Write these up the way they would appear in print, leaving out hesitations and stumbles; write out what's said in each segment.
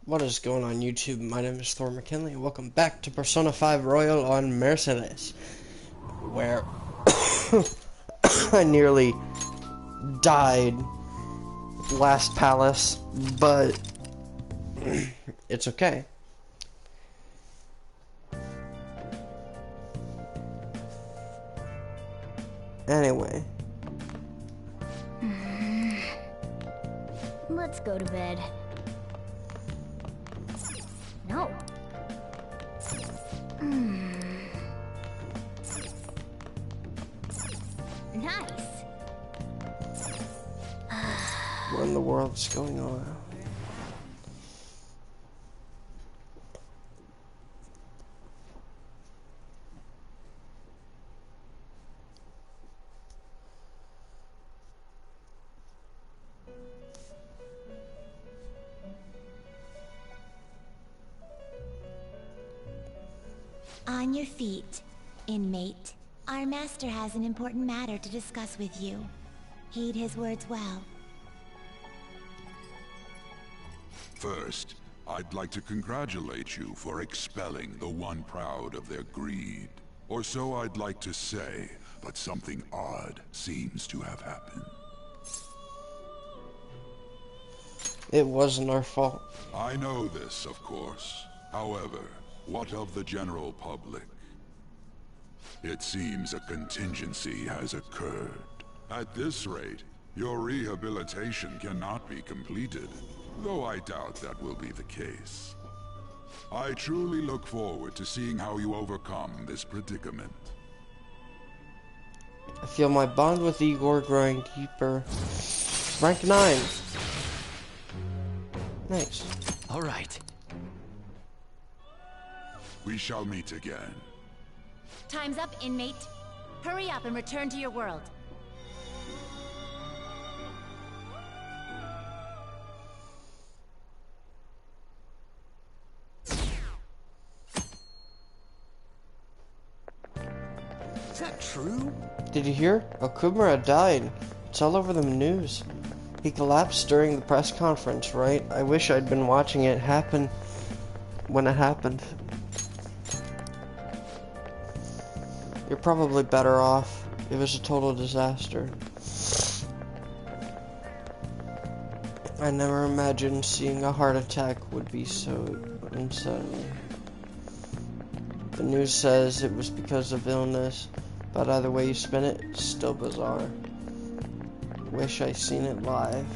What is going on YouTube? My name is Thor McKinley and welcome back to Persona 5 Royal on Mercedes, where I nearly died last palace, but it's okay. Anyway. Let's go to bed. No. Nice. What in the world is going on? On your feet, inmate. Our master has an important matter to discuss with you. Heed his words well. First, I'd like to congratulate you for expelling the one proud of their greed. Or so I'd like to say, but something odd seems to have happened. It wasn't our fault. I know this, of course. However, what of the general public? It seems a contingency has occurred. At this rate, your rehabilitation cannot be completed, though I doubt that will be the case. I truly look forward to seeing how you overcome this predicament. I feel my bond with Igor growing deeper. Rank 9. Nice. All right. We shall meet again. Time's up, inmate. Hurry up and return to your world. Is that true? Did you hear? Okumura died. It's all over the news. He collapsed during the press conference, right? I wish I'd been watching it happen when it happened. You're probably better off. It was a total disaster. I never imagined seeing a heart attack would be so unsettling. The news says it was because of illness, but either way you spin it, it's still bizarre. Wish I seen it live.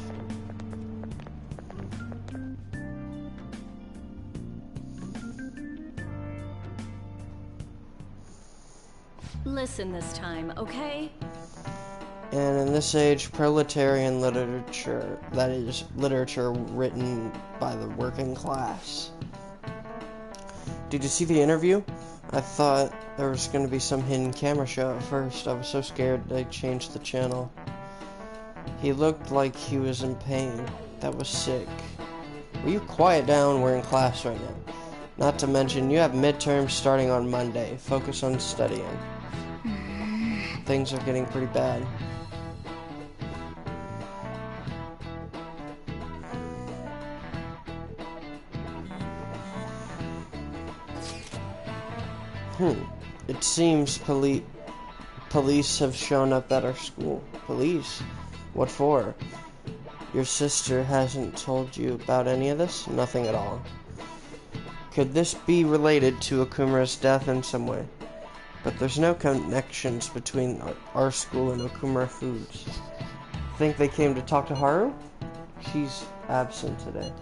Listen this time, okay? And in this age, proletarian literature, that is, literature written by the working class. Did you see the interview? I thought there was going to be some hidden camera show at first. I was so scared I changed the channel. He looked like he was in pain. That was sick. Will you quiet down? We're in class right now. Not to mention, you have midterms starting on Monday. Focus on studying. Things are getting pretty bad. It seems police have shown up at our school. Police? What for? Your sister hasn't told you about any of this? Nothing at all. Could this be related to Okumura's death in some way? But there's no connections between our school and Okumura Foods. Think they came to talk to Haru? She's absent today.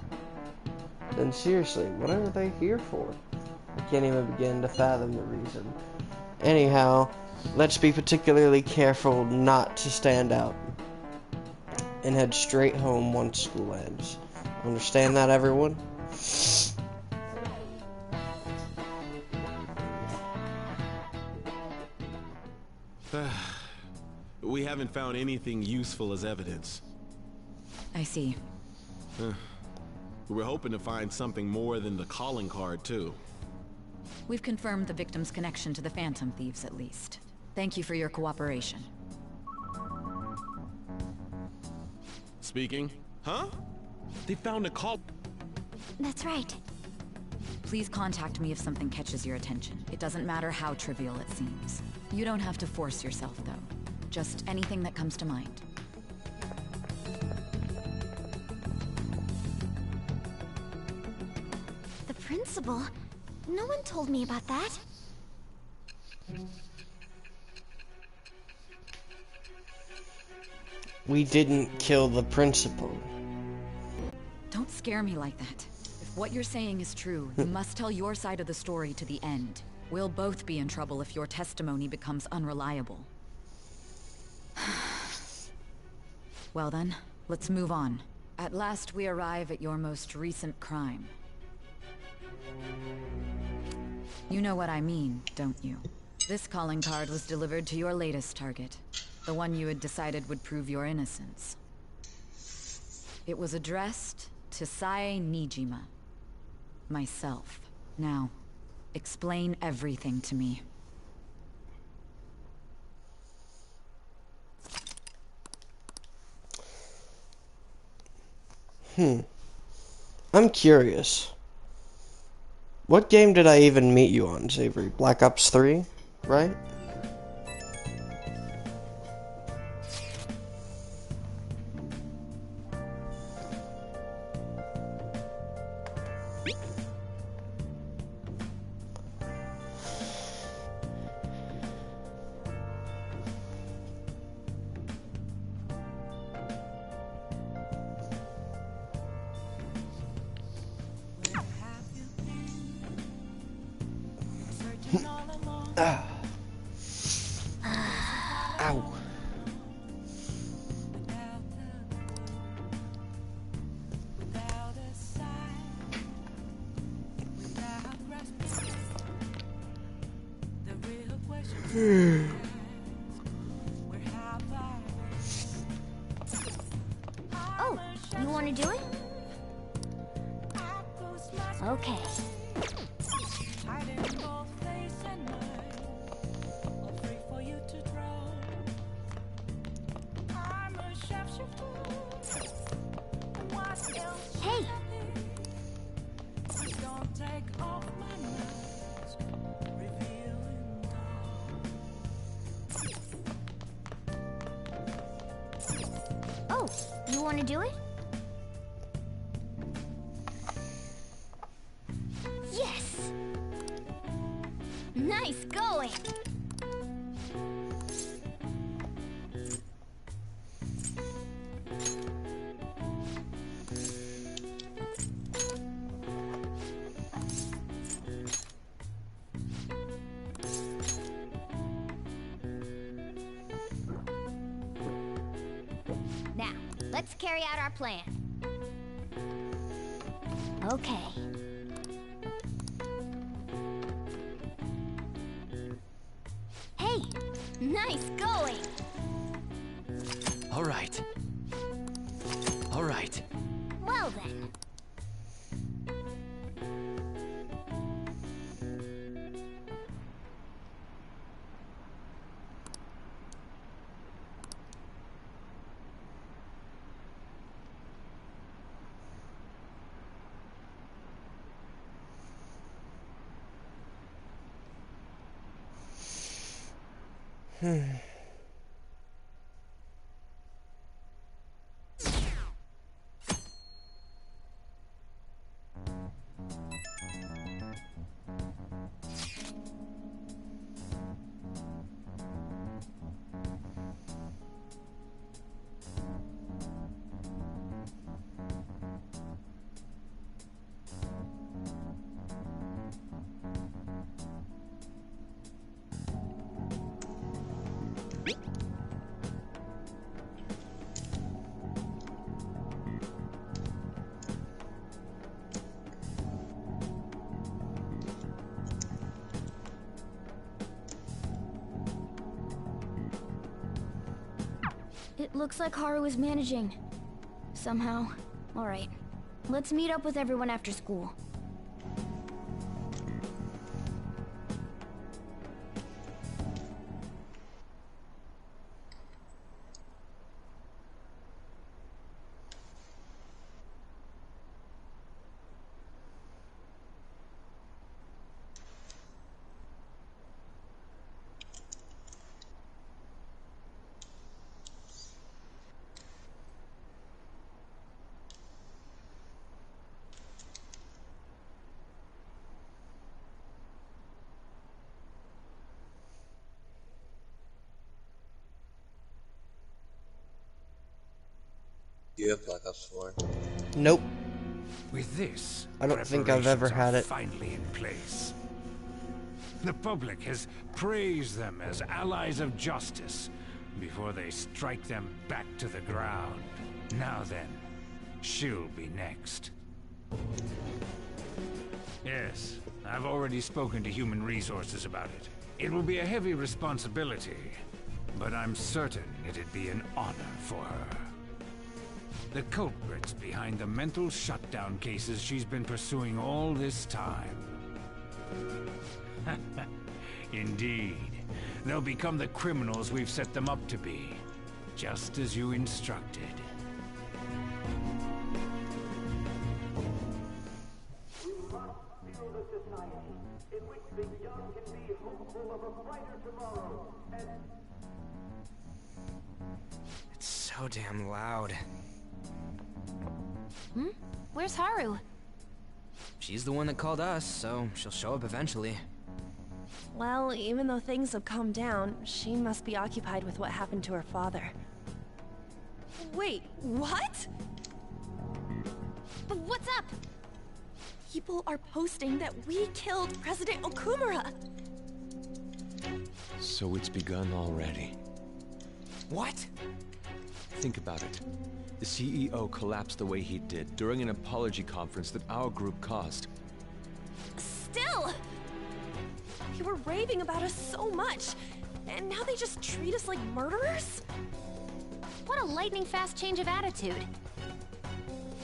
Then seriously, what are they here for? I can't even begin to fathom the reason. Anyhow, let's be particularly careful not to stand out and head straight home once school ends. Understand that, everyone? We haven't found anything useful as evidence. I see. We were hoping to find something more than the calling card, too. We've confirmed the victim's connection to the Phantom Thieves, at least. Thank you for your cooperation. Speaking? Huh? They found a call. That's right. Please contact me if something catches your attention. It doesn't matter how trivial it seems. You don't have to force yourself, though. Just anything that comes to mind. The principal? No one told me about that. We didn't kill the principal. Don't scare me like that. If what you're saying is true, you must tell your side of the story to the end. We'll both be in trouble if your testimony becomes unreliable. Well then, let's move on. At last we arrive at your most recent crime. You know what I mean, don't you? This calling card was delivered to your latest target. The one you had decided would prove your innocence. It was addressed to Sae Nijima. Myself. Now, explain everything to me. I'm curious. What game did I even meet you on, Savory? Black Ops 3, right? Ow. Oh, you want to do it? Okay. Hey! Oh, you want to do it? Yes! Nice going! Now, let's carry out our plan. Okay. Hey! Nice going! All right. All right. Well then. It looks like Haru is managing. Somehow. Alright. Let's meet up with everyone after school. Do you have Black Ops 4? Nope. With this, I don't think I've ever had it. Finally in place. The public has praised them as allies of justice before they strike them back to the ground. Now then, she'll be next. Yes, I've already spoken to Human Resources about it. It will be a heavy responsibility, but I'm certain it'd be an honor for her. The culprits behind the mental shutdown cases she's been pursuing all this time. Indeed. They'll become the criminals we've set them up to be, just as you instructed. We must build a society in which the young can be hopeful of a brighter tomorrow, and... It's so damn loud. Where's Haru? She's the one that called us, so she'll show up eventually. Well, even though things have calmed down, she must be occupied with what happened to her father. Wait, what? But what's up? People are posting that we killed President Okumura! So it's begun already. What? Think about it. The CEO collapsed the way he did during an apology conference that our group caused. Still! They were raving about us so much, and now they just treat us like murderers? What a lightning-fast change of attitude.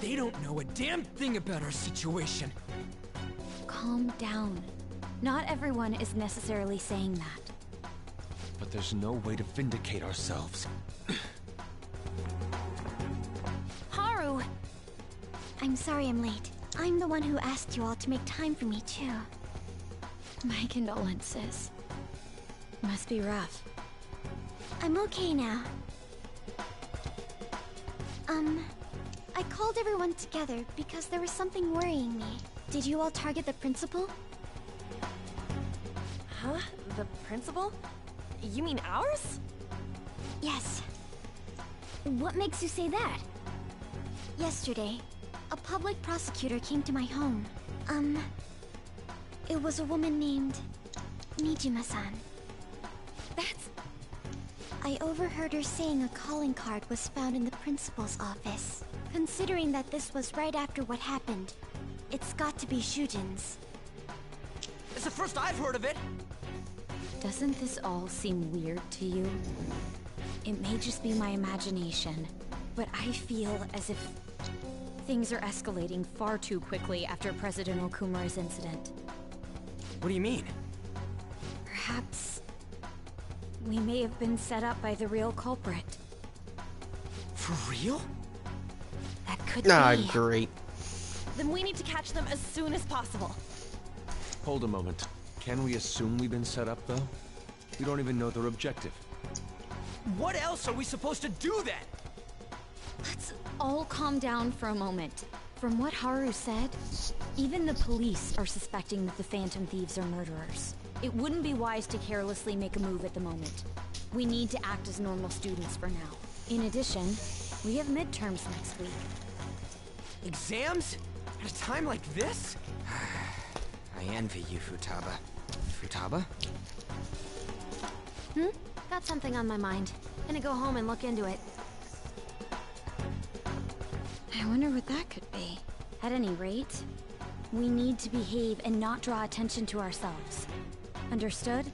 They don't know a damn thing about our situation. Calm down. Not everyone is necessarily saying that. But there's no way to vindicate ourselves. Haru! I'm sorry I'm late. I'm the one who asked you all to make time for me, too. My condolences. Must be rough. I'm okay now. I called everyone together because there was something worrying me. Did you all target the principal? Huh? The principal? You mean ours? Yes. What makes you say that? Yesterday, a public prosecutor came to my home. It was a woman named Nijima-san. That's... I overheard her saying a calling card was found in the principal's office. Considering that this was right after what happened, it's got to be Shujin's. It's the first I've heard of it! Doesn't this all seem weird to you? It may just be my imagination, but I feel as if things are escalating far too quickly after President Okumura's incident. What do you mean? Perhaps we may have been set up by the real culprit. For real? That could Ah, be. great. Then we need to catch them as soon as possible. Hold a moment. Can we assume we've been set up, though? We don't even know their objective. What else are we supposed to do then? Let's all calm down for a moment. From what Haru said, even the police are suspecting that the Phantom Thieves are murderers. It wouldn't be wise to carelessly make a move at the moment. We need to act as normal students for now. In addition, we have midterms next week. Exams? At a time like this? I envy you, Futaba. Futaba? Got something on my mind. Gonna go home and look into it. I wonder what that could be. At any rate, we need to behave and not draw attention to ourselves. Understood?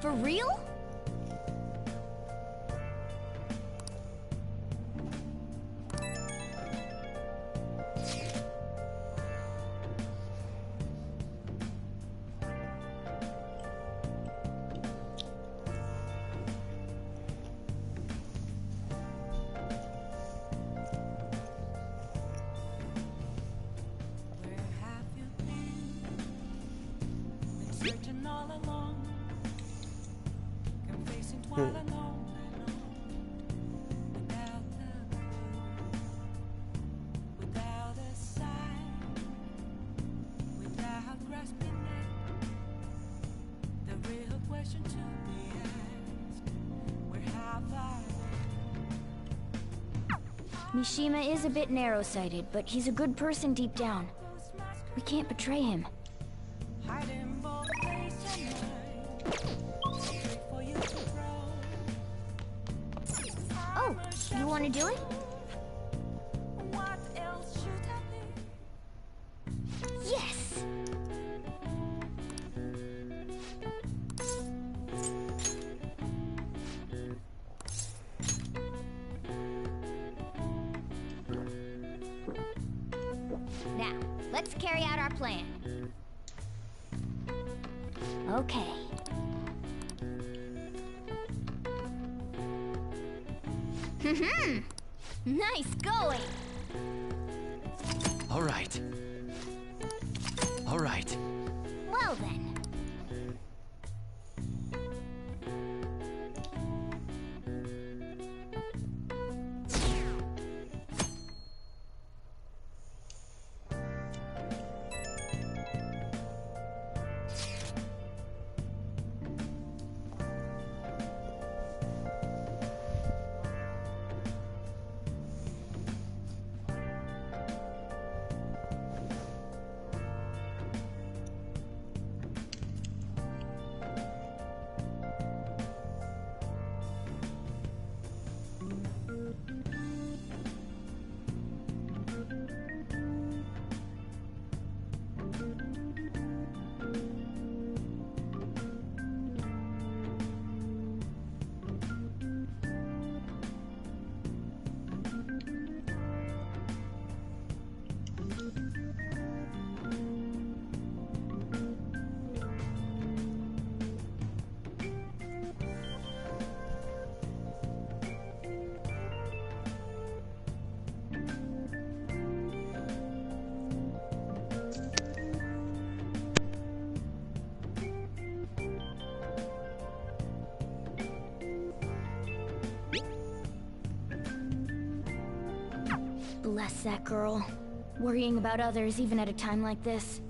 For real? Mishima is a bit narrow-sighted, but he's a good person deep down. We can't betray him. Oh, you want to do it? Yes! Now, let's carry out our plan. Okay. Nice going! All right. All right. Well then. Bless that girl. Worrying about others even at a time like this.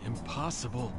Impossible.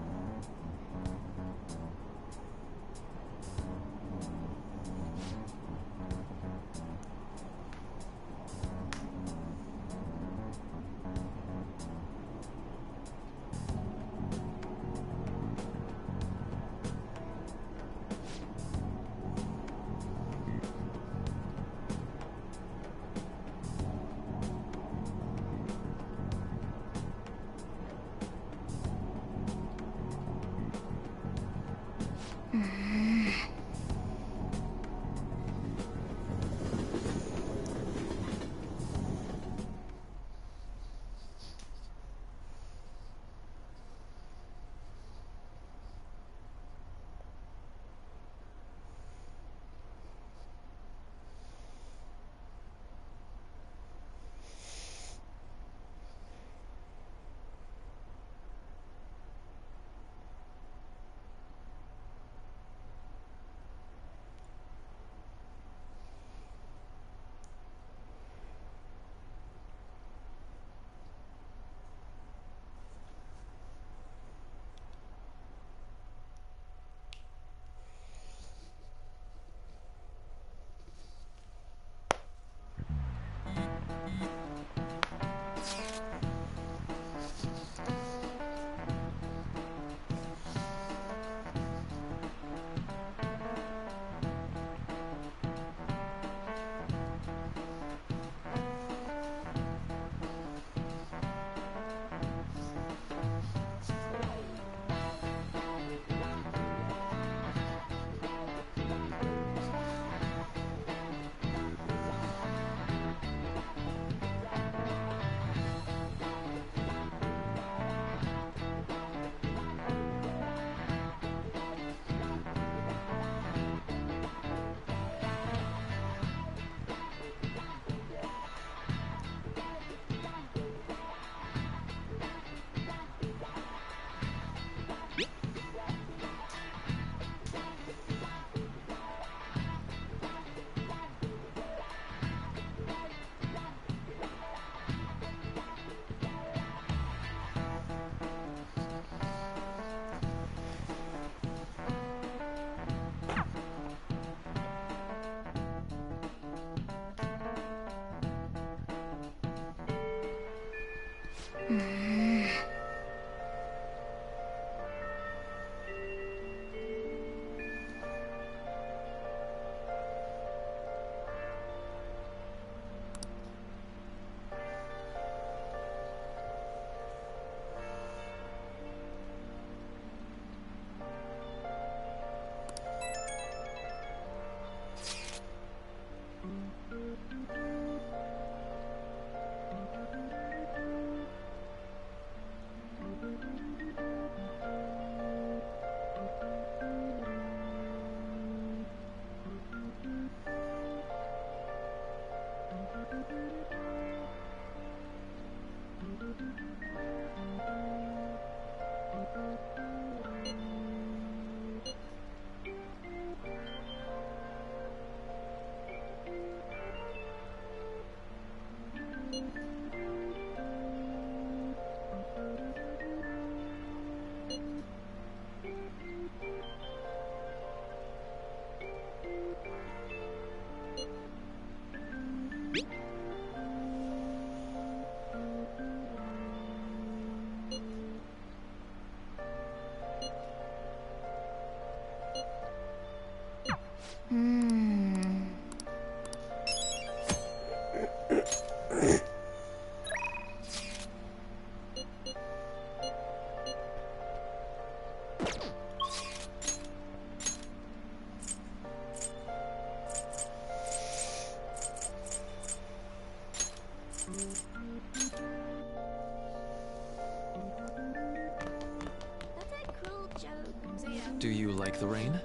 Do you like the rain?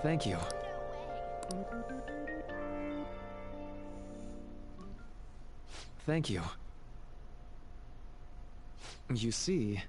Thank you. Thank you. You see...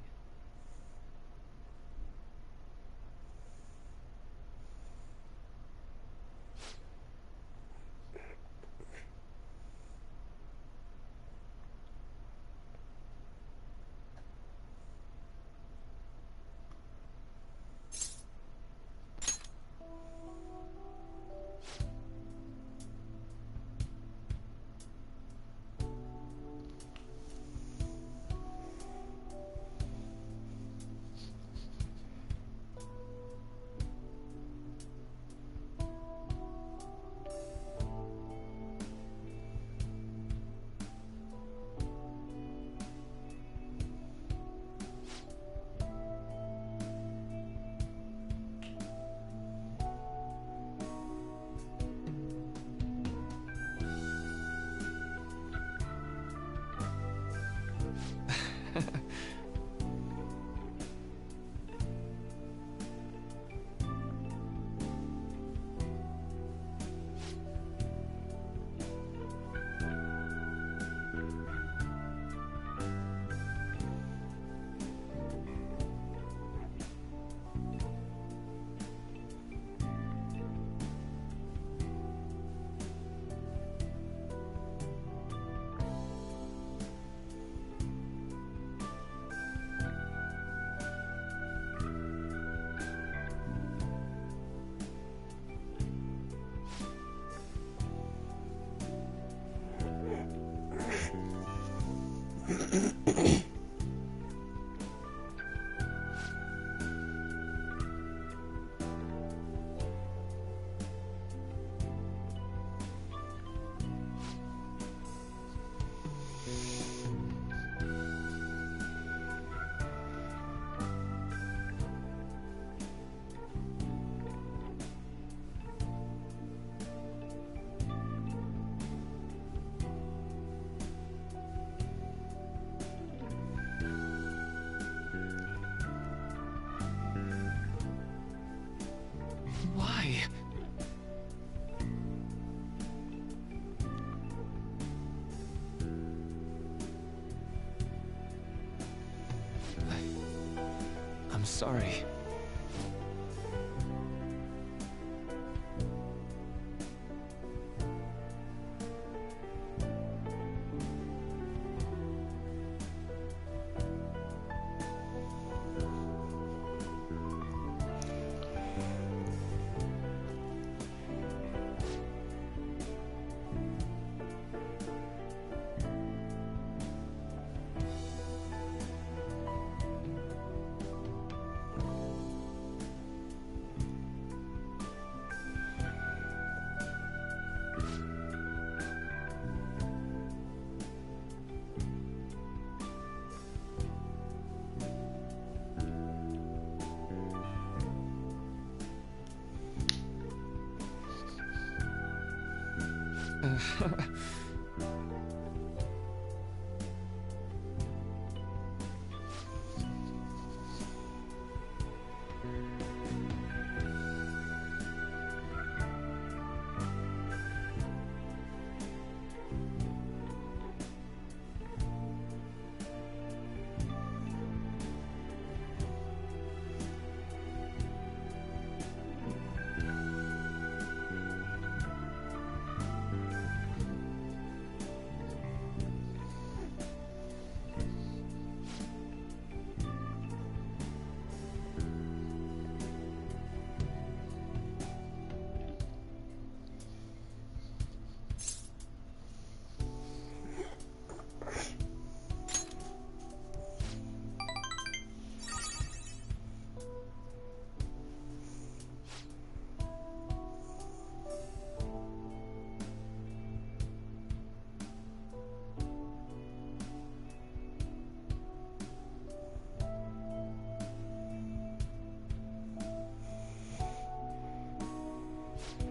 Why? I'm sorry.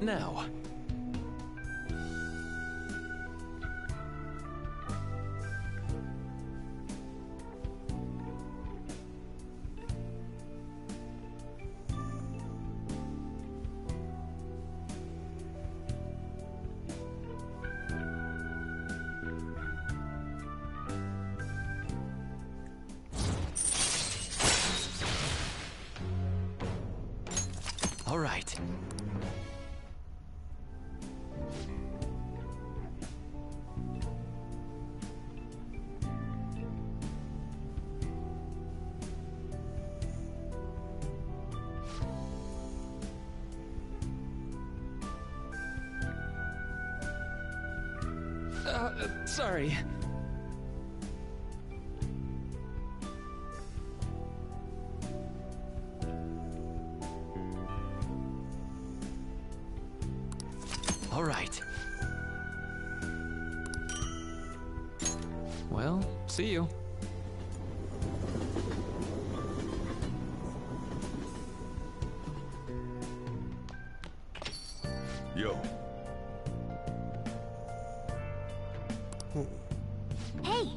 Now. All right. Sorry. All right. Well, see you. Yo. Hey!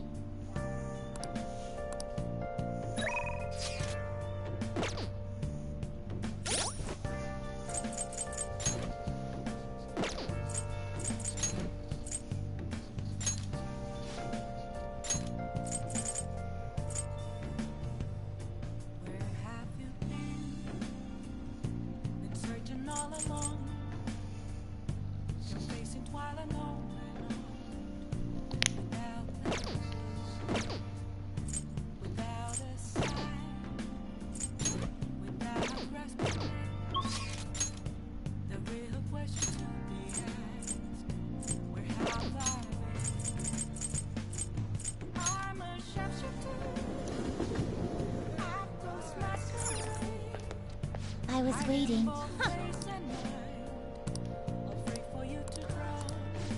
I was waiting.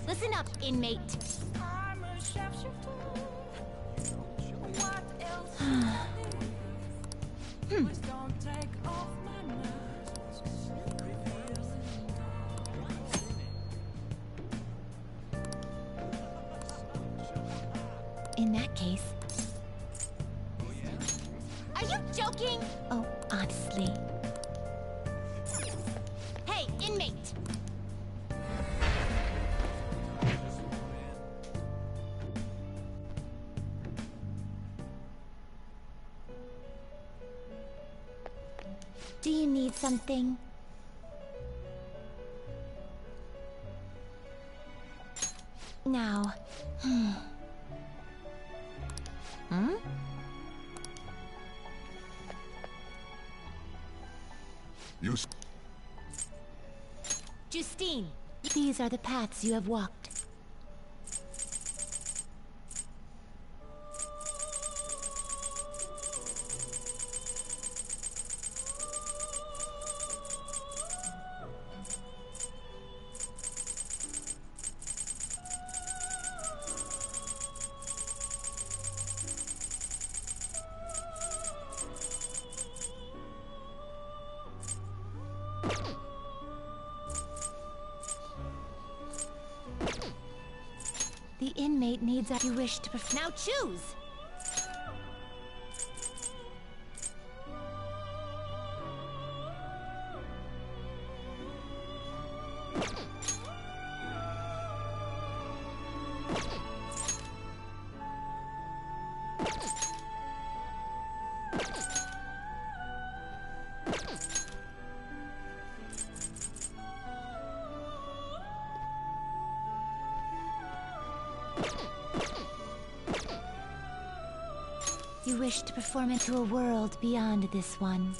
Listen up, inmate. In that case... Are you joking? Oh, honestly. Hey, inmate! Do you need something? Now. Hmm? Justine, these are the paths you have walked. The inmate needs a... You wish to perform... Now choose! You wish to perform into a world beyond this one.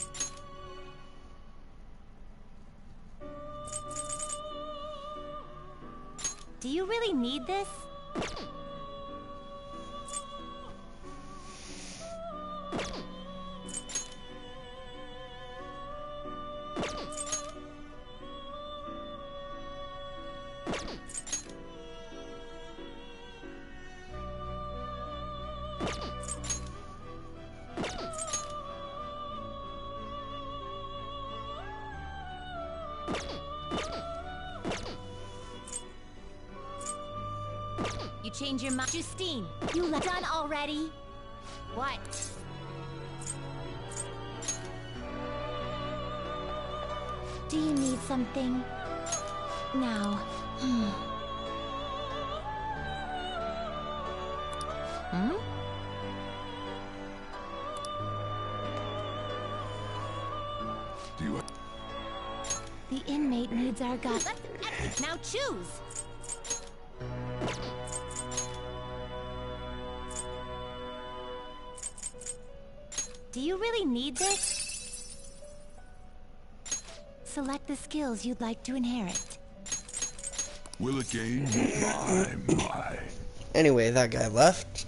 Do you really need this? You change your mind. Justine, You done already? what? Do you need something? Now. Hmm? Do you... The inmate needs our guide. Now choose! Do you really need this? Select the skills you'd like to inherit. Will it gain? My. Anyway, that guy left.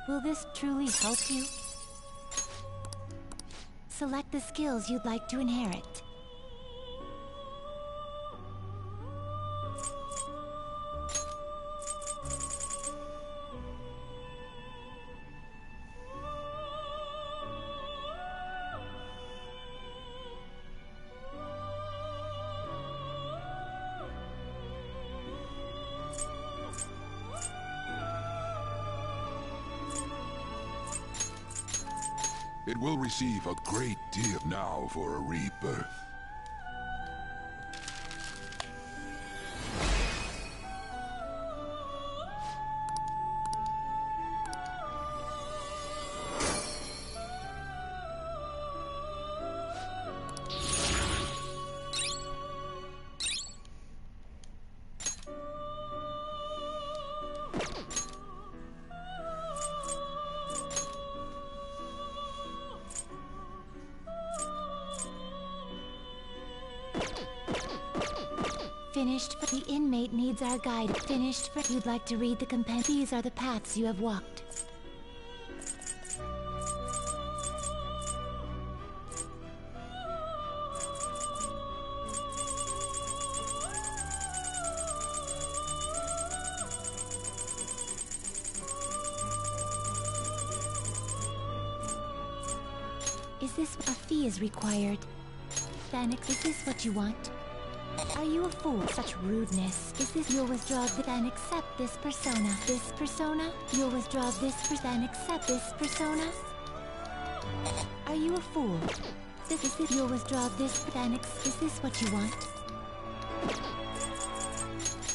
Will this truly help you? Select the skills you'd like to inherit. It will receive a great deal now for a rebirth. Finished for the inmate needs our guide. Finished for you'd like to read the compendium. These are the paths you have walked. Is this a fee is required? Thanik, is this what you want? Are you a fool? Such rudeness. Is this you'll withdraw then accept this persona? This persona? You'll withdraw this then accept this persona? Are you a fool? This is it. You'll withdraw this then is this what you want?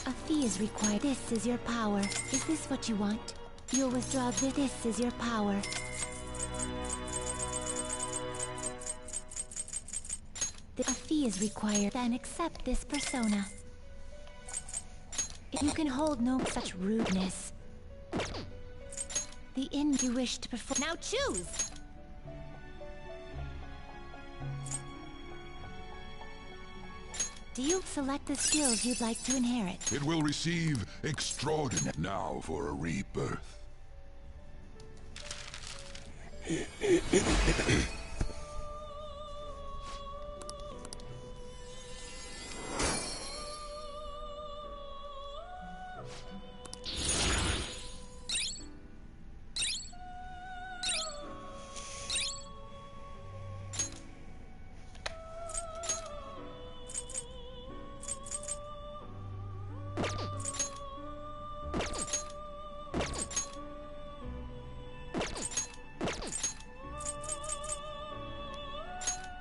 A fee is required. This is your power. Is this what you want? You'll withdraw this. This is your power. A fee is required, then accept this persona. You can hold no such rudeness. The inn you wish to perform. Now choose! Do you select the skills you'd like to inherit? It will receive extraordinary now for a rebirth.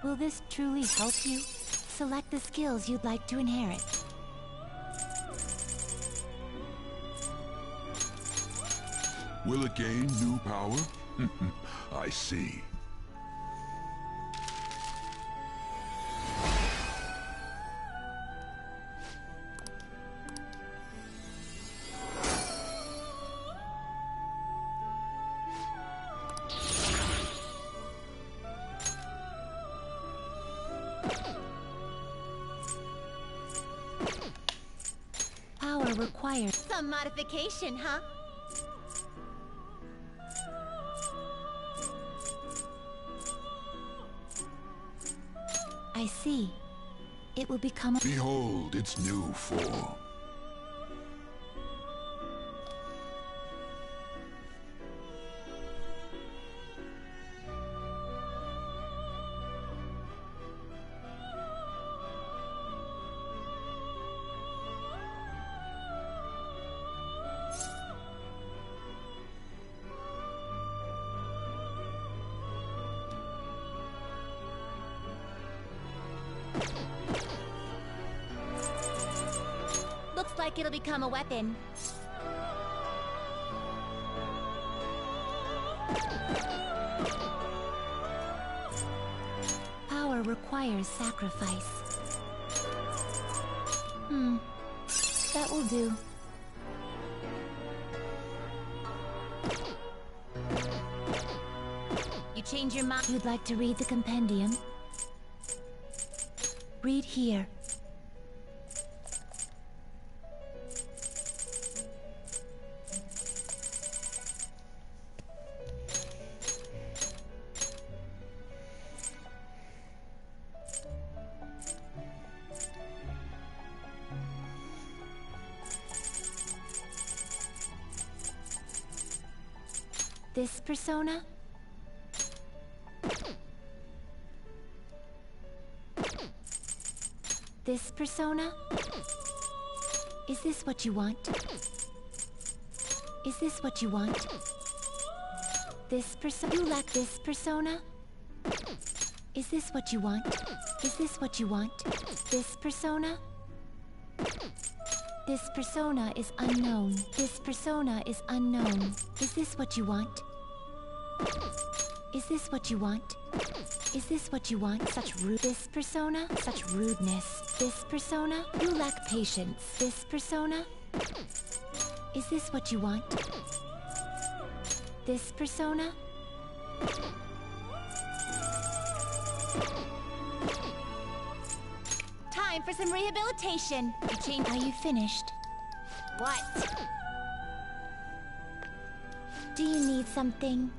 Will this truly help you? Select the skills you'd like to inherit. Will it gain new power? I see. Power required. Some modification, huh? I see. It will become... Behold its new form. Looks like it'll become a weapon. Power requires sacrifice. That will do. You change your mind. You'd like to read the compendium? Read here. This persona? This persona? Is this what you want? Is this what you want? This persona? You lack this persona? Is this what you want? Is this what you want? This persona? This persona is unknown. This persona is unknown. Is this what you want? Is this what you want? Is this what you want? Such rude. This persona? Such rudeness. This persona? You lack patience. This persona? Is this what you want? This persona? Time for some rehabilitation. You change. Are you finished? What? Do you need something?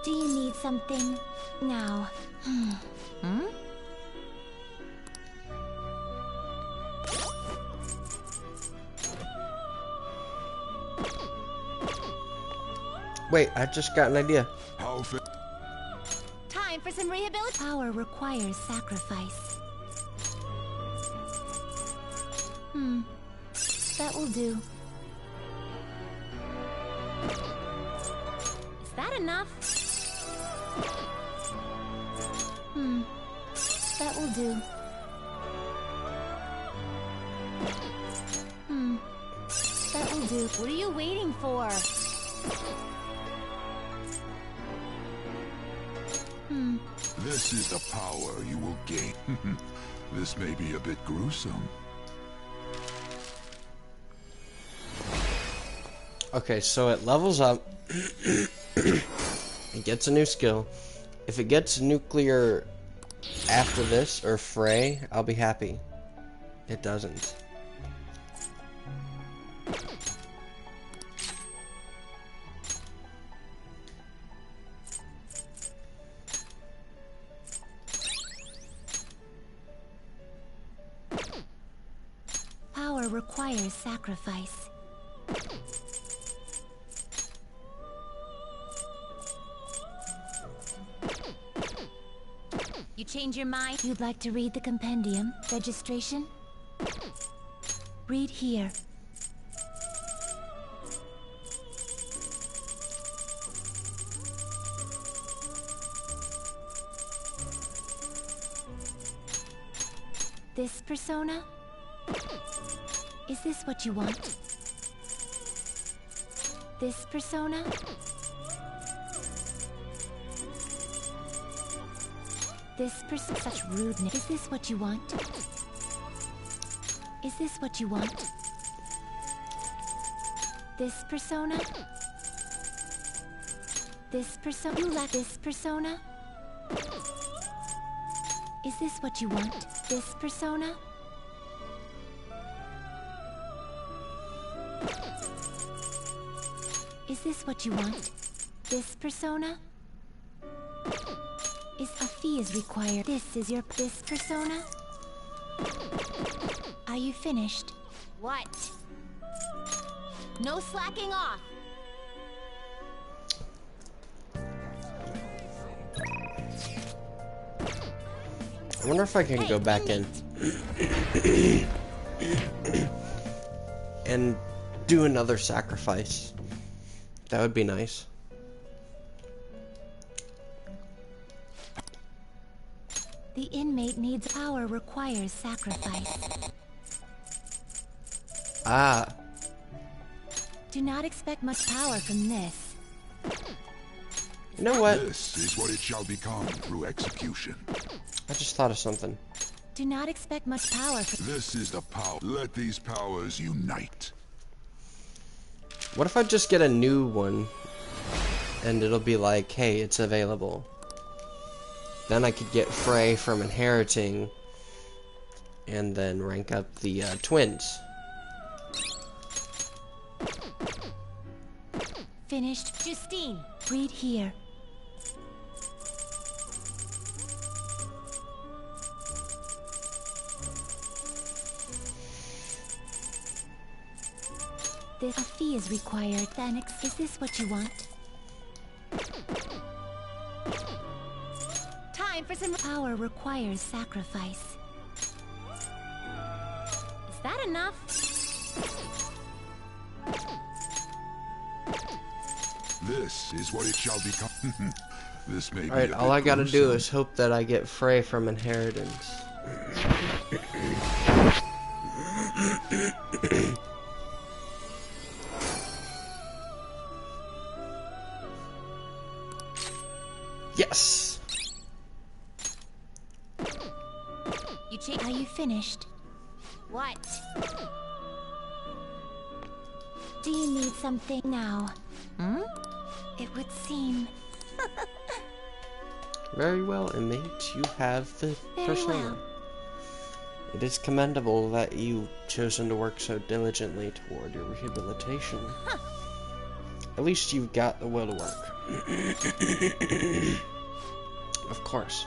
Do you need something now? Wait, I just got an idea. Time for some rehabilitation. Power requires sacrifice. That will do. Is that enough? That will do. do. What are you waiting for? This is the power you will gain. This may be a bit gruesome. Okay, so it levels up. It gets a new skill. If it gets nuclear after this, or fray, I'll be happy. It doesn't. Power requires sacrifice. You change your mind? You'd like to read the compendium? Registration? Read here. This persona? Is this what you want? This persona? This person, such rudeness. Is this what you want? Is this what you want? This persona? This persona? You lack this persona? Is this what you want? This persona? Is this what you want? This persona? Is a fee is required. This is your this persona? Are you finished? What? No slacking off. I wonder if I can go back in and do another sacrifice. That would be nice. The inmate needs power requires sacrifice. Ah. Do not expect much power from this. You know what? This is what it shall become through execution. I just thought of something. Do not expect much power from This is the power. Let these powers unite. What if I just get a new one and it'll be like, hey, it's available. Then I could get Frey from inheriting and then rank up the twins. Finished. Justine. Read here. This a fee is required. Phoenix, is this what you want? Time for some Power requires sacrifice. Is that enough? This is what it shall become. This may be Alright, a all I bit gotta do gruesome. is hope that I get Frey from inheritance. Yes! You change. Are you finished? What? Do you need something now? Hmm? It would seem. Very well, inmate. You have the Very persona. well. It is commendable that you've chosen to work so diligently toward your rehabilitation. At least you've got the will to work. Of course.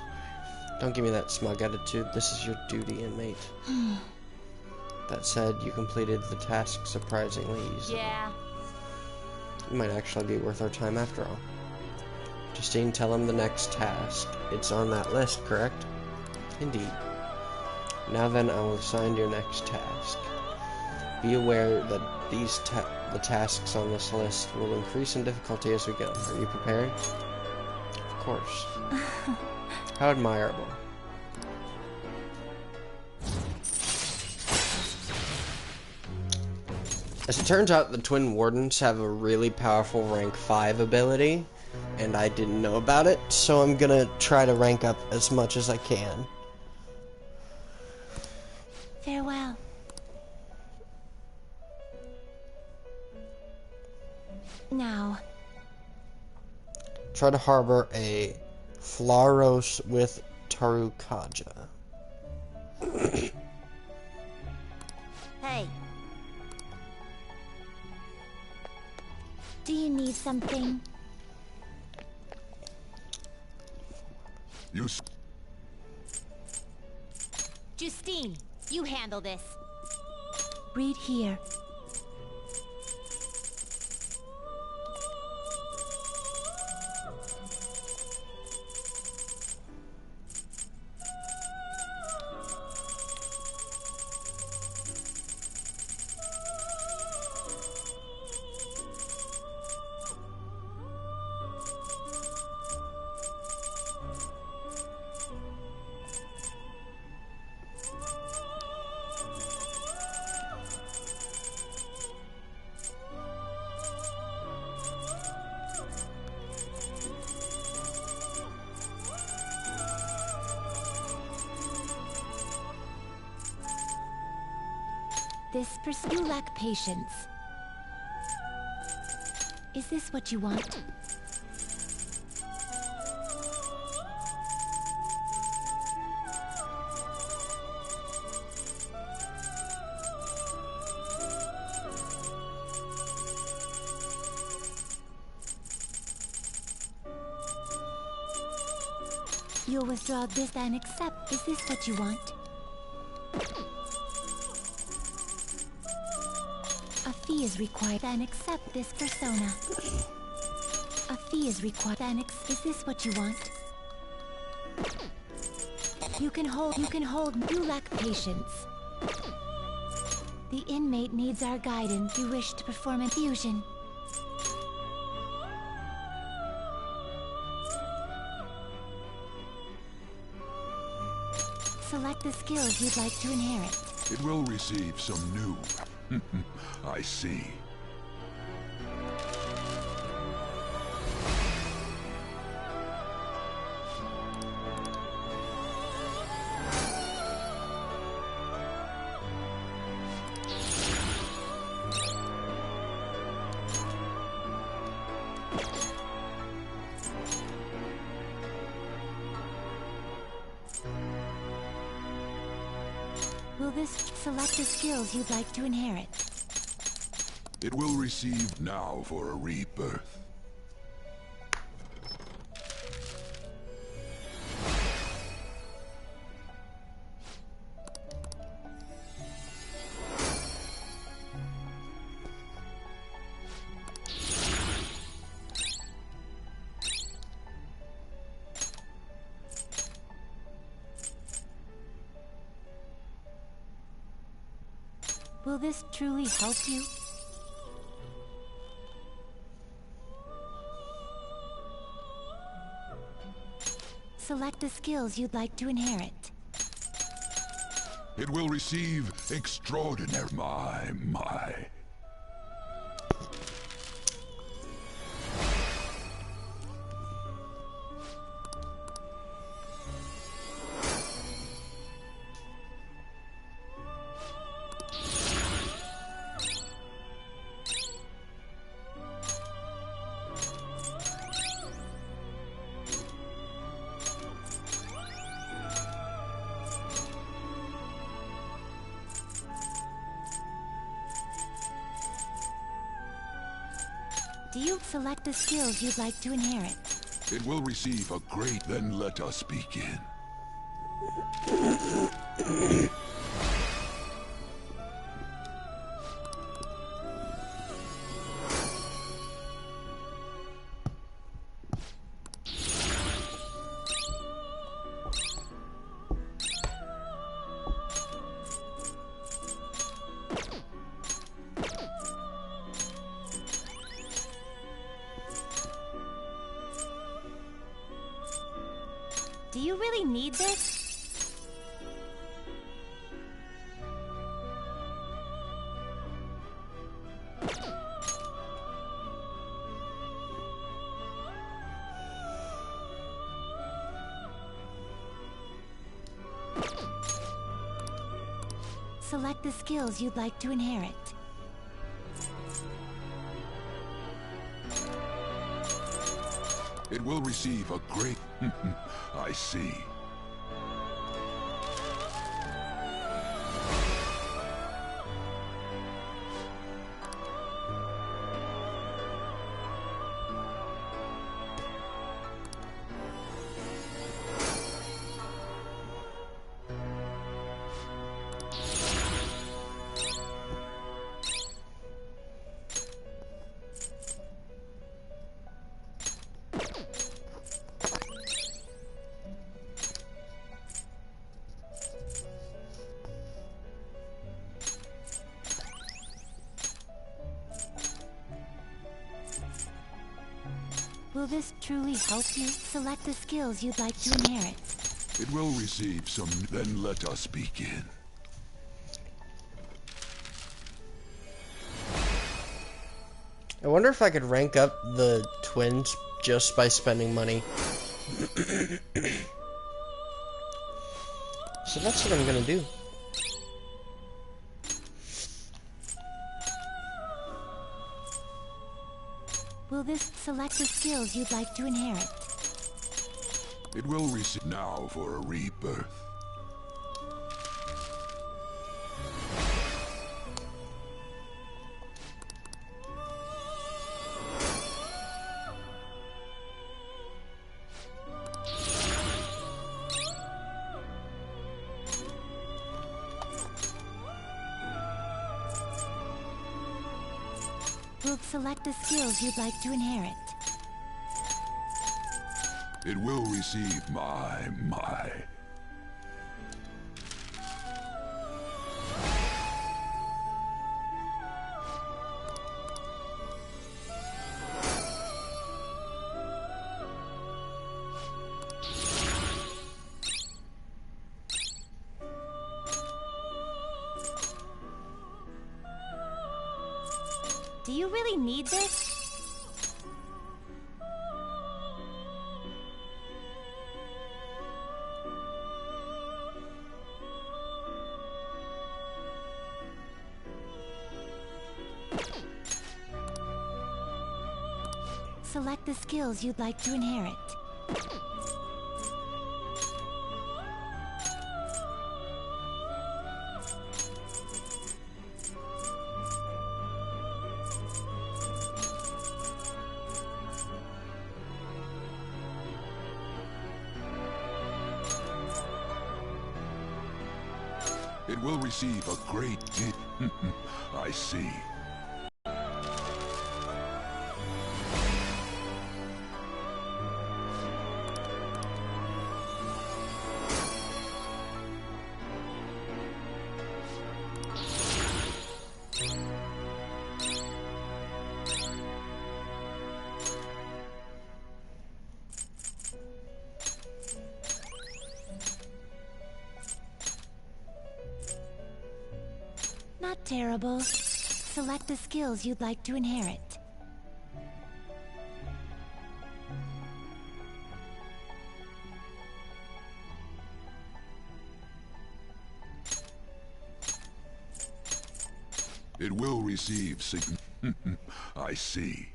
Don't give me that smug attitude. This is your duty, inmate. That said, you completed the task surprisingly easily. Yeah. It might actually be worth our time after all. Justine, tell him the next task. It's on that list, correct? Indeed. Now then, I will assign your next task. Be aware that the tasks on this list will increase in difficulty as we go. Are you prepared? Of course. How admirable. As it turns out, the Twin Wardens have a really powerful rank 5 ability, and I didn't know about it, so I'm gonna try to rank up as much as I can. Farewell. Now. Try to harbor a Flaros with Tarukaja. Hey. Do you need something? Justine, you handle this. Read here. You lack patience. Is this what you want? You'll withdraw this and accept. Is this what you want? A fee is required and accept this persona. A fee is required and is this what you want? You can hold, you lack patience. The inmate needs our guidance. You wish to perform infusion. Select the skills you'd like to inherit. It will receive some new... I see. Will this select the skills you'd like to inherit? It will receive now for a rebirth. Will this truly help you? Select the skills you'd like to inherit. It will receive extraordinary... My. Do you select the skills you'd like to inherit? It will receive a great... Then let us begin. Do you really need this? select the skills you'd like to inherit. It will receive a great... I see. Will this truly help you? Select the skills you'd like to inherit. It will receive some... Then let us begin. I wonder if I could rank up the twins just by spending money. So that's what I'm gonna do. Will this select the skills you'd like to inherit? It will receive now for a rebirth. Will select the skills you'd like to inherit. It will receive my... Do you really need this? Select the skills you'd like to inherit. It will receive a great... I see. Not terrible. Select the skills you'd like to inherit. It will receive I see.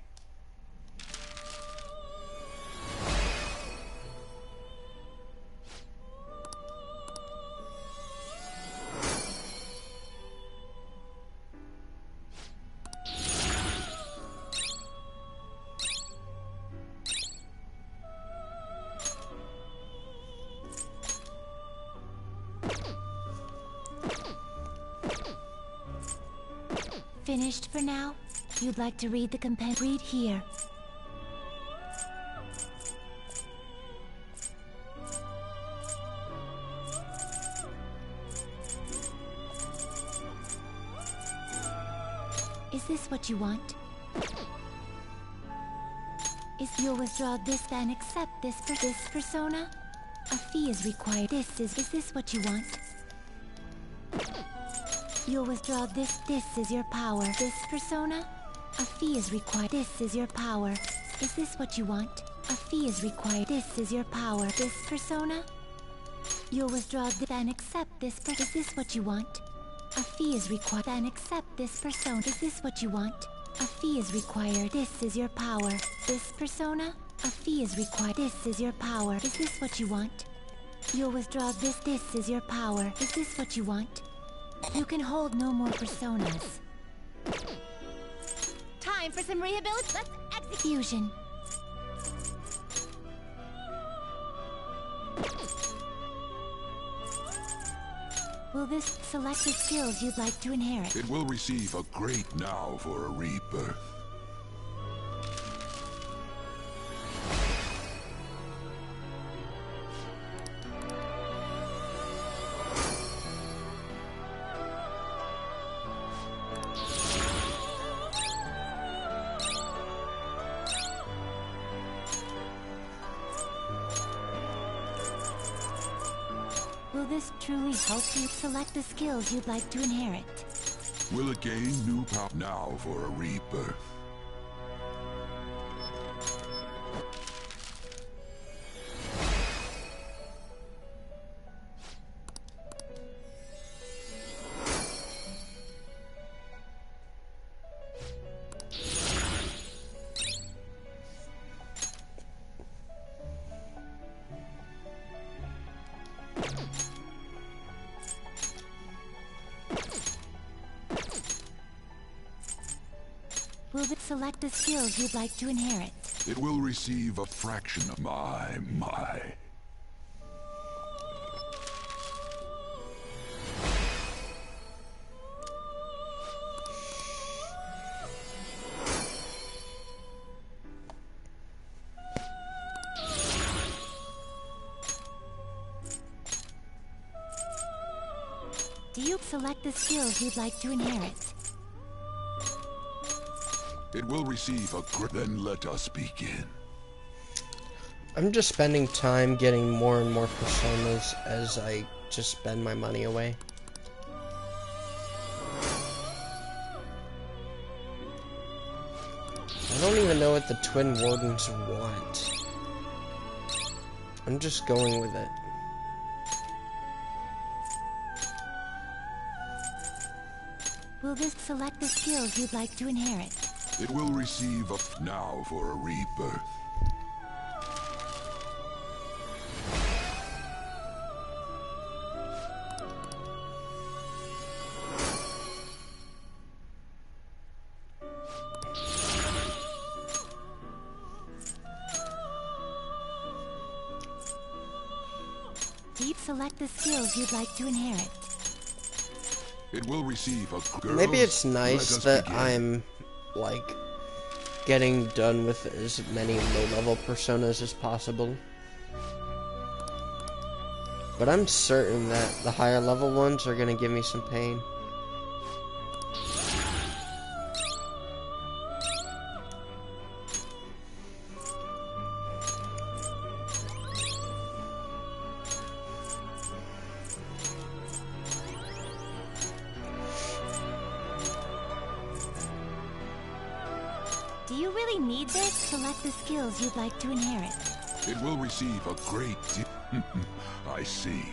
Finished for now? You'd like to read the compendium? Read here. Is this what you want? You'll withdraw this, then accept this for this persona? A fee is required. Is this what you want? You'll withdraw this. This is your power. This persona? A fee is required. This is your power. Is this what you want? A fee is required. This is your power. This persona? You'll withdraw this, then accept this. Is this what you want? A fee is required. Then accept this persona. Is this what you want? A fee is required. This is your power. This persona? A fee is required. This is your power. Is this what you want? You'll withdraw this. This is your power. Is this what you want? You can hold no more personas. Time for some rehabilitation. Let's Execution. Will this select the skills you'd like to inherit? It will receive a great now for a rebirth. Will this truly help you select the skills you'd like to inherit? Will it gain new power now for a rebirth? Will it select the skills you'd like to inherit? It will receive a fraction of my. Do you select the skills you'd like to inherit? It will receive a then let us begin. I'm just spending time getting more and more personas as I just spend my money away. I don't even know what the Twin Wardens want. I'm just going with it. Will this select the skills you'd like to inherit? It will receive a now for a rebirth. Do you select the skills you'd like to inherit? It will receive a girl. Maybe it's nice that I'm like getting done with as many low-level personas as possible. But I'm certain that the higher level ones are gonna give me some pain. Do you really need this? Select the skills you'd like to inherit. It will receive a great deal. I see.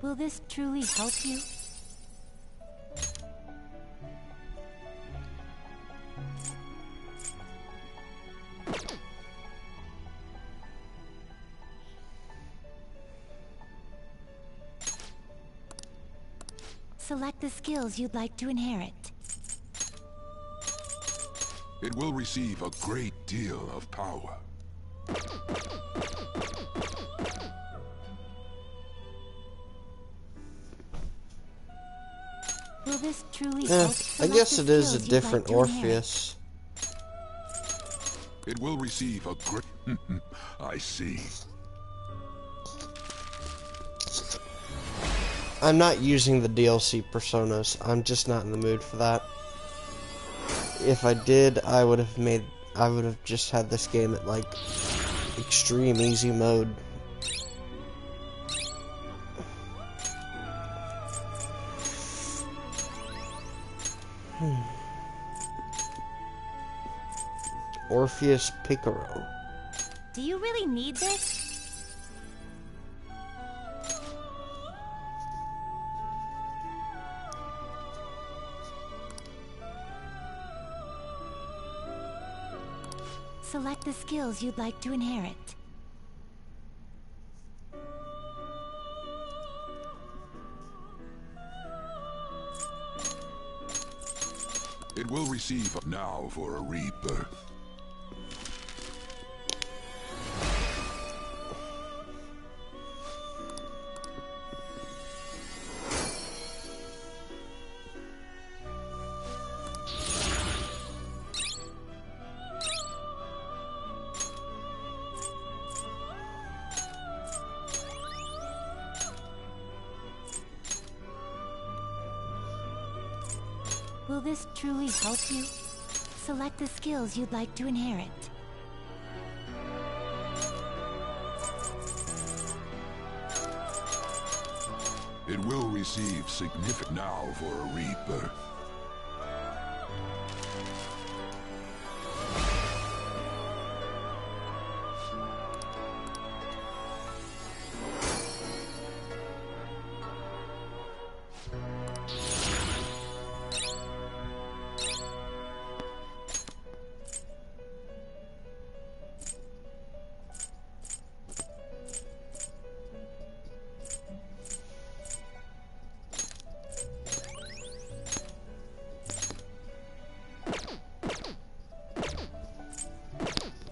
Will this truly help you? Select the skills you'd like to inherit. It will receive a great deal of power. Will this truly Yeah, help? I guess it is a different Orpheus. It will receive a great... I see. I'm not using the DLC personas. I'm just not in the mood for that. If I did, I would I would have just had this game at, like, extreme easy mode. Orpheus Picaro. Do you really need this? Select the skills you'd like to inherit. It will receive now for a rebirth. Will this truly help you? Select the skills you'd like to inherit. It will receive significant now for a rebirth.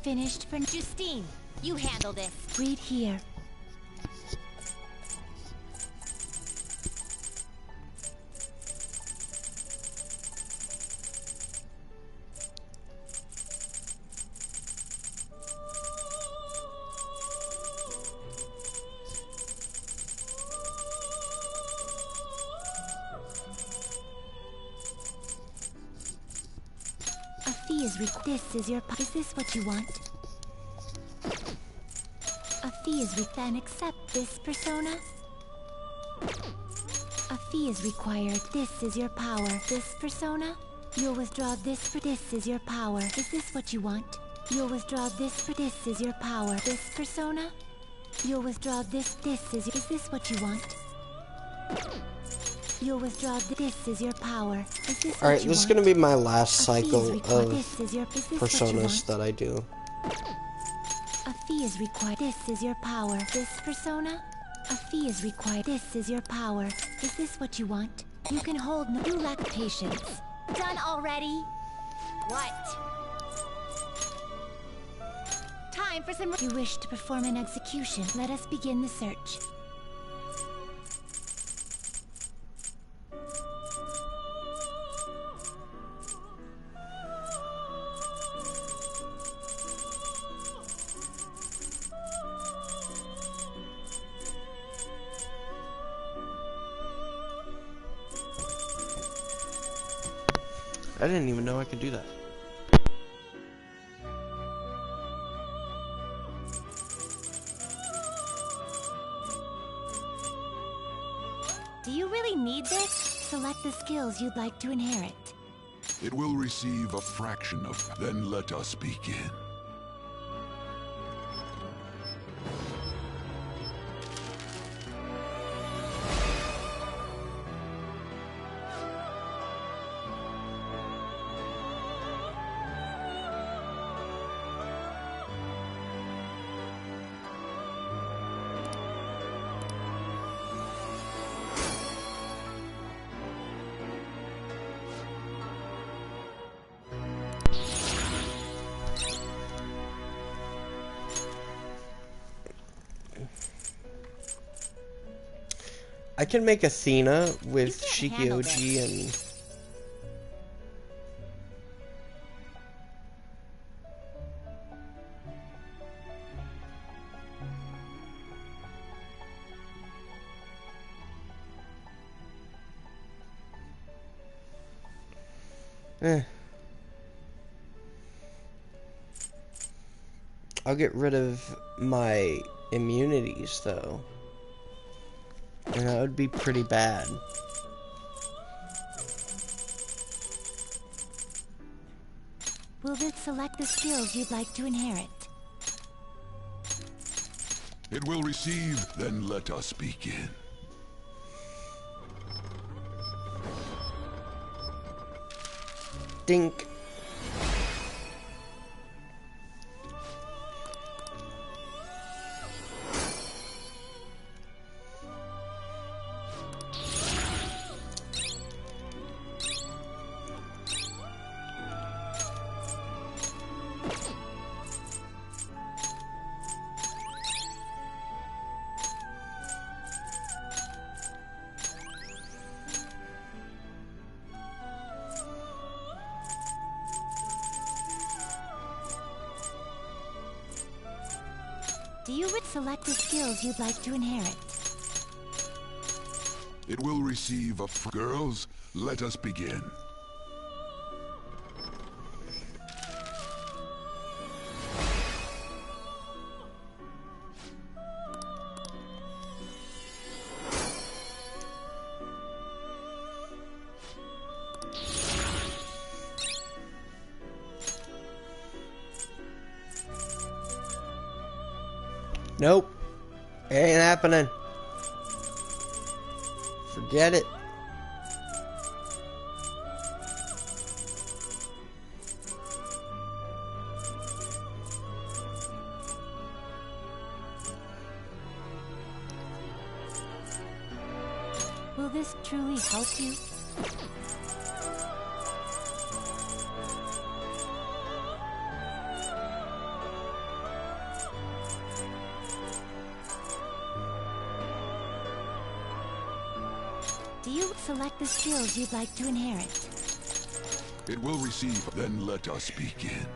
Finished for Justine, you handle this. read here. A fee is this is your is this what you want? A fee is then accept this persona. A fee is required. This is your power. This persona. You'll withdraw this for this is your power. Is this what you want? You'll withdraw this for this is your power. This persona. You'll withdraw this is this what you want? You'll withdraw this is your power. Is this Alright, what this is you gonna want? be my last A fee is cycle required. of This is what you personas want? that I do. A fee is required. This is your power. This persona. A fee is required. This is your power. Is this what you want? You can hold no. You lack patience. Done already? What? Time for some. You wish to perform an execution. Let us begin the search. I didn't even know I could do that. Do you really need this? Select the skills you'd like to inherit. It will receive a fraction of. Then let us begin. I can make Athena with You can't handle Shikioji and... I'll get rid of my immunities, though. And that would be pretty bad. Will this select the skills you'd like to inherit? It will receive, then let us begin. Dink. Do you select the skills you'd like to inherit? It will receive a... Girls, let us begin. Nope. It ain't happening. Forget it. Will this truly help you? Do you select the skills you'd like to inherit? It will receive, then let us begin.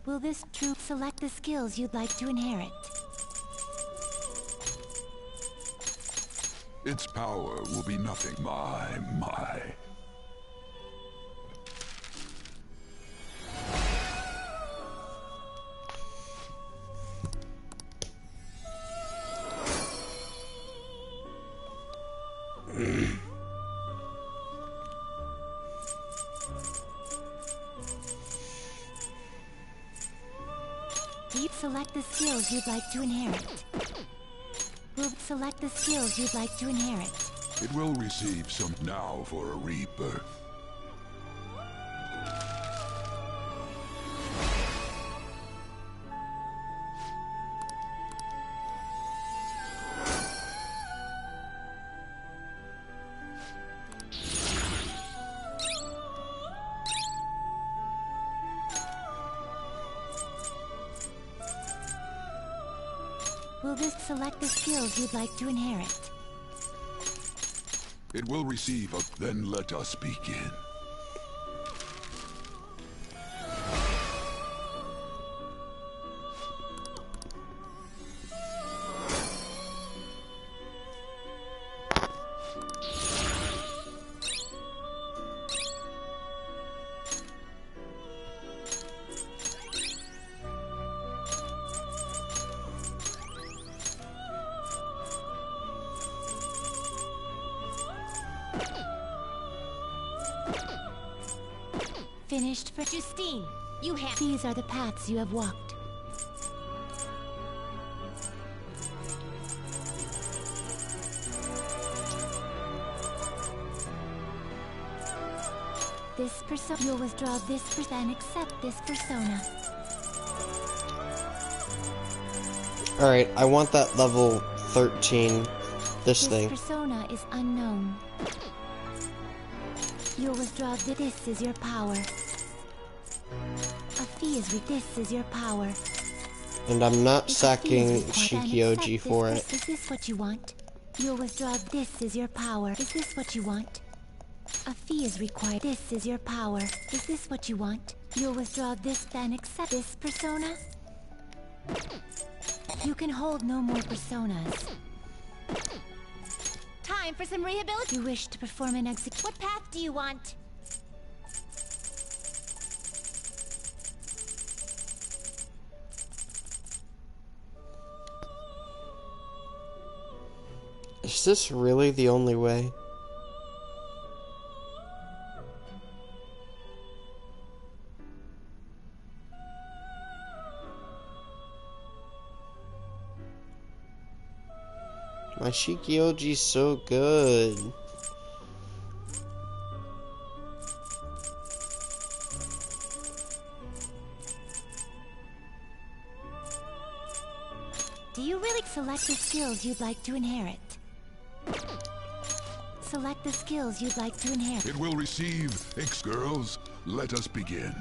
Will this troop select the skills you'd like to inherit? Its power will be nothing. My. Do you select the skills you'd like to inherit? Will select the skills you'd like to inherit? It will receive some now for a rebirth. Will this select the skills you'd like to inherit? It will receive a... Then let us begin. Finished for Justine, you have... These are the paths you have walked. This persona. You'll withdraw this and accept this persona. Alright, I want that level 13. This thing. This persona is unknown. You'll withdraw. This is your power. A fee is this is your power. And I'm not If a fee sacking is required, then Shikioji accept for this. it. Is this what you want? You'll withdraw. This is your power. Is this what you want? A fee is required. This is your power. Is this what you want? You'll withdraw this, then accept this persona. You can hold no more personas. Time for some rehabilitation. You wish to perform an execution. What path do you want? Is this really the only way? My Shikioji's so good. Do you really select the skills you'd like to inherit? Select the skills you'd like to inherit. It will receive. Girls, let us begin.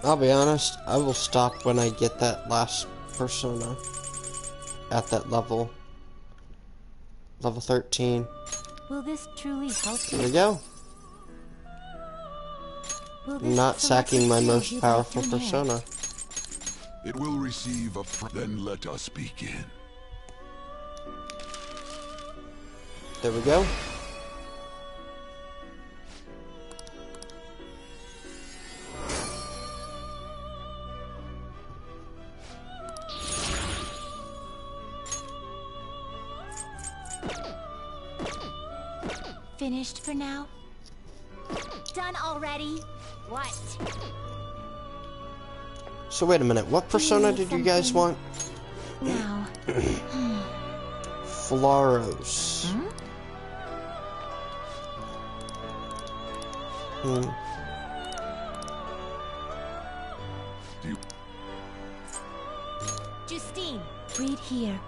I'll be honest, I will stop when I get that last persona at that level. Level 13. Will this truly help you? There we go. Will I'm this not select sacking the my skills most you'd like powerful to inherit? persona. It will receive a then let us begin. There we go. Finished for now? Done already? What? So wait a minute, what persona did you guys want? Now. Floros. Justine. Read here.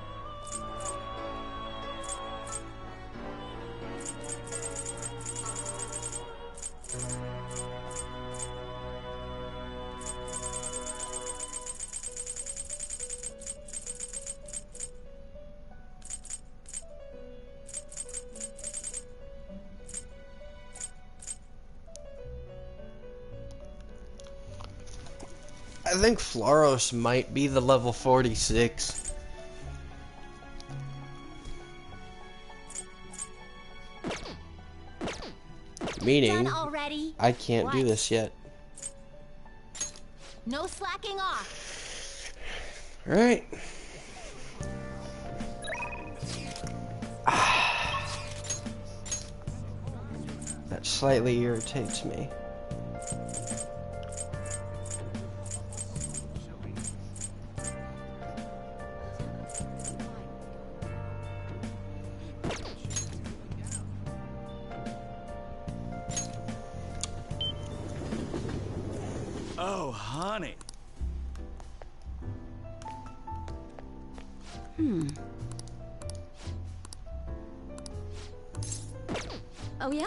I think Floros might be the level 46. Meaning, Done already? I can't do What? this yet. No slacking off. Alright. That slightly irritates me. Oh, honey. Oh yeah?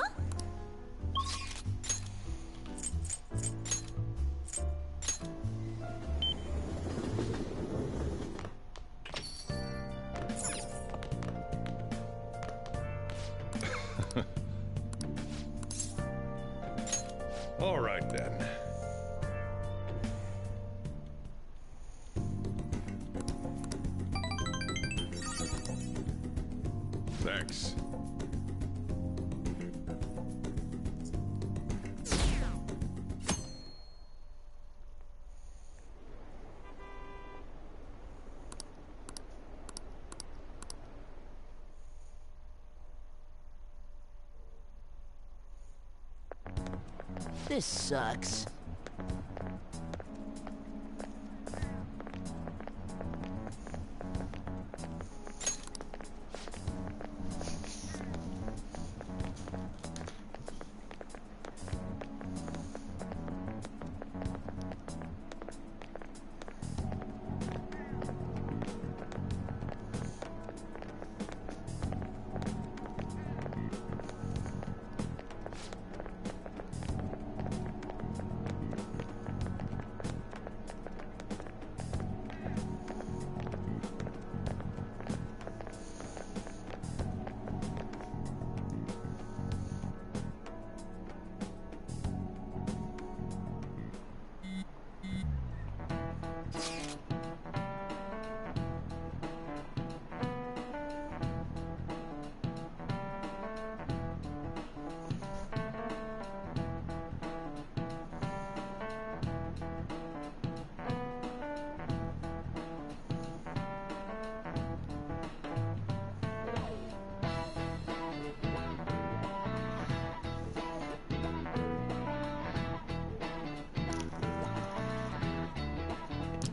All right then. Thanks. This sucks.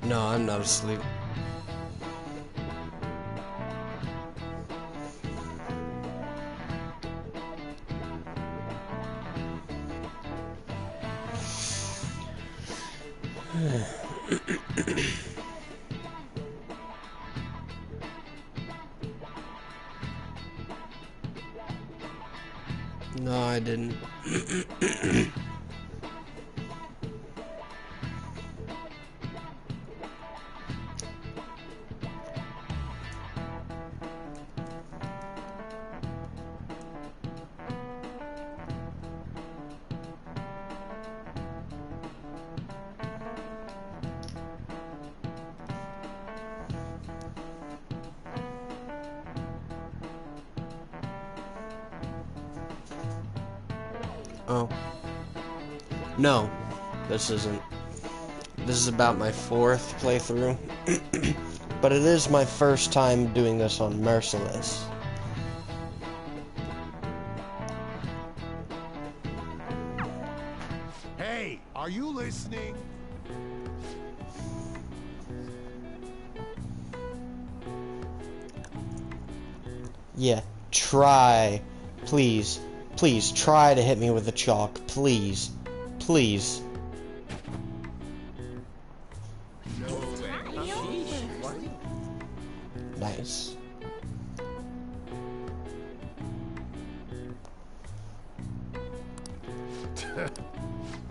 No, I'm not asleep. No, I didn't. Oh. No, this isn't. This is about my 4th playthrough. But it is my first time doing this on Merciless. Hey, are you listening? Yeah, try. Please. Please, try to hit me with the chalk. Please. Please. Nice.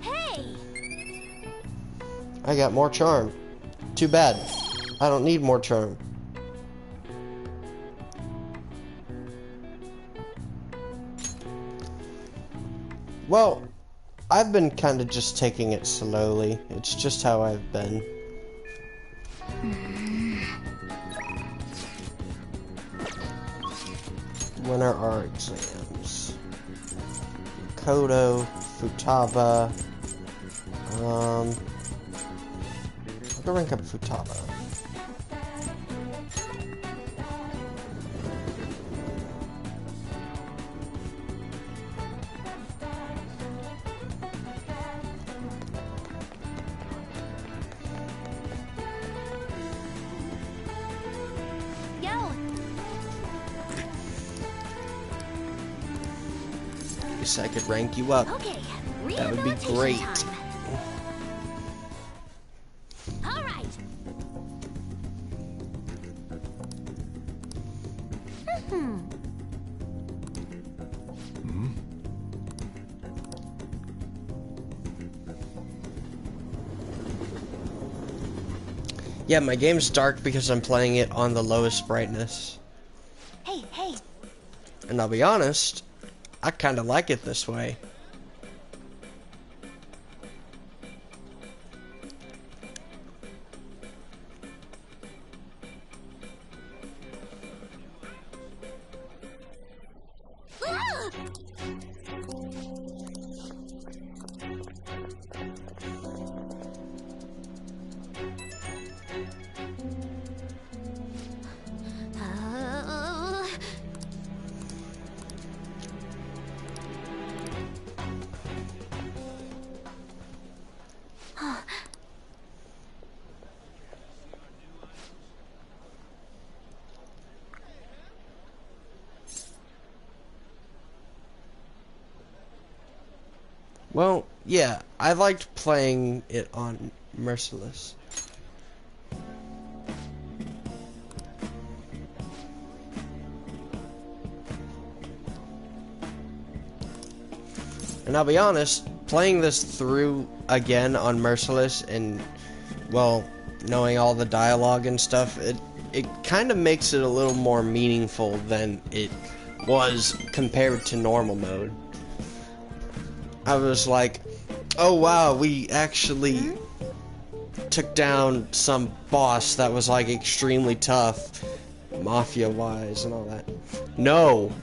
Hey! I got more charm. Too bad. I don't need more charm. Well, I've been kind of just taking it slowly. It's just how I've been. When are our exams? Kodo, Futaba. I'll go rank up Futaba. I could rank you up. Okay, that would be great. All right. Yeah, my game's dark because I'm playing it on the lowest brightness. Hey, hey. And I'll be honest, I kind of like it this way. Well, yeah, I liked playing it on Merciless. And I'll be honest, playing this through again on Merciless and, well, knowing all the dialogue and stuff, it kind of makes it a little more meaningful than it was compared to normal mode. I was like, oh wow, we actually took down some boss that was like extremely tough, mafia-wise and all that. No,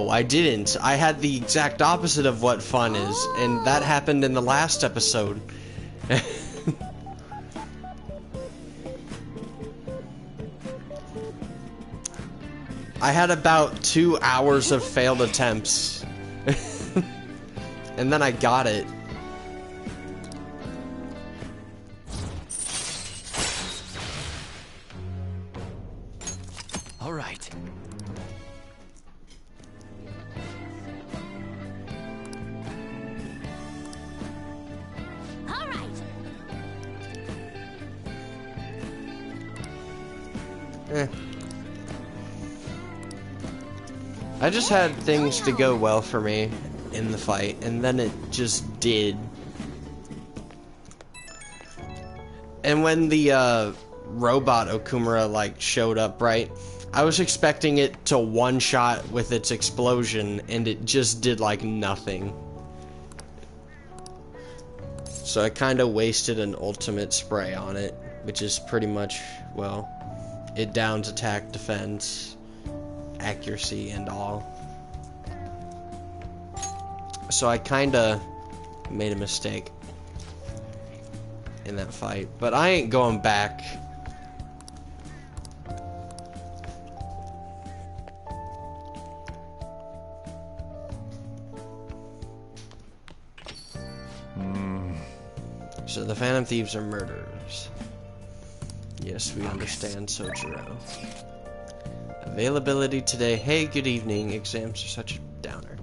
I didn't. I had the exact opposite of what fun is, and that happened in the last episode. I had about 2 hours of failed attempts. And then I got it. I just had things to go well for me in the fight, and then it just did. And when the robot Okumura like showed up, right, I was expecting it to one-shot with its explosion, and it just did like nothing. So I kind of wasted an ultimate spray on it, which is pretty much, well, it downs attack, defense, accuracy, and all. So I kind of made a mistake in that fight, but I ain't going back. So the Phantom Thieves are murderers. Yes, we understand, Sojiro. Availability today. Hey, good evening. Exams are such a downer.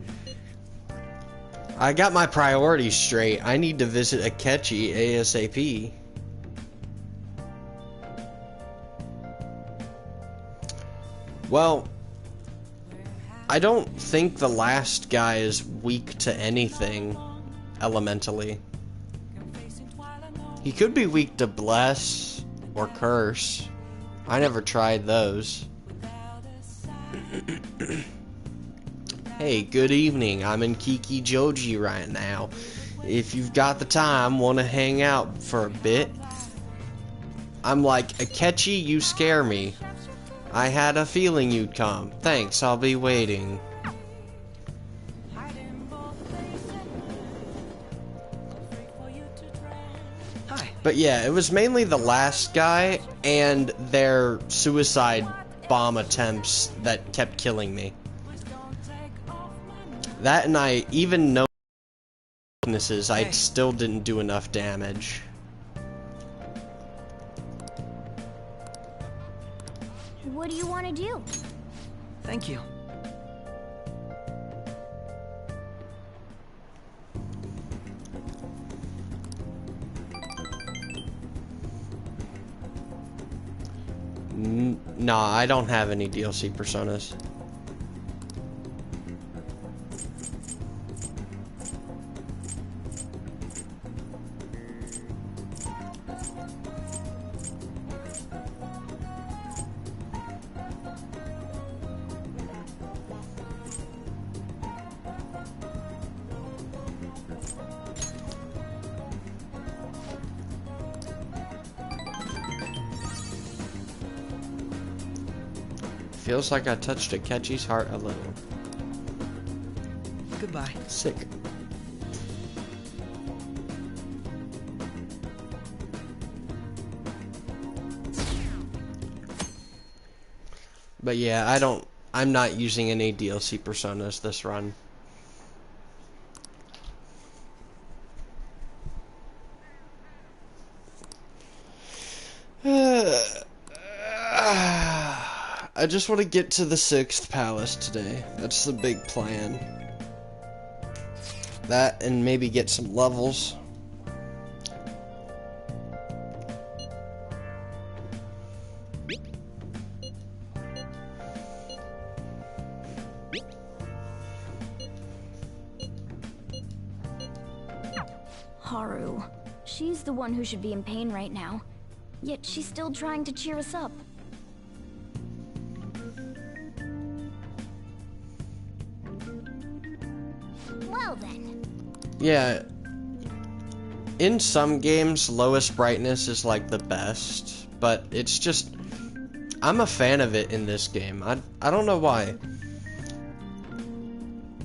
I got my priorities straight. I need to visit Akechi ASAP. Well, I don't think the last guy is weak to anything elementally. He could be weak to Bless or Curse. I never tried those. Hey, good evening. I'm in Kiki Joji right now. If you've got the time, want to hang out for a bit? I'm like, Akechi, you scare me. I had a feeling you'd come. Thanks, I'll be waiting. But yeah, it was mainly the last guy and their suicide bomb attempts that kept killing me. That, and I even know weaknesses, I still didn't do enough damage. What do you want to do? Thank you. Nah, I don't have any DLC personas. Feels like I touched Akechi's heart a little. Goodbye. Sick. But yeah, I'm not using any DLC personas this run. I just want to get to the 6th palace today. That's the big plan. That and maybe get some levels. Haru. She's the one who should be in pain right now. Yet she's still trying to cheer us up. Well then. Yeah. In some games, lowest brightness is like the best, but it's just... I'm a fan of it in this game. I don't know why.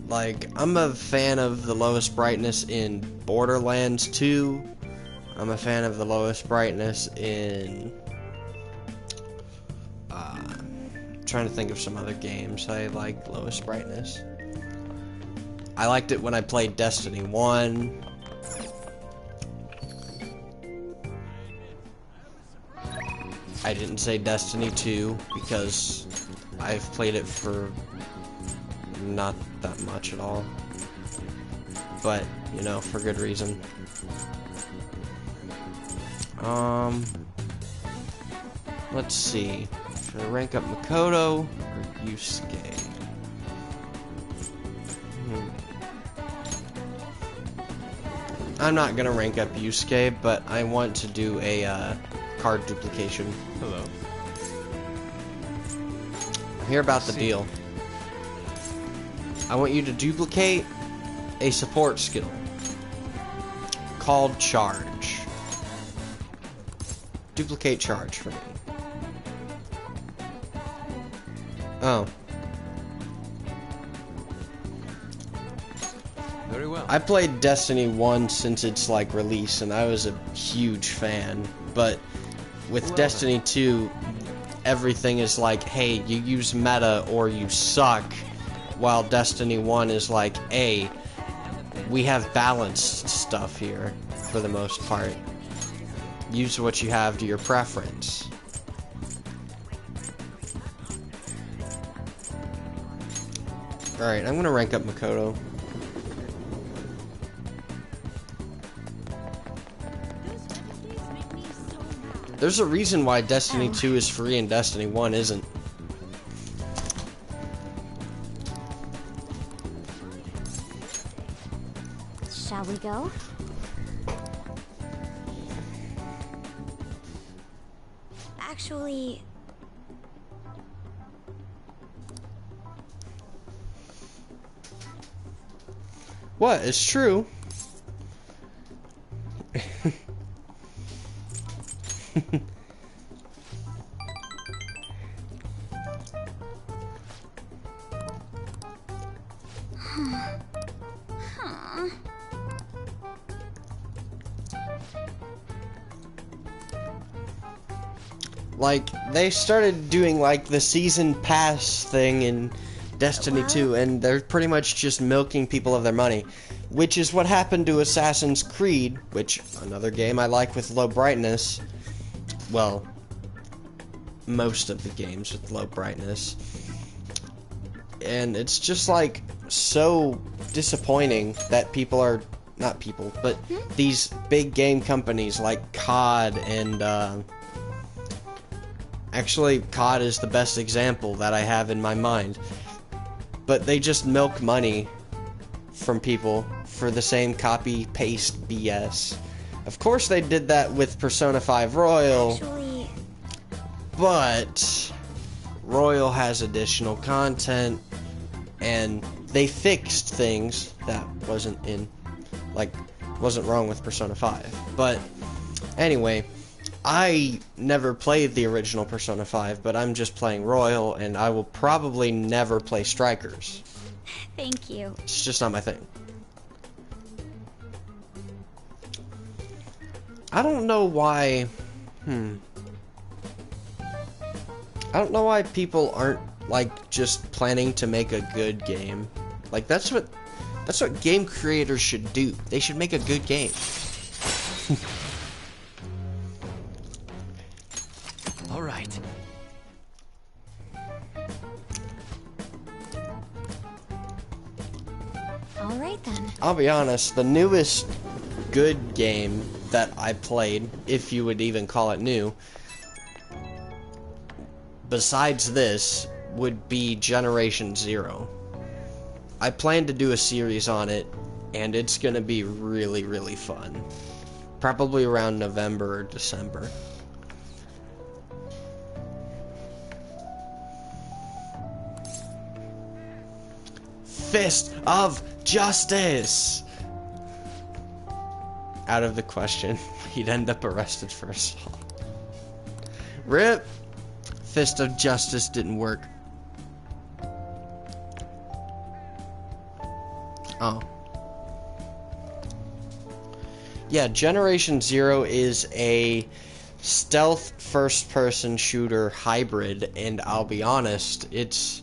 Like, I'm a fan of the lowest brightness in Borderlands 2. I'm a fan of the lowest brightness in... trying to think of some other games I like lowest brightness. I liked it when I played Destiny 1. I didn't say Destiny 2 because I've played it for not that much at all. But, you know, for good reason. Let's see. Should I rank up Makoto or Yusuke? I'm not gonna rank up Yusuke, but I want to do a card duplication. Hello. Hear about the deal. I want you to duplicate a support skill called Charge. Duplicate Charge for me. Oh. Very well. I played Destiny 1 since its like release, and I was a huge fan. But with Destiny 2, everything is like, hey, you use meta or you suck. While Destiny 1 is like, hey, we have balanced stuff here for the most part. Use what you have to your preference. Alright, I'm gonna rank up Makoto. There's a reason why Destiny 2 is free and Destiny 1 isn't. Shall we go? Actually... What? It's true. Like, they started doing, like, the season pass thing in Destiny 2, and they're pretty much just milking people of their money. Which is what happened to Assassin's Creed, which, another game I like with low brightness. Well, most of the games with low brightness. And it's just, like, so disappointing that people are... Not people, but these big game companies like COD and, Actually, COD is the best example that I have in my mind. But they just milk money from people for the same copy-paste BS. Of course they did that with Persona 5 Royal. Actually... But Royal has additional content, and they fixed things that wasn't wrong with Persona 5. But anyway, I never played the original Persona 5, but I'm just playing Royal, and I will probably never play Strikers. Thank you. It's just not my thing. I don't know why... I don't know why people aren't, like, just planning to make a good game. Like, that's what game creators should do. They should make a good game. All right. All right then. I'll be honest, the newest good game that I played, if you would even call it new, besides this, would be Generation Zero. I plan to do a series on it, and it's gonna be really, really fun. Probably around November or December. Fist of Justice! Out of the question. He'd end up arrested for assault. RIP! Fist of Justice didn't work. Oh. Yeah, Generation Zero is a stealth first-person shooter hybrid, and I'll be honest, it's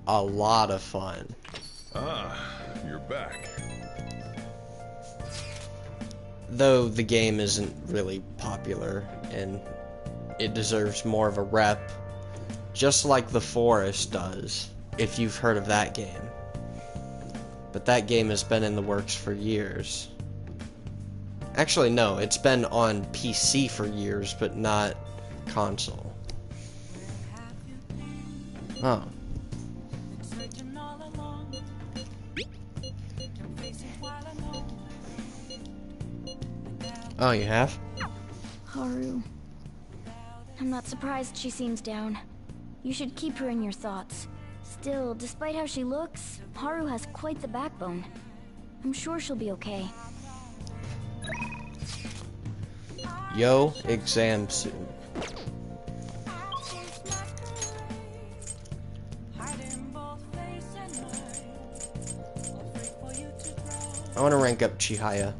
a lot of fun. Ah, you're back. Though the game isn't really popular, and it deserves more of a rep, just like The Forest does, if you've heard of that game. But that game has been in the works for years. Actually, no, it's been on PC for years, but not console. Oh. Oh, you have? Haru. I'm not surprised she seems down. You should keep her in your thoughts. Still, despite how she looks, Haru has quite the backbone. I'm sure she'll be okay. Yo, exam soon. I want to rank up Chihaya.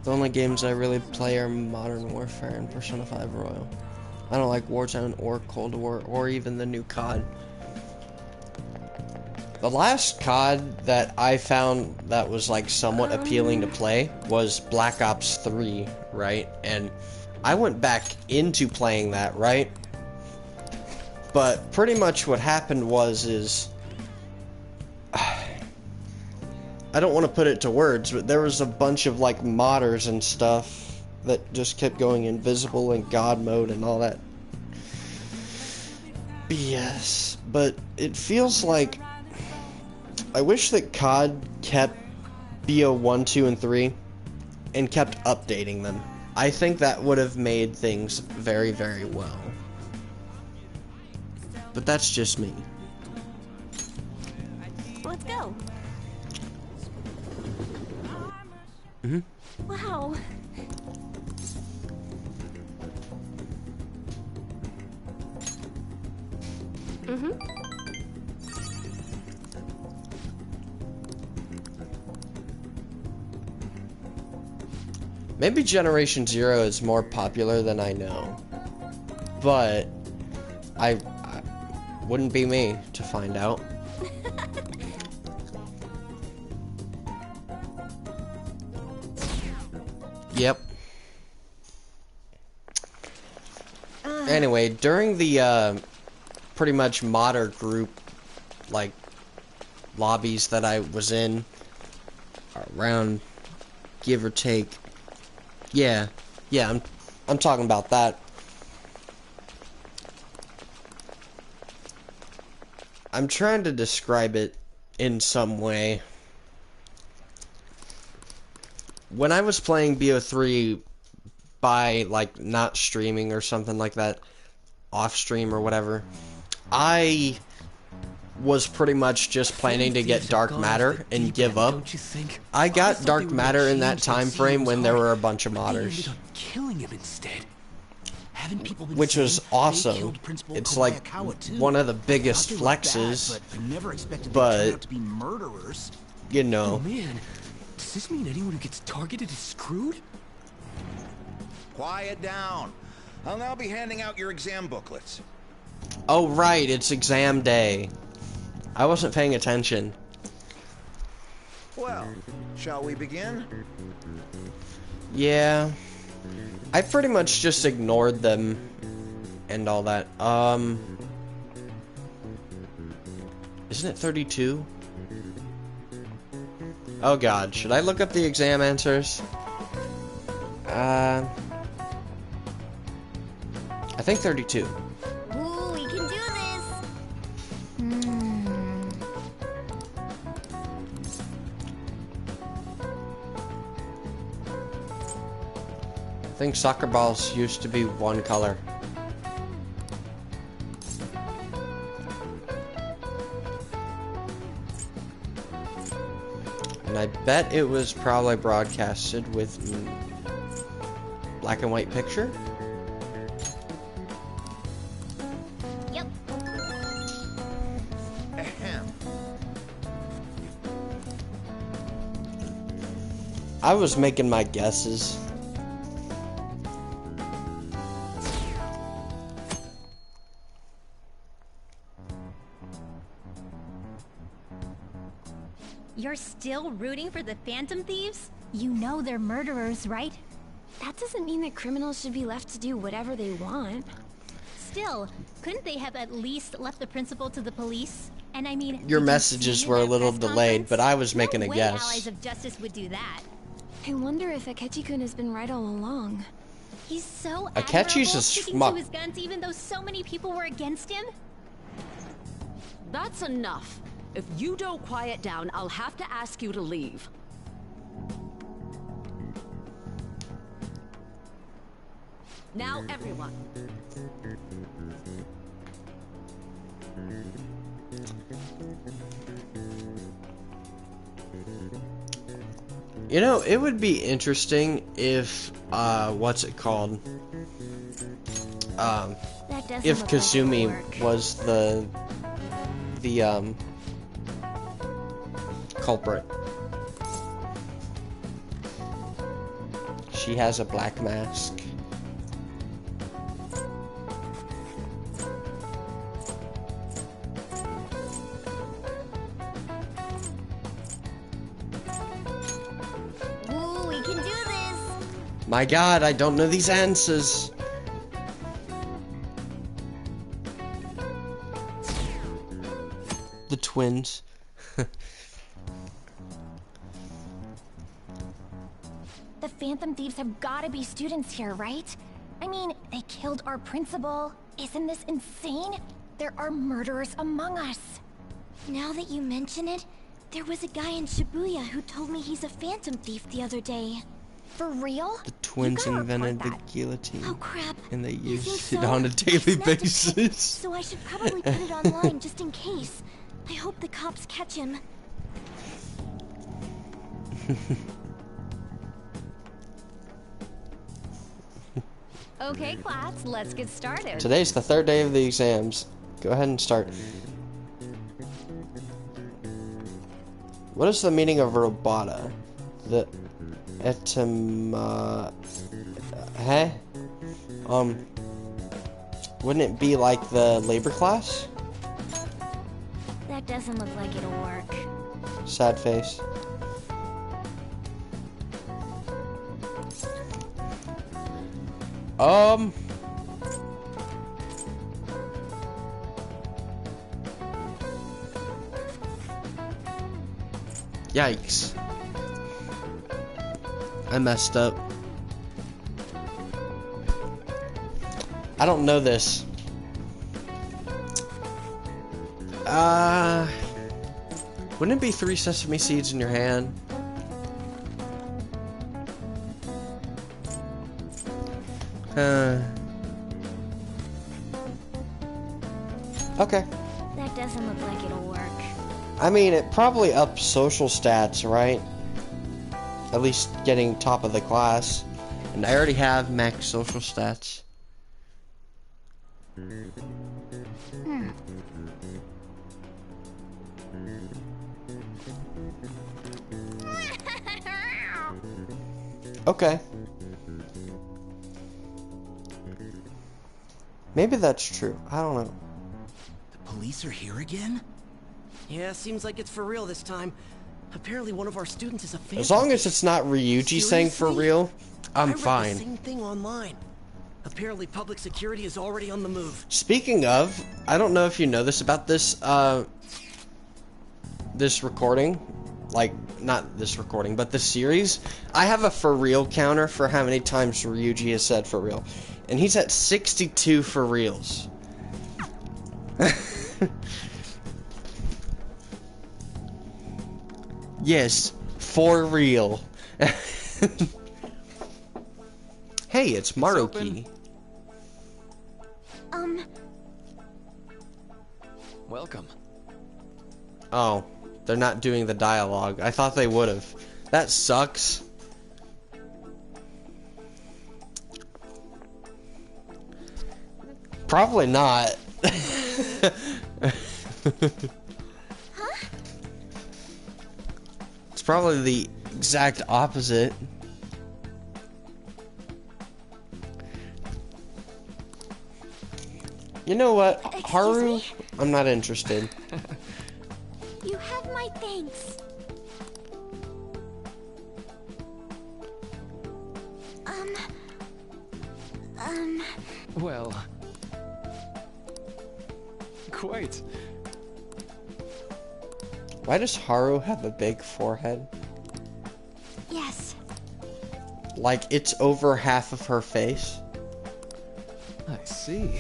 The only games I really play are Modern Warfare and Persona 5 Royal. I don't like Warzone or Cold War or even the new COD. The last COD that I found that was like somewhat appealing to play was Black Ops 3, right? And I went back into playing that, right? But pretty much what happened is I don't want to put it to words, but there was a bunch of like modders and stuff that just kept going invisible and God mode and all that BS. But it feels like I wish that COD kept BO 1, 2, and 3 and kept updating them. I think that would have made things very, very well. But that's just me. Let's go. Mm-hmm. Wow. Mm-hmm. Maybe Generation Zero is more popular than I know. But I wouldn't be me to find out. Yep. Anyway, during the pretty much modder group like lobbies that I was in, around give or take, yeah, I'm talking about that. I'm trying to describe it in some way. When I was playing BO3 by, like, not streaming or something like that, off stream or whatever, I was pretty much just planning to get Dark Matter and give up. I got Dark Matter in that time frame when there were a bunch of modders, which was awesome. It's like one of the biggest flexes, but you know. Oh man, does this mean anyone who gets targeted is screwed? Quiet down. I'll now be handing out your exam booklets. Oh right, it's exam day. I wasn't paying attention. Well, shall we begin? Yeah. I pretty much just ignored them and all that. Isn't it 32? Oh god, should I look up the exam answers? I think 32. Ooh, we can do this. I think soccer balls used to be one color. And I bet it was probably broadcasted with black and white picture. Yep. I was making my guesses. You're still rooting for the Phantom Thieves? You know they're murderers, right? That doesn't mean that criminals should be left to do whatever they want. Still, couldn't they have at least left the principal to the police? And I mean, your messages were a little delayed, but I was making a guess. Allies of Justice would do that. I wonder if Akechi-kun has been right all along. He's so Akechi's a admirable, sticking schmuck. to his guns even though so many people were against him. That's enough. If you don't quiet down, I'll have to ask you to leave. Now, everyone. You know, it would be interesting if, what's it called? If Kasumi was the culprit. She has a black mask. Ooh, we can do this. My god, I don't know these answers. The twins. The Phantom Thieves have gotta be students here, right? I mean, they killed our principal. Isn't this insane? There are murderers among us. Now that you mention it, there was a guy in Shibuya who told me he's a Phantom Thief the other day. For real? The twins invented the guillotine. Oh crap. And they You use think it so? on a daily I snapped a pic, basis. so I should probably put it online just in case. I hope the cops catch him. Okay, class, let's get started. Today's the third day of the exams. Go ahead and start. What is the meaning of robota? The wouldn't it be like the labor class? That doesn't look like it'll work. Sad face. Yikes. I messed up. I don't know this. Wouldn't it be 3 sesame seeds in your hand? Okay. That doesn't look like it'll work. I mean, it probably ups social stats, right? At least getting top of the class. And I already have max social stats. Okay. Maybe that's true. I don't know. The police are here again? Yeah, seems like it's for real this time. Apparently one of our students is a fan. As long as it's not Ryuji saying for real, I'm fine. I read the same thing online. Apparently public security is already on the move. Speaking of, I don't know if you know this about this, this recording. Like, not this recording, but the series. I have a for real counter for how many times Ryuji has said for real. And he's at 62 for reals. Yes, for real. Hey, it's Maruki. Welcome. Oh, they're not doing the dialogue. I thought they would have. That sucks. Probably not. It's probably the exact opposite. You know what, Haru? I'm not interested. You have my thanks. Well, quite. Why does Haru have a big forehead? Yes. Like, it's over half of her face. I see.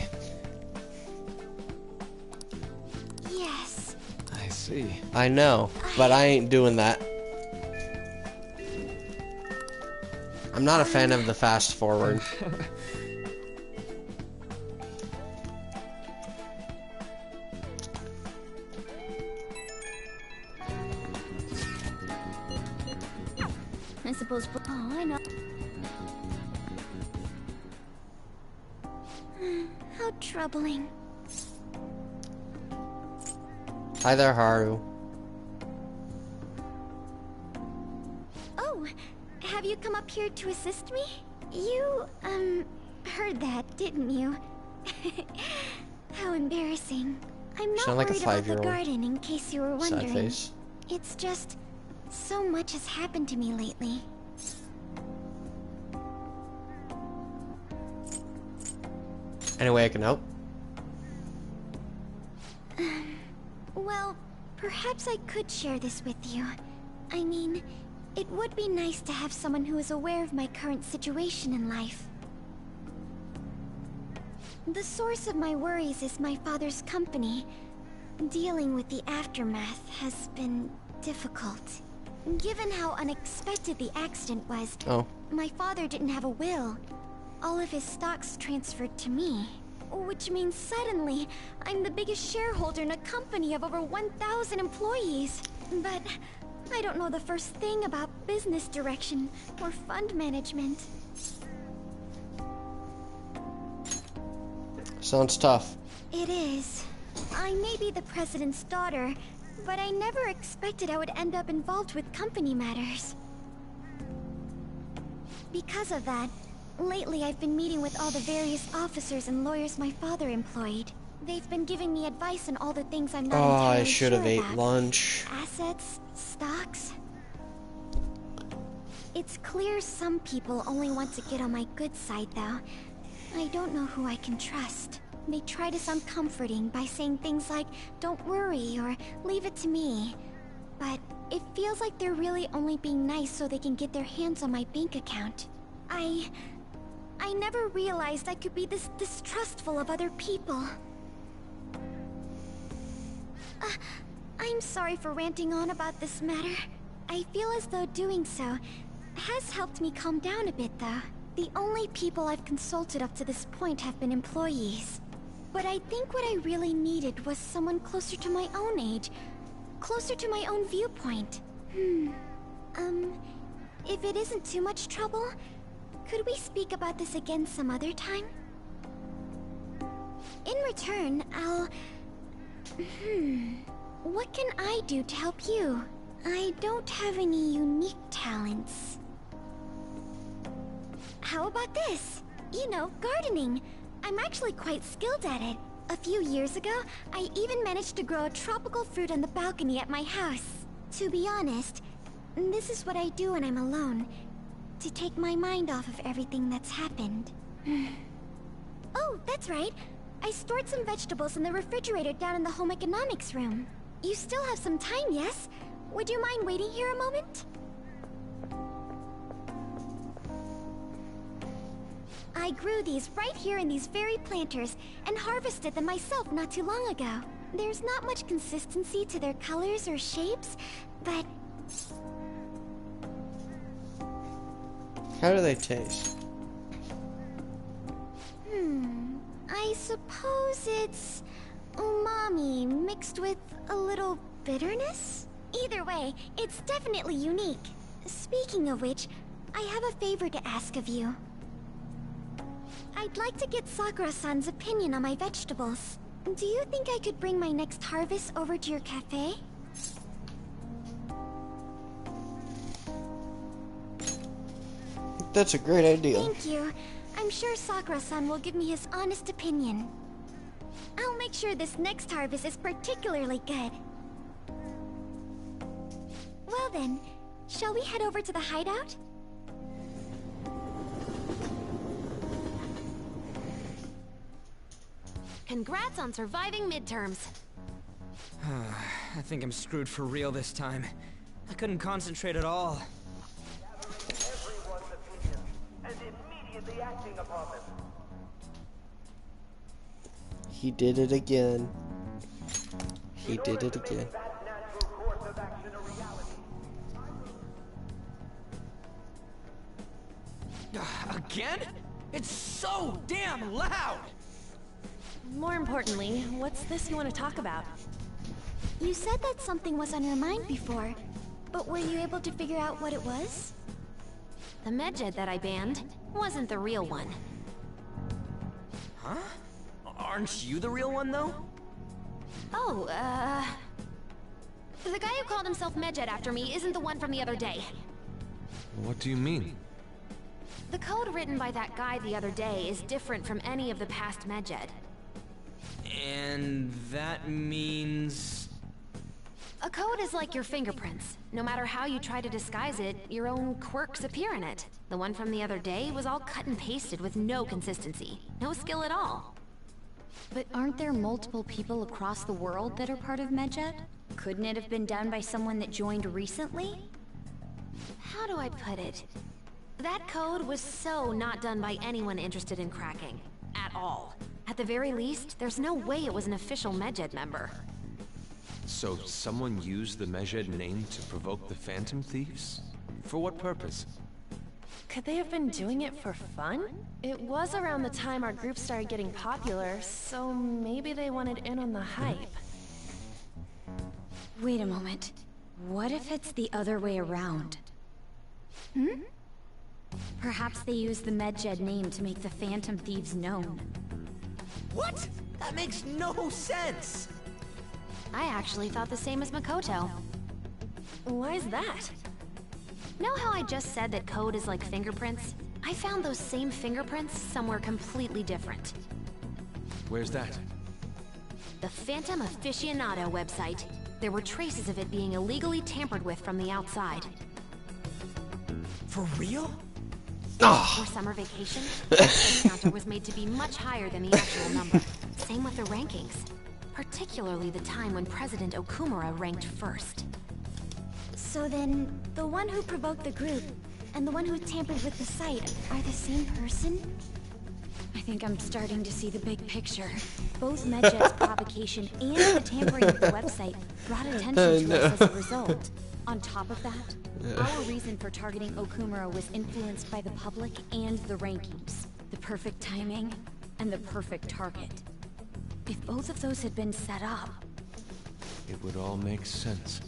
Yes. I see. I know, but I ain't doing that. I'm not a fan of the fast forward. I suppose. Oh, I know. How troubling. Hi there, Haru. Oh, have you come up here to assist me? You, heard that, didn't you? How embarrassing. I'm not Sound like a worried about the 5-year-old. garden, in case you were Sad wondering. face. It's just, so much has happened to me lately. Any way I can help? Well, perhaps I could share this with you. I mean, it would be nice to have someone who is aware of my current situation in life. The source of my worries is my father's company. Dealing with the aftermath has been difficult. Given how unexpected the accident was, my father didn't have a will. All of his stocks transferred to me. Which means suddenly, I'm the biggest shareholder in a company of over 1,000 employees. But I don't know the first thing about business direction or fund management. Sounds tough. It is. I may be the president's daughter, but I never expected I would end up involved with company matters. Because of that, lately I've been meeting with all the various officers and lawyers my father employed. They've been giving me advice on all the things I'm not entirely I should have sure ate about. lunch. Assets, stocks. It's clear some people only want to get on my good side, though. I don't know who I can trust. They try to sound comforting by saying things like, "Don't worry," or "Leave it to me." But it feels like they're really only being nice so they can get their hands on my bank account. I never realized I could be this distrustful of other people. I'm sorry for ranting on about this matter. I feel as though doing so has helped me calm down a bit, though. The only people I've consulted up to this point have been employees. But I think what I really needed was someone closer to my own age, closer to my own viewpoint. If it isn't too much trouble, could we speak about this again some other time? In return, I'll... What can I do to help you? I don't have any unique talents. How about this? You know, gardening. I'm actually quite skilled at it. A few years ago, I even managed to grow a tropical fruit on the balcony at my house. To be honest, this is what I do when I'm alone, to take my mind off of everything that's happened. Oh, that's right. I stored some vegetables in the refrigerator down in the home economics room. You still have some time, yes? Would you mind waiting here a moment? I grew these right here in these very planters and harvested them myself not too long ago. There's not much consistency to their colors or shapes, but... How do they taste? I suppose it's umami mixed with a little bitterness? Either way, it's definitely unique. Speaking of which, I have a favor to ask of you. I'd like to get Sakura-san's opinion on my vegetables. Do you think I could bring my next harvest over to your cafe? That's a great idea. Thank you. I'm sure Sakura-san will give me his honest opinion. I'll make sure this next harvest is particularly good. Well then, shall we head over to the hideout? Congrats on surviving midterms. I think I'm screwed for real this time. I couldn't concentrate at all. He did it again. He did it again. Again? It's so damn loud! More importantly, what's this you want to talk about? You said that something was on your mind before, but were you able to figure out what it was? The medjed that I banned wasn't the real one. Huh? Aren't you the real one, though? Oh, the guy who called himself Medjed after me isn't the one from the other day. What do you mean? The code written by that guy the other day is different from any of the past Medjed. And that means... A code is like your fingerprints. No matter how you try to disguise it, your own quirks appear in it. The one from the other day was all cut and pasted with no consistency. No skill at all. But aren't there multiple people across the world that are part of Medjed? Couldn't it have been done by someone that joined recently? How do I put it? That code was so not done by anyone interested in cracking. At all. At the very least, there's no way it was an official Medjed member. So someone used the Medjed name to provoke the Phantom Thieves? For what purpose? Could they have been doing it for fun? It was around the time our group started getting popular, so maybe they wanted in on the hype. Wait a moment. What if it's the other way around? Hmm? Perhaps they used the Medjed name to make the Phantom Thieves known. What? That makes no sense! I actually thought the same as Makoto. Why's that? Know how I just said that code is like fingerprints? I found those same fingerprints somewhere completely different. Where's that? The Phantom Aficionado website. There were traces of it being illegally tampered with from the outside. For real? For summer vacation, the counter was made to be much higher than the actual number. Same with the rankings. Particularly the time when President Okumura ranked first. So then, the one who provoked the group and the one who tampered with the site are the same person? I think I'm starting to see the big picture. Both Medjed's provocation and the tampering with the website brought attention to us as a result. On top of that, our reason for targeting Okumura was influenced by the public and the rankings. The perfect timing and the perfect target. If both of those had been set up... It would all make sense.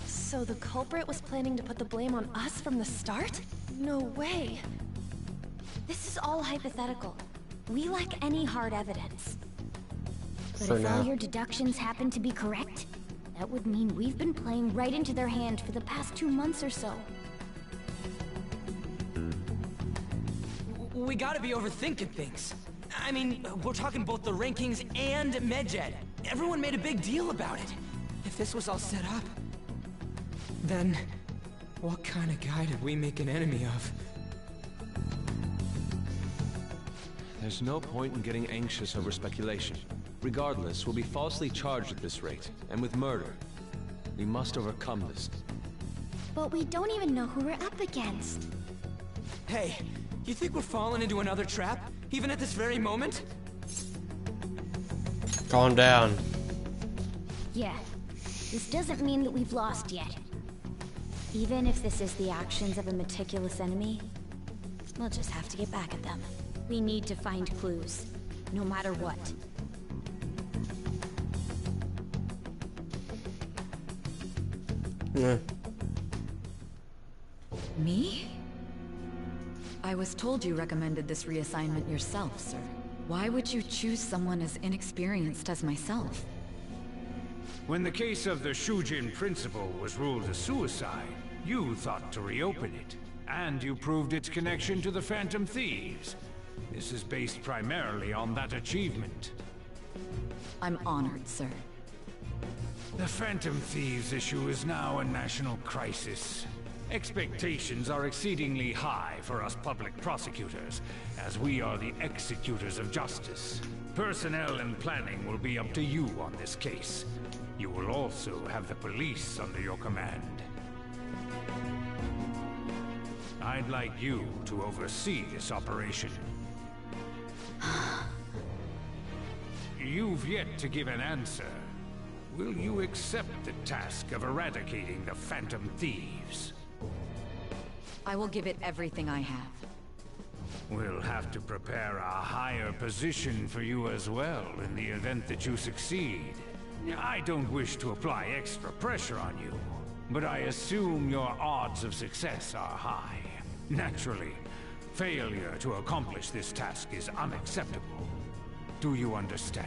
So the culprit was planning to put the blame on us from the start? No way. This is all hypothetical. We lack any hard evidence. But For if now. all your deductions happen to be correct, that would mean we've been playing right into their hand for the past 2 months or so. We gotta be overthinking things. I mean, we're talking both the rankings and Medjed. Everyone made a big deal about it. If this was all set up, then what kind of guy did we make an enemy of? There's no point in getting anxious over speculation. Regardless, we'll be falsely charged at this rate, and with murder. We must overcome this. But we don't even know who we're up against. Hey, you think we're falling into another trap? Even at this very moment? Calm down. Yeah, this doesn't mean that we've lost yet. Even if this is the actions of a meticulous enemy, we'll just have to get back at them. We need to find clues, no matter what. Yeah. Me? I was told you recommended this reassignment yourself, sir. Why would you choose someone as inexperienced as myself? When the case of the Shujin principal was ruled a suicide, you thought to reopen it. And you proved its connection to the Phantom Thieves. This is based primarily on that achievement. I'm honored, sir. The Phantom Thieves issue is now a national crisis. Expectations are exceedingly high for us public prosecutors, as we are the executors of justice. Personnel and planning will be up to you on this case. You will also have the police under your command. I'd like you to oversee this operation. You've yet to give an answer. Will you accept the task of eradicating the Phantom Thieves? I will give it everything I have. We'll have to prepare a higher position for you as well in the event that you succeed. I don't wish to apply extra pressure on you, but I assume your odds of success are high. Naturally, failure to accomplish this task is unacceptable. Do you understand?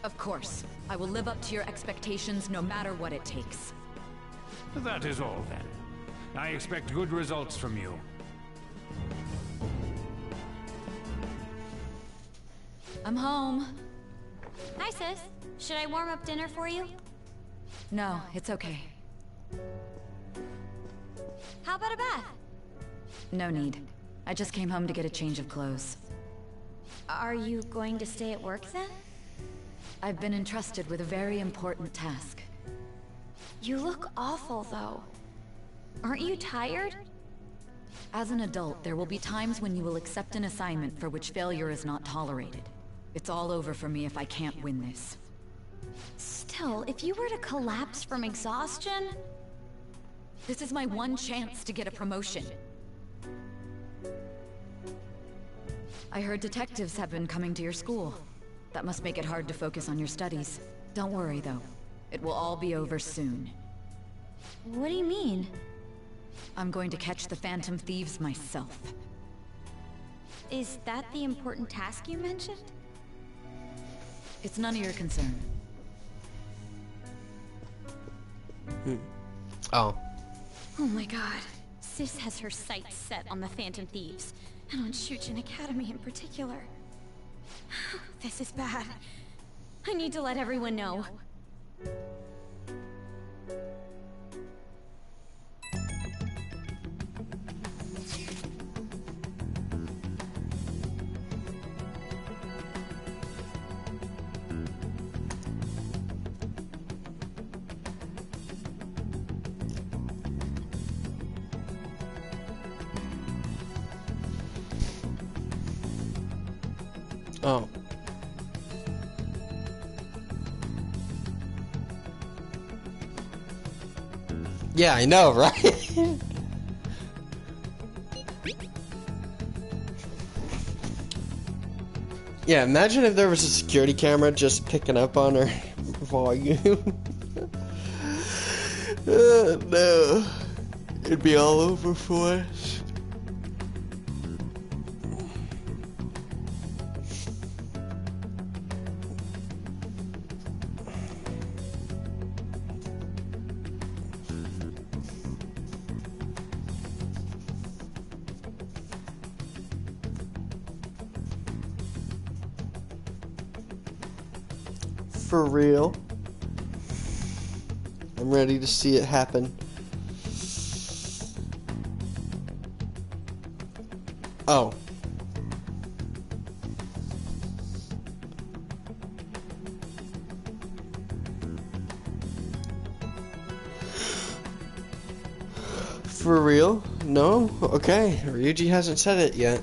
Of course. I will live up to your expectations no matter what it takes. That is all then. I expect good results from you. I'm home. Hi, sis. Should I warm up dinner for you? No, it's okay. How about a bath? No need. I just came home to get a change of clothes. Are you going to stay at work then? I've been entrusted with a very important task. You look awful, though. Aren't you tired? As an adult, there will be times when you will accept an assignment for which failure is not tolerated. It's all over for me if I can't win this. Still, if you were to collapse from exhaustion... This is my one chance to get a promotion. I heard detectives have been coming to your school. That must make it hard to focus on your studies. Don't worry, though. It will all be over soon. What do you mean? I'm going to catch the Phantom Thieves myself. Is that the important task you mentioned? It's none of your concern. Oh. Oh my god. Sis has her sights set on the Phantom Thieves, and on Shujin Academy in particular. This is bad. I need to let everyone know. Oh. Yeah, I know, right? Yeah, imagine if there was a security camera just picking up on her volume. No. It'd be all over for us. For real. I'm ready to see it happen. Oh. For real? No? Okay. Ryuji hasn't said it yet.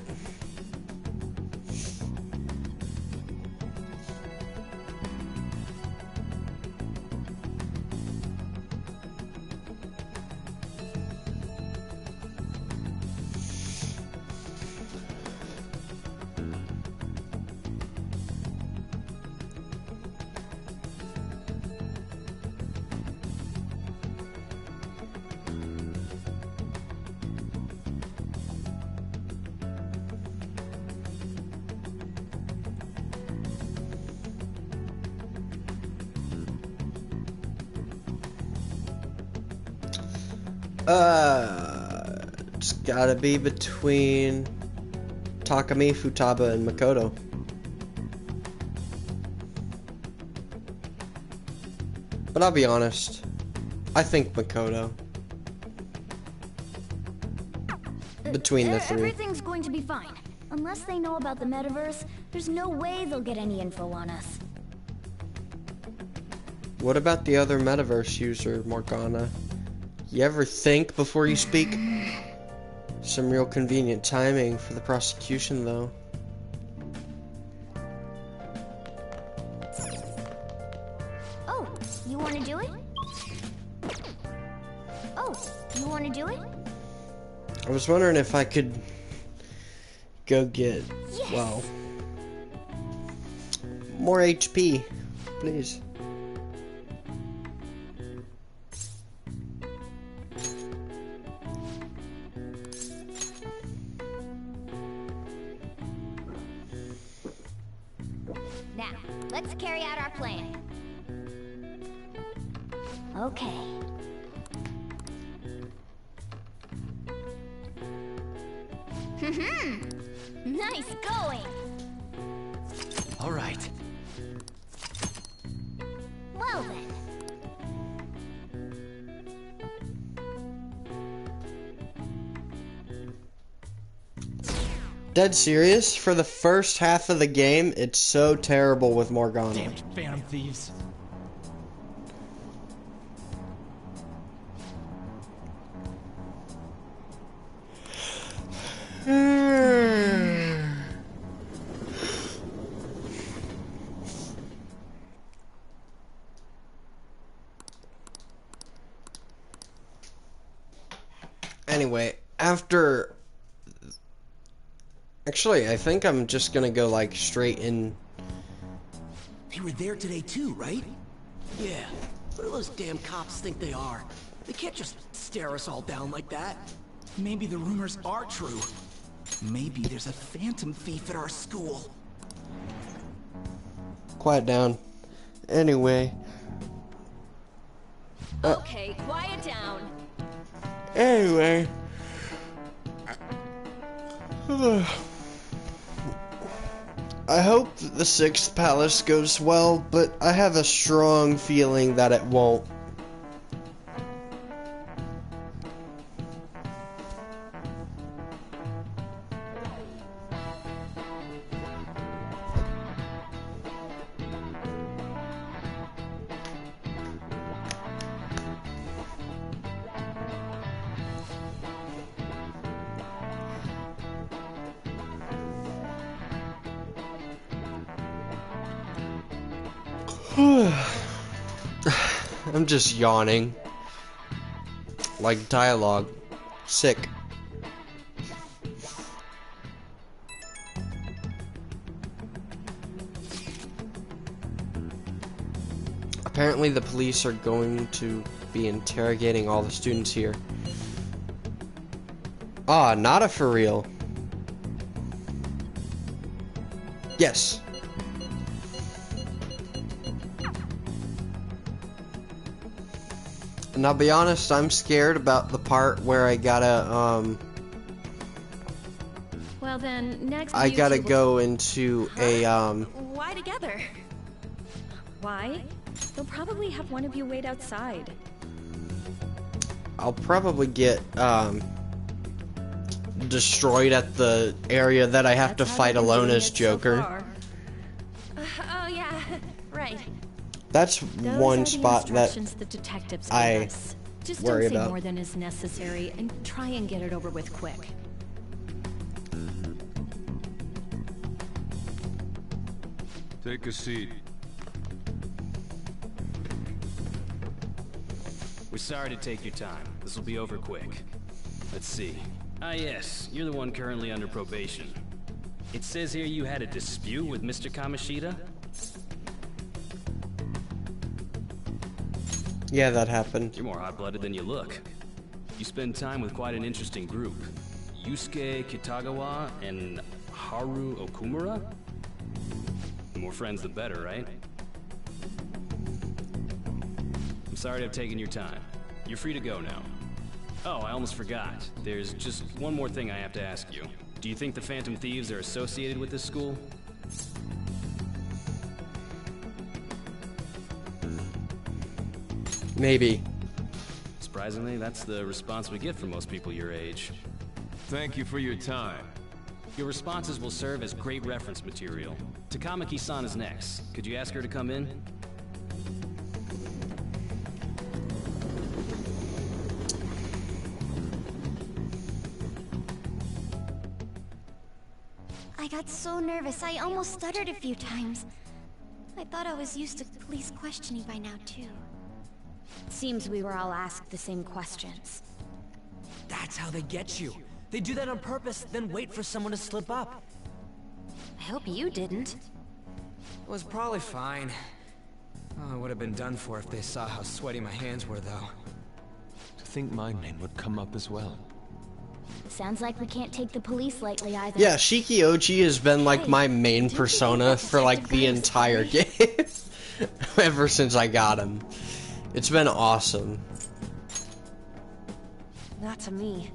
It's gotta be between Takumi, Futaba, and Makoto. But I'll be honest, I think Makoto. Between the three. Everything's going to be fine. Unless they know about the metaverse, there's no way they'll get any info on us. What about the other metaverse user, Morgana? You ever think before you speak? Some real convenient timing for the prosecution, though. Oh, you want to do it? Oh, you want to do it? I was wondering if I could go get, Yes. well, more HP, please. Now, let's carry out our plan. Okay. Nice going. All right. Well then. Dead serious? For the first half of the game, it's so terrible with Morgana. Damn Phantom Thieves. Anyway, after... Actually, I think I'm just gonna go, like, straight in... They were there today too, right? Yeah. What do those damn cops think they are? They can't just stare us all down like that. Maybe the rumors are true. Maybe there's a phantom thief at our school. Quiet down. Anyway... Okay, quiet down. Anyway... I hope that the Sixth Palace goes well, but I have a strong feeling that it won't. I'm just yawning. Like dialogue. Sick. Apparently the police are going to be interrogating all the students here. Ah, not a for real. Yes. And I'll be honest, I'm scared about the part where I gotta, Well then, next I you gotta two will- go into a, Why together? Why? They'll probably have one of you wait outside. I'll probably get, destroyed at the area that I have to fight alone as Joker. Oh yeah, right. That's Those one are the spot that instructions the detectives I gave us. Just worry don't say about. more than is necessary and try and get it over with quick. Take a seat. We're sorry to take your time. This will be over quick. Let's see. Ah yes, you're the one currently under probation. It says here you had a dispute with Mr. Kamoshida? Yeah, that happened. You're more hot-blooded than you look. You spend time with quite an interesting group. Yusuke Kitagawa and Haru Okumura? The more friends, the better, right? I'm sorry to have taken your time. You're free to go now. Oh, I almost forgot. There's just one more thing I have to ask you. Do you think the Phantom Thieves are associated with this school? Maybe. Surprisingly, that's the response we get from most people your age. Thank you for your time. Your responses will serve as great reference material. Takamaki-san is next. Could you ask her to come in? I got so nervous, I almost stuttered a few times. I thought I was used to police questioning by now, too. Seems we were all asked the same questions. That's how they get you. They do that on purpose, then wait for someone to slip up. I hope you didn't. It was probably fine. Oh, I would have been done for if they saw how sweaty my hands were, though. To think my name would come up as well. Sounds like we can't take the police lightly either. Yeah, Shiki-Oji has been like my main persona for like the entire game. Ever since I got him. It's been awesome. Not to me.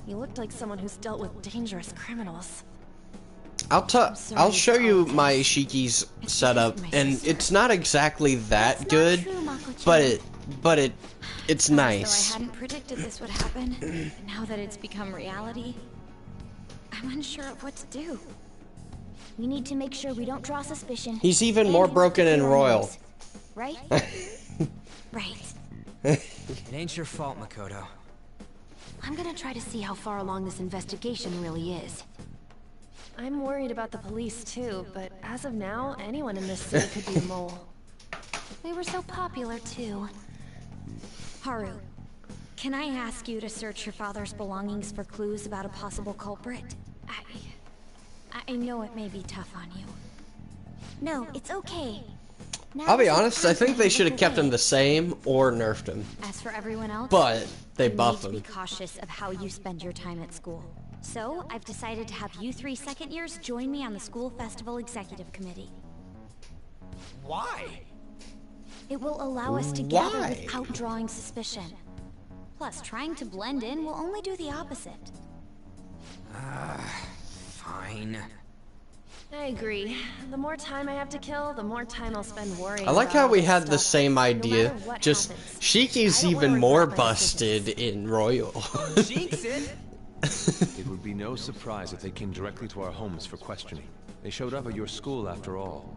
You looked like someone who's dealt with dangerous criminals. I'll show you my Shiki's setup, and it's not exactly that good, but it's nice. Though I hadn't predicted this would happen, now that it's become reality, I'm unsure of what to do. We need to make sure we don't draw suspicion. He's even more broken and royal. Right? Right. It ain't your fault, Makoto. I'm gonna try to see how far along this investigation really is. I'm worried about the police too, but as of now, anyone in this city could be a mole. We were so popular too. Haru, can I ask you to search your father's belongings for clues about a possible culprit? I know it may be tough on you. No, it's okay. I'll be honest, I think they should have kept him the same or nerfed him. As for everyone else, but they buffed you him. need to be cautious of how you spend your time at school. So, I've decided to have you 3 second years join me on the school festival executive committee. Why? It will allow us to gather without drawing suspicion. Plus, trying to blend in will only do the opposite. Fine. I agree. The more time I have to kill, the more time I'll spend worrying. I like how about we all had this the stuff. same idea, No matter what just happens, Shiki's I don't even wanna more regret my busted in Royal. Jinx it! It would be no surprise if they came directly to our homes for questioning. They showed up at your school after all.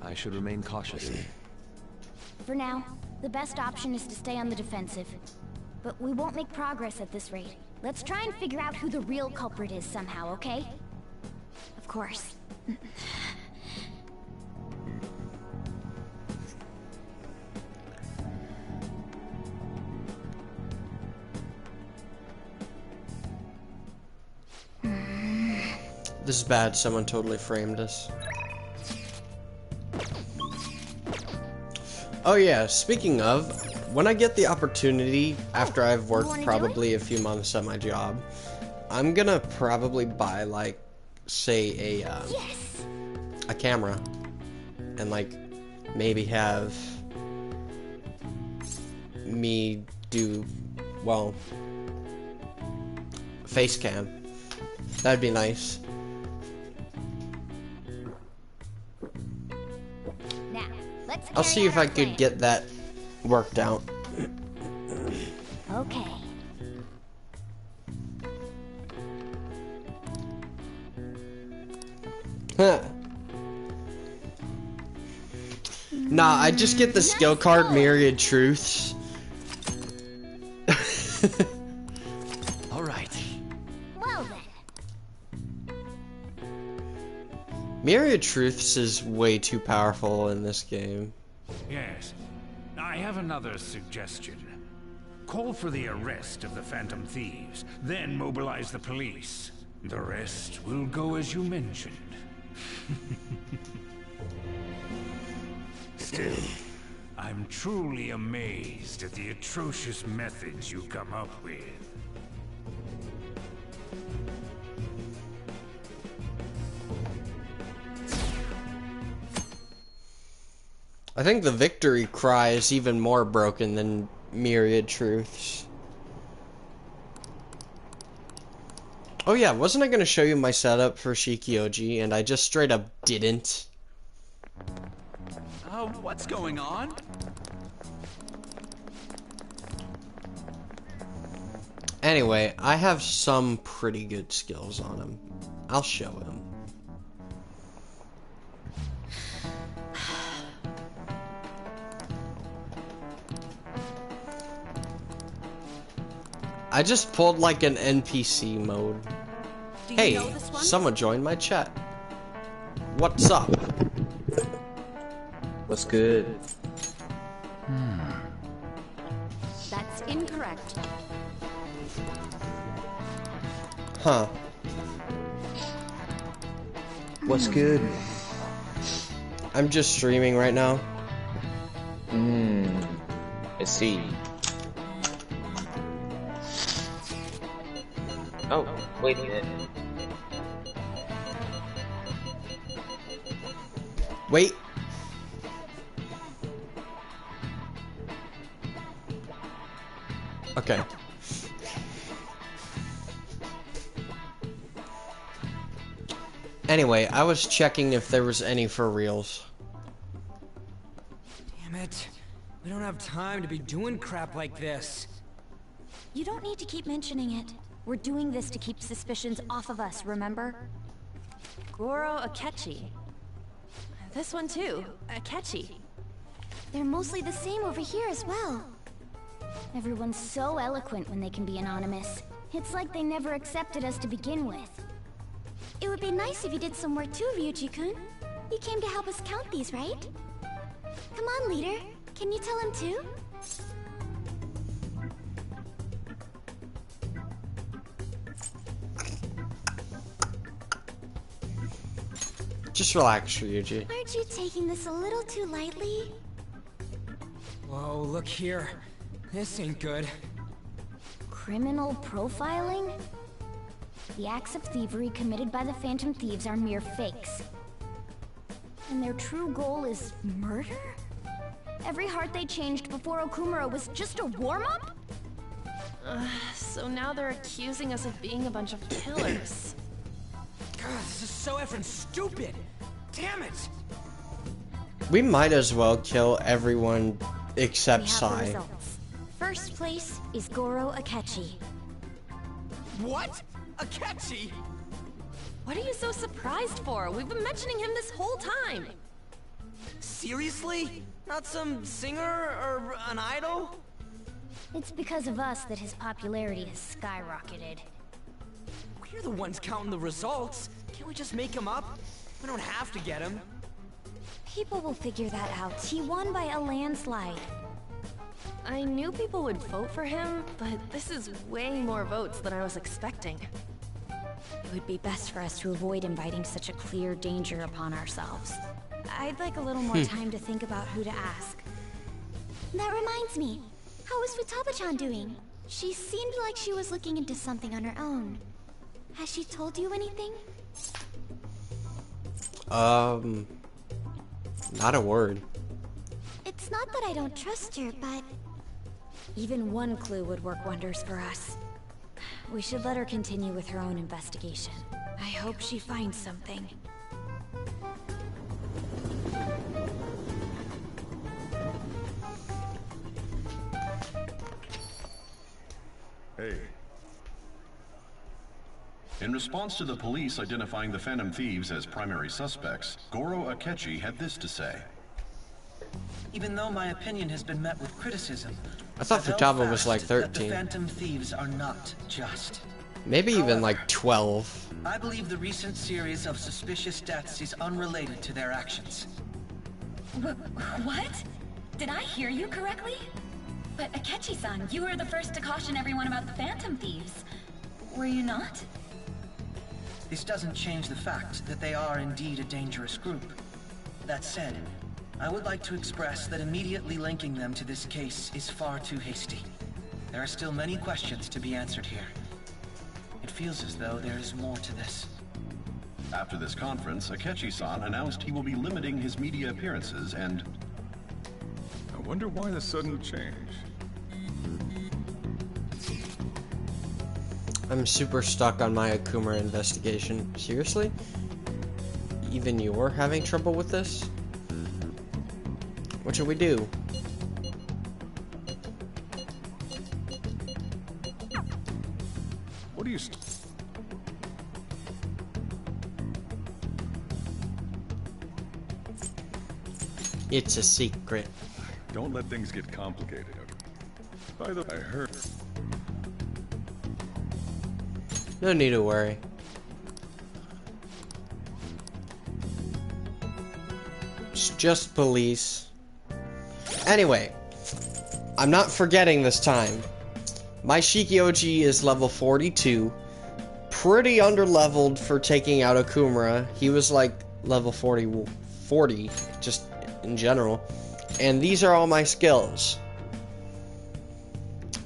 I should remain cautious. For now, the best option is to stay on the defensive. But we won't make progress at this rate. Let's try and figure out who the real culprit is somehow, okay? Of course. This is bad, someone totally framed us. Oh yeah, speaking of, when I get the opportunity, after I've worked probably a few months at my job, I'm gonna probably buy, like, say a camera, and like, maybe have me do, well, face cam. That'd be nice. Now, let's I'll see if I carry could get that worked out. Okay. Huh. Nah, I just get the skill card Myriad Truths. All right. Well then. Myriad Truths is way too powerful in this game. Yes. I have another suggestion. Call for the arrest of the Phantom Thieves, then mobilize the police. The rest will go as you mentioned. Still, I'm truly amazed at the atrocious methods you come up with. I think the victory cry is even more broken than Myriad Truths. Oh yeah, wasn't I going to show you my setup for Shiki-Oji, and I just straight up didn't? What's going on? Anyway, I have some pretty good skills on him. I'll show him. I just pulled like an NPC mode. Hey, someone joined my chat. What's up? What's good? That's incorrect. Huh. What's good? I'm just streaming right now. I see. Oh, wait a minute. Wait. Okay. Anyway, I was checking if there was any for reals. Damn it. We don't have time to be doing crap like this. You don't need to keep mentioning it. We're doing this to keep suspicions off of us, remember? Goro Akechi. This one too, Akechi. They're mostly the same over here as well. Everyone's so eloquent when they can be anonymous. It's like they never accepted us to begin with. It would be nice if you did some work too, Ryuji-kun. You came to help us count these, right? Come on, leader. Can you tell him too? Just relax, Ryuji. Aren't you taking this a little too lightly? Whoa, look here. This ain't good. Criminal profiling? The acts of thievery committed by the Phantom Thieves are mere fakes. And their true goal is murder? Every heart they changed before Okumura was just a warm-up? So now they're accusing us of being a bunch of killers. God, this is so effing stupid! Damn it! We might as well kill everyone except We have the Sai. results. First place is Goro Akechi. What? Akechi? What are you so surprised for? We've been mentioning him this whole time. Seriously? Not some singer or an idol? It's because of us that his popularity has skyrocketed. We're the ones counting the results. Can't we just make him up? We don't have to get him. People will figure that out. He won by a landslide. I knew people would vote for him, but this is way more votes than I was expecting. It would be best for us to avoid inviting such a clear danger upon ourselves. I'd like a little more time to think about who to ask. That reminds me. How is Futaba-chan doing? She seemed like she was looking into something on her own. Has she told you anything? Not a word. It's not that I don't trust her, but... Even one clue would work wonders for us. We should let her continue with her own investigation. I hope she finds something. Hey. In response to the police identifying the Phantom Thieves as primary suspects, Goro Akechi had this to say. Even though my opinion has been met with criticism, I thought I've held Futaba was fast like that the 13. Phantom Thieves are not just. Maybe even like 12. I believe the recent series of suspicious deaths is unrelated to their actions. What? Did I hear you correctly? But Akechi-san, you were the first to caution everyone about the Phantom Thieves. Were you not? This doesn't change the fact that they are indeed a dangerous group. That said, I would like to express that immediately linking them to this case is far too hasty. There are still many questions to be answered here. It feels as though there is more to this. After this conference, Akechi-san announced he will be limiting his media appearances and... I wonder why the sudden change. I'm super stuck on my Okumura investigation. Seriously? Even you're having trouble with this? What should we do? What do you... It's a secret. Don't let things get complicated. By the way, I heard... No need to worry. It's just police. Anyway, I'm not forgetting this time. My Shikioji is level 42. Pretty underleveled for taking out Okumura. He was like level 40, just in general. And these are all my skills.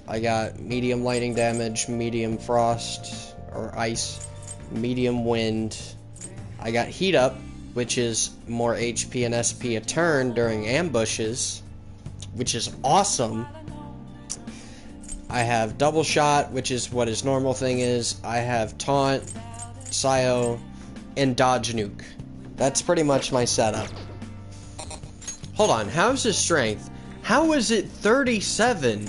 I got medium lightning damage, medium frost, or ice, medium wind. I got heat up, which is more HP and SP a turn during ambushes, which is awesome. I have double shot, which is what his normal thing is. I have taunt, Sayo, and dodge nuke. That's pretty much my setup. Hold on, how's his strength? How is it 37?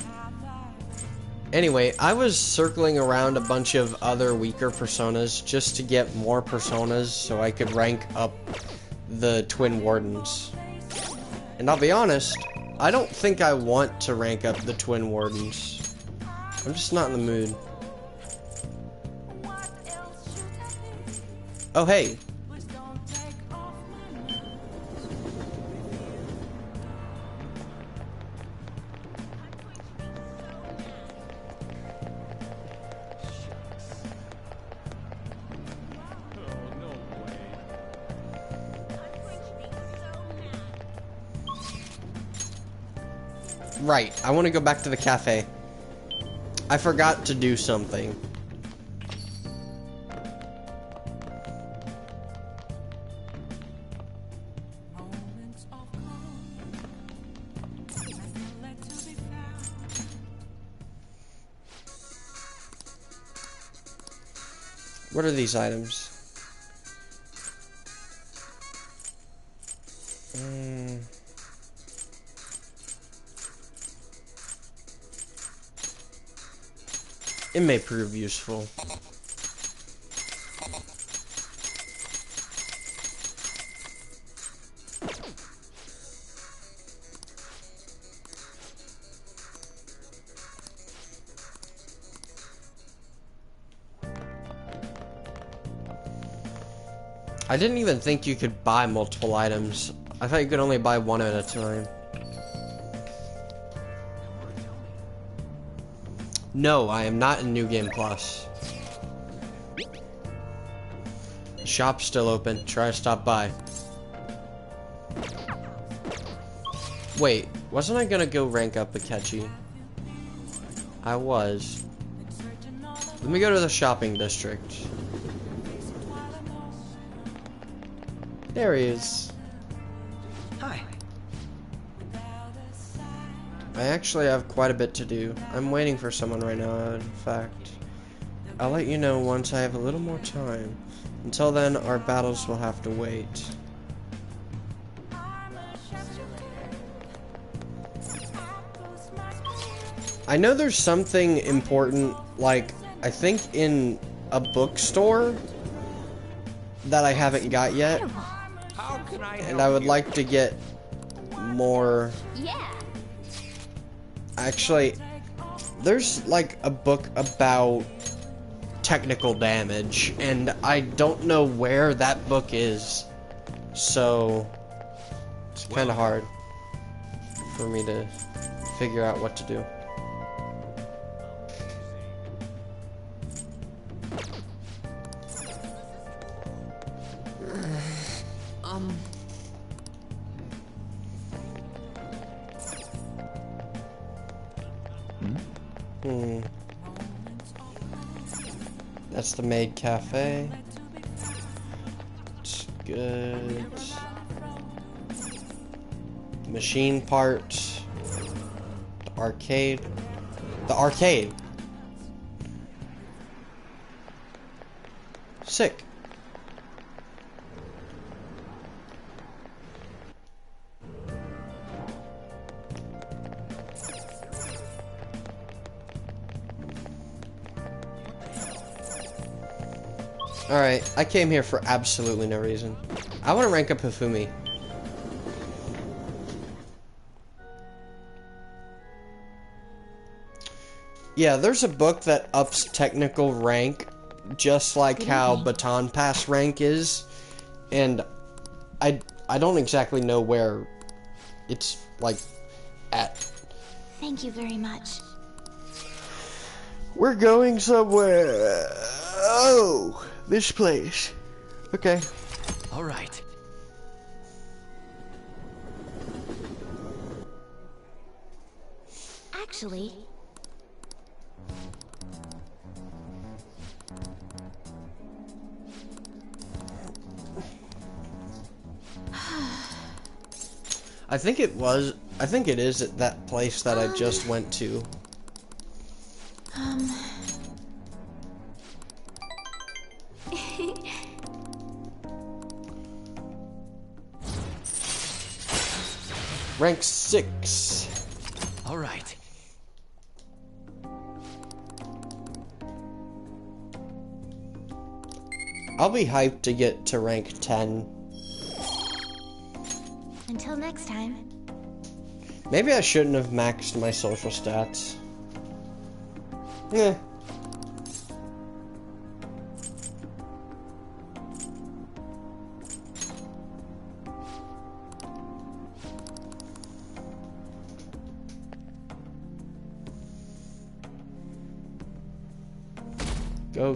Anyway, I was circling around a bunch of other weaker personas just to get more personas so I could rank up the Twin Wardens. And I'll be honest, I don't think I want to rank up the Twin Wardens. I'm just not in the mood. Oh, hey. Right, I want to go back to the cafe. I forgot to do something. What are these items? It may prove useful. I didn't even think you could buy multiple items. I thought you could only buy one at a time. No, I am not in New Game Plus. The shop's still open. Try to stop by. Wait, wasn't I gonna go rank up Akechi? I was. Let me go to the shopping district. There he is. Hi. I actually have quite a bit to do. I'm waiting for someone right now, in fact. I'll let you know once I have a little more time. Until then, our battles will have to wait. I know there's something important, like, I think in a bookstore that I haven't got yet. And I would like to get more... Actually, there's like a book about technical damage, and I don't know where that book is, so it's kind of hard for me to figure out what to do. That's the maid cafe. It's good. Machine parts. The arcade. The arcade. Sick. Alright, I came here for absolutely no reason. I want to rank up Hifumi. Yeah, there's a book that ups technical rank, just like how Baton Pass rank is. And I don't exactly know where it's, like, at. Thank you very much. We're going somewhere. Oh, this place. Okay. All right. Actually, I think it is at that place that I just went to. Rank 6. All right. I'll be hyped to get to rank 10. until next time. Maybe I shouldn't have maxed my social stats. Eh.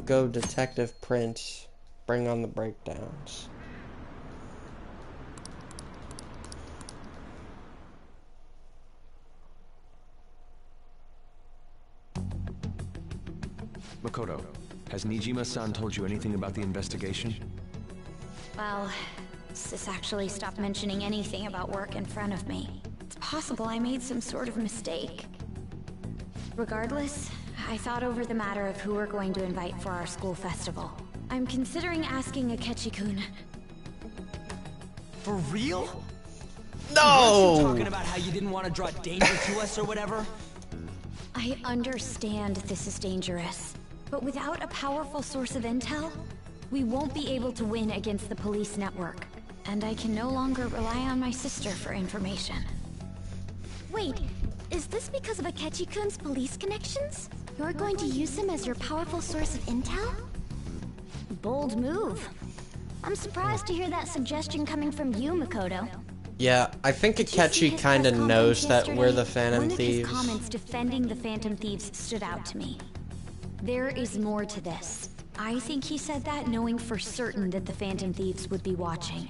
Go, Detective Prince. Bring on the breakdowns. Makoto, has Nijima-san told you anything about the investigation? Well, Sis actually stopped mentioning anything about work in front of me. It's possible I made some sort of mistake. Regardless, I thought over the matter of who we're going to invite for our school festival. I'm considering asking Akechi-kun. For real? No! You talking about how you didn't want to draw danger to us or whatever? I understand this is dangerous, but without a powerful source of intel, we won't be able to win against the police network. And I can no longer rely on my sister for information. Wait, is this because of Akechi-kun's police connections? You're going to use him as your powerful source of intel? Bold move. I'm surprised to hear that suggestion coming from you, Makoto. Yeah, I think Akechi kind of knows that we're the Phantom One of Thieves. his comments defending the Phantom Thieves stood out to me. There is more to this. I think he said that knowing for certain that the Phantom Thieves would be watching.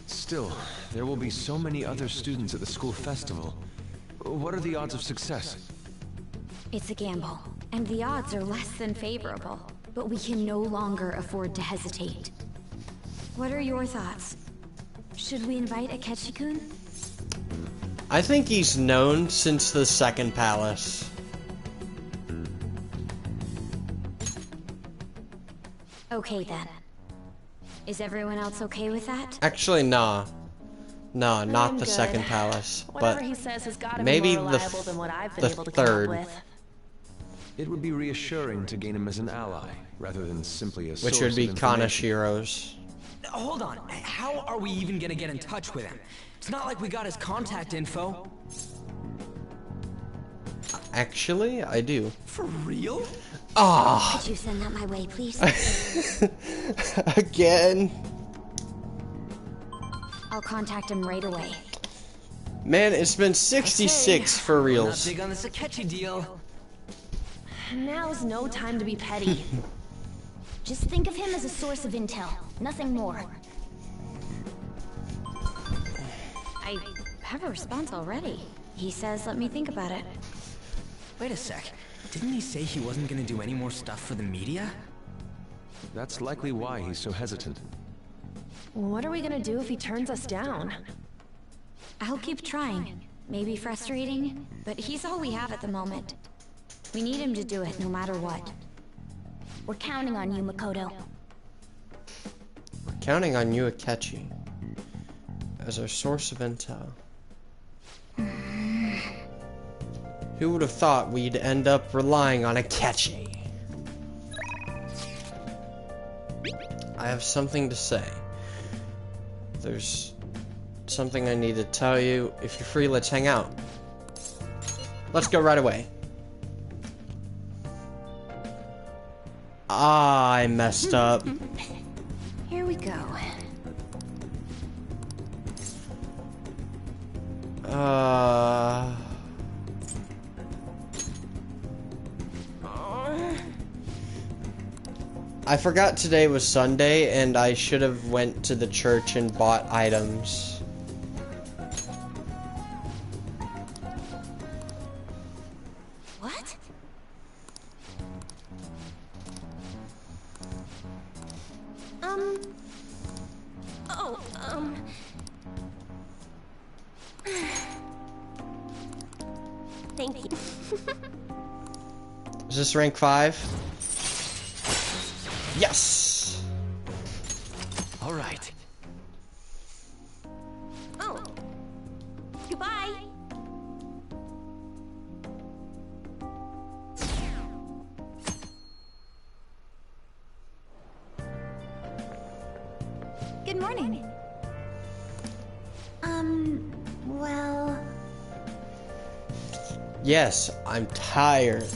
Still, there will be so many other students at the school festival. What are the odds of success? It's a gamble, and the odds are less than favorable. But we can no longer afford to hesitate. What are your thoughts? Should we invite Akechi-kun? I think he's known since the second palace. Okay then. Is everyone else okay with that? Actually, nah. Nah, not I'm the good. second palace, Whatever but he says has got to maybe be more reliable than what I've been the able to come third. up with. It would be reassuring to gain him as an ally, rather than simply a Which source would be of information. Kanashiro's. Hold on, how are we even gonna get in touch with him? It's not like we got his contact info. Actually, I do. For real? Ah! Could you send that my way, please? Again. I'll contact him right away. Man, it's been 66 for Not reals. big on this Akechi deal. Now's no time to be petty. Just think of him as a source of intel, nothing more. I have a response already. He says let me think about it. Wait a sec. Didn't he say he wasn't gonna do any more stuff for the media? That's likely why he's so hesitant. What are we gonna do if he turns us down? I'll keep trying. Maybe frustrating, but he's all we have at the moment. We need him to do it no matter what. We're counting on you, Makoto. We're counting on you, Akechi, as our source of intel. Who would have thought we'd end up relying on Akechi? I have something to say. There's something I need to tell you. If you're free, let's hang out. Let's go right away. I messed up. Here we go. I forgot today was Sunday, and I should have went to the church and bought items. What? Thank you. Is this rank 5? Yes! All right. Oh. Goodbye. Good morning. Well... Yes, I'm tired.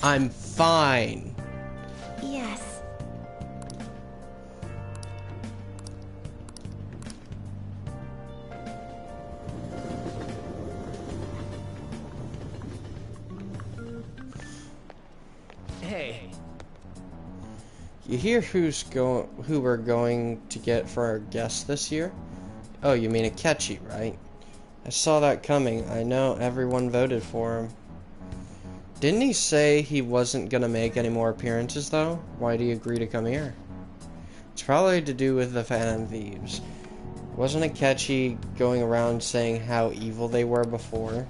I'm fine. Yes. Hey. You hear who we're going to get for our guest this year? Oh, you mean Akechi, right? I saw that coming. I know everyone voted for him. Didn't he say he wasn't gonna make any more appearances, though? Why did he agree to come here? It's probably to do with the Phantom Thieves. Wasn't Akechi going around saying how evil they were before?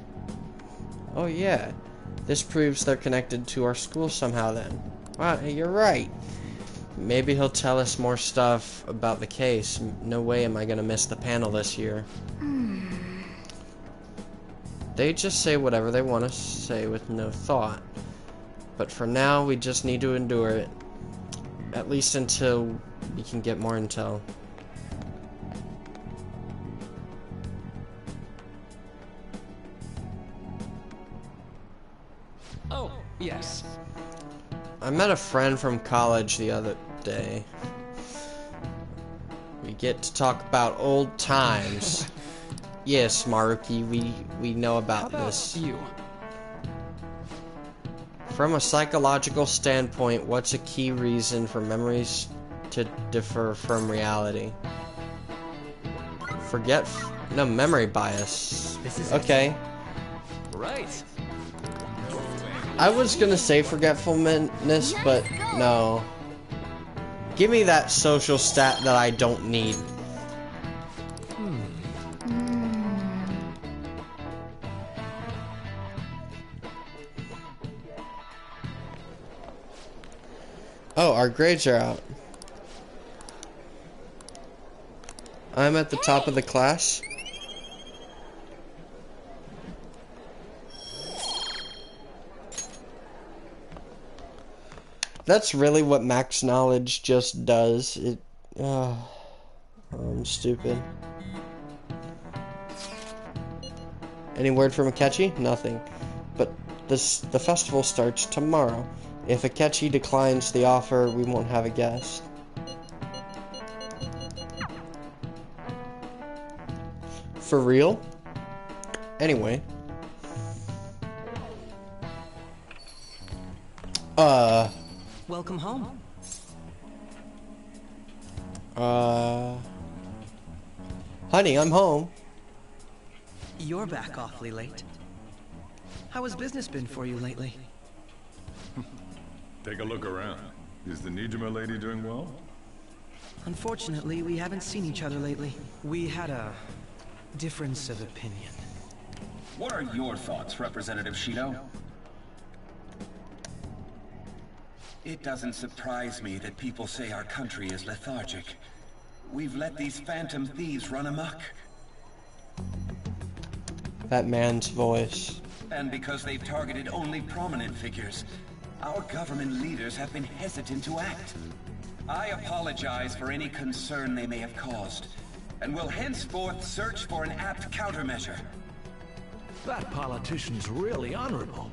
Oh yeah. This proves they're connected to our school somehow then. Wow, you're right. Maybe he'll tell us more stuff about the case. No way am I gonna miss the panel this year. They just say whatever they want to say with no thought. But for now, we just need to endure it. At least until we can get more intel. Oh, yes. I met a friend from college the other day. We get to talk about old times. Yes, Maruki, we know about this. You? From a psychological standpoint, what's a key reason for memories to differ from reality? Memory bias. This is okay. Right. I was gonna say forgetfulness, but no. Give me that social stat that I don't need. Oh, our grades are out. I'm at the top of the class. That's really what max knowledge just does. I'm stupid. Any word from Akechi? Nothing. But the festival starts tomorrow. If Akechi declines the offer, we won't have a guest. For real? Anyway. Welcome home. Honey, I'm home. You're back awfully late. How has business been for you lately? Take a look around. Is the Nijima lady doing well? Unfortunately, we haven't seen each other lately. We had a difference of opinion. What are your thoughts, Representative Shido? It doesn't surprise me that people say our country is lethargic. We've let these phantom thieves run amok. That man's voice. And because they've targeted only prominent figures, our government leaders have been hesitant to act. I apologize for any concern they may have caused, and will henceforth search for an apt countermeasure. That politician's really honorable.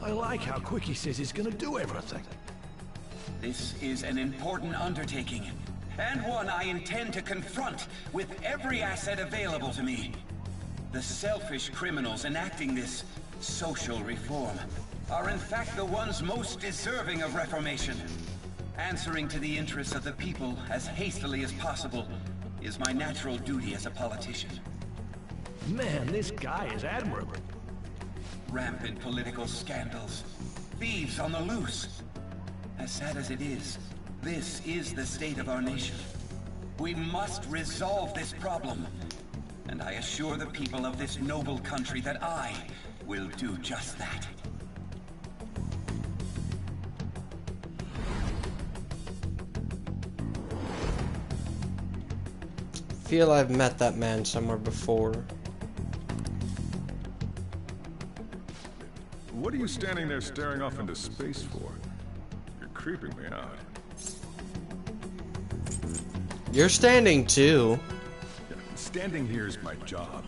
I like how quick he says he's gonna do everything. This is an important undertaking, and one I intend to confront with every asset available to me. The selfish criminals enacting this social reform are in fact the ones most deserving of reformation. Answering to the interests of the people as hastily as possible is my natural duty as a politician. Man, this guy is admirable. Rampant political scandals. Thieves on the loose. As sad as it is, this is the state of our nation. We must resolve this problem. And I assure the people of this noble country that I will do just that. Feel I've met that man somewhere before. What are you standing there staring off into space for? You're creeping me out. You're standing too. Yeah, standing here is my job.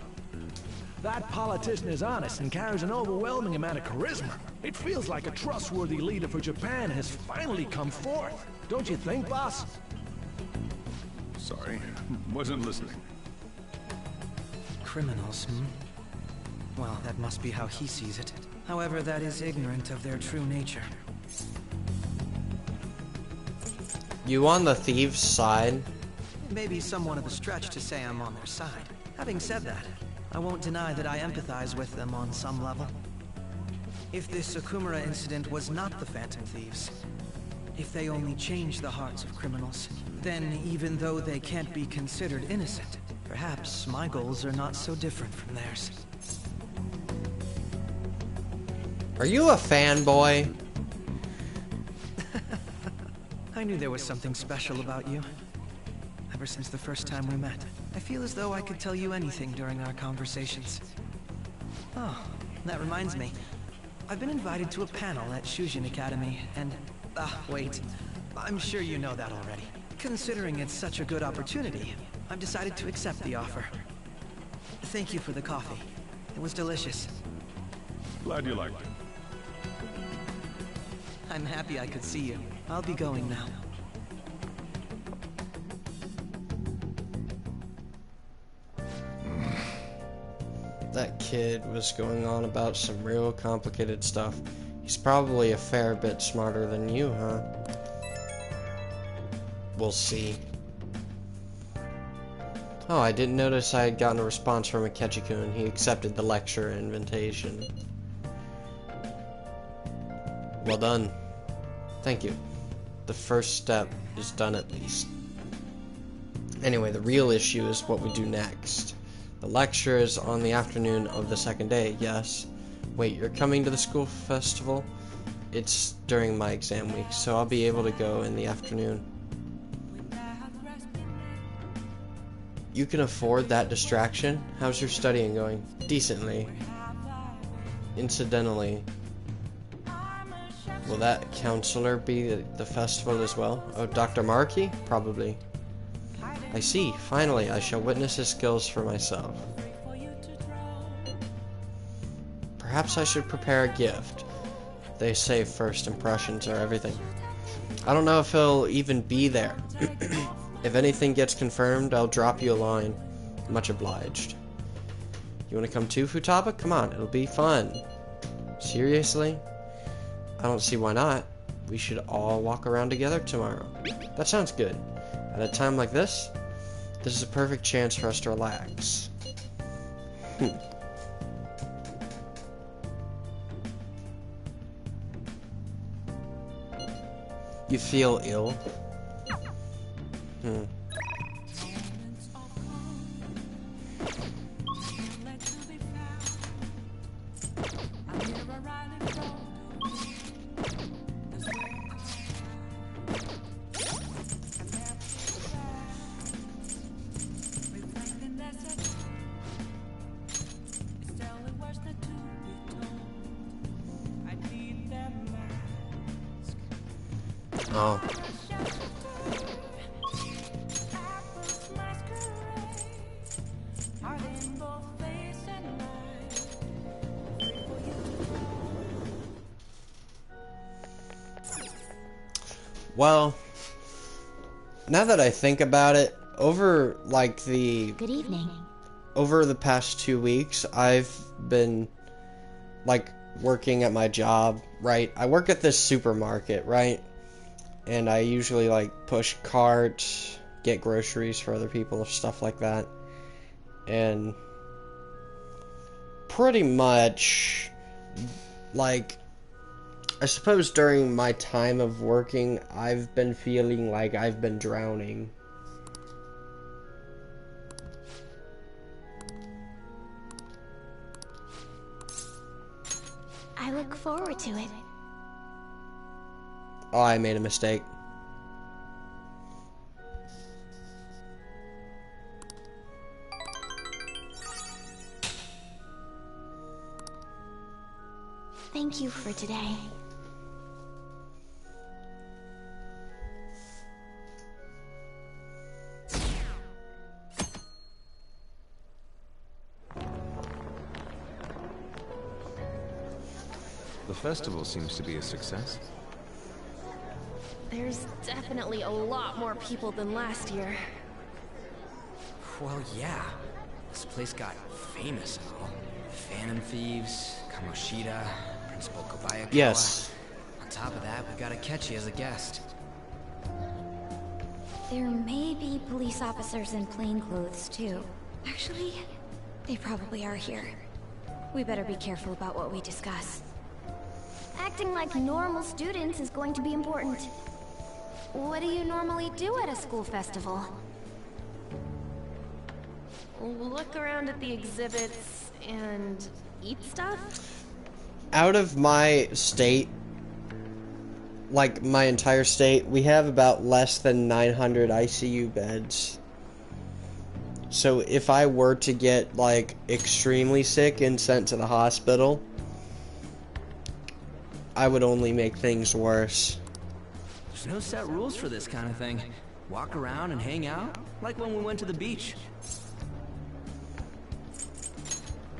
That politician is honest and carries an overwhelming amount of charisma. It feels like a trustworthy leader for Japan has finally come forth. Don't you think, boss? Sorry, wasn't listening. Criminals, Well, that must be how he sees it. However, that is ignorant of their true nature. You on the thieves' side? Maybe somewhat of a stretch to say I'm on their side. Having said that, I won't deny that I empathize with them on some level. If this Okumura incident was not the Phantom Thieves, if they only changed the hearts of criminals, then even though they can't be considered innocent, perhaps my goals are not so different from theirs. Are you a fanboy? I knew there was something special about you. Ever since the first time we met, I feel as though I could tell you anything during our conversations. Oh, that reminds me. I've been invited to a panel at Shujin Academy, and... wait. I'm sure you know that already. Considering it's such a good opportunity, I've decided to accept the offer. Thank you for the coffee. It was delicious. Glad you liked it. I'm happy I could see you. I'll be going now. That kid was going on about some real complicated stuff. He's probably a fair bit smarter than you, huh? We'll see. Oh, I didn't notice I had gotten a response from Akechi-kun. He accepted the lecture invitation. Well done. Thank you. The first step is done at least. Anyway, the real issue is what we do next. The lecture is on the afternoon of the second day, yes. Wait, you're coming to the school festival? It's during my exam week, so I'll be able to go in the afternoon. You can afford that distraction? How's your studying going? Decently. Incidentally, will that counselor be at the festival as well? Oh, Dr. Markey? Probably. I see. Finally, I shall witness his skills for myself. Perhaps I should prepare a gift. They say first impressions are everything. I don't know if he'll even be there. If anything gets confirmed, I'll drop you a line. Much obliged. You want to come too, Futaba? Come on, it'll be fun. Seriously? I don't see why not. We should all walk around together tomorrow. That sounds good. At a time like this, this is a perfect chance for us to relax. You feel ill? Oh. Well, now that I think about it, over like the... Good evening. over the past 2 weeks, I've been, like, working at my job, right? I work at this supermarket, right? And I usually, like, push carts, get groceries for other people, stuff like that. And pretty much, like, I suppose during my time of working, I've been feeling like I've been drowning. I look forward to it. Oh, I made a mistake. Thank you for today. The festival seems to be a success. There's definitely a lot more people than last year. Well, yeah. This place got famous and all. Phantom Thieves, Kamoshida, Principal Kobayakawa. Yes. On top of that, we got Akechi as a guest. There may be police officers in plainclothes, too. Actually, they probably are here. We better be careful about what we discuss. Acting like normal students is going to be important. What do you normally do at a school festival? Look around at the exhibits and eat stuff? Out of my state, like my entire state, we have about less than 900 ICU beds. So if I were to get, like, extremely sick and sent to the hospital, I would only make things worse. There's no set rules for this kind of thing. Walk around and hang out, like when we went to the beach.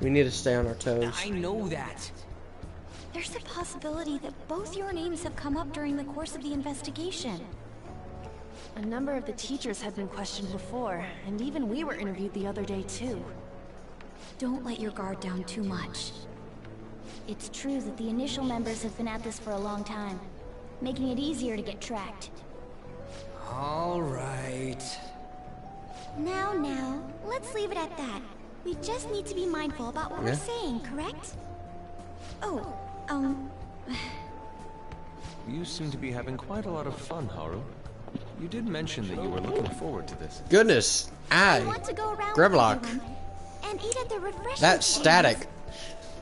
We need to stay on our toes. I know that. There's a possibility that both your names have come up during the course of the investigation. A number of the teachers had been questioned before, and even we were interviewed the other day too. Don't let your guard down too much. It's true that the initial members have been at this for a long time, making it easier to get tracked. All right. Now, let's leave it at that. We just need to be mindful about what we're saying, correct? Oh, You seem to be having quite a lot of fun, Haru. You did mention that you were looking forward to this. Goodness, I want to go around Grimlock. with everyone and eat at the refreshment That static.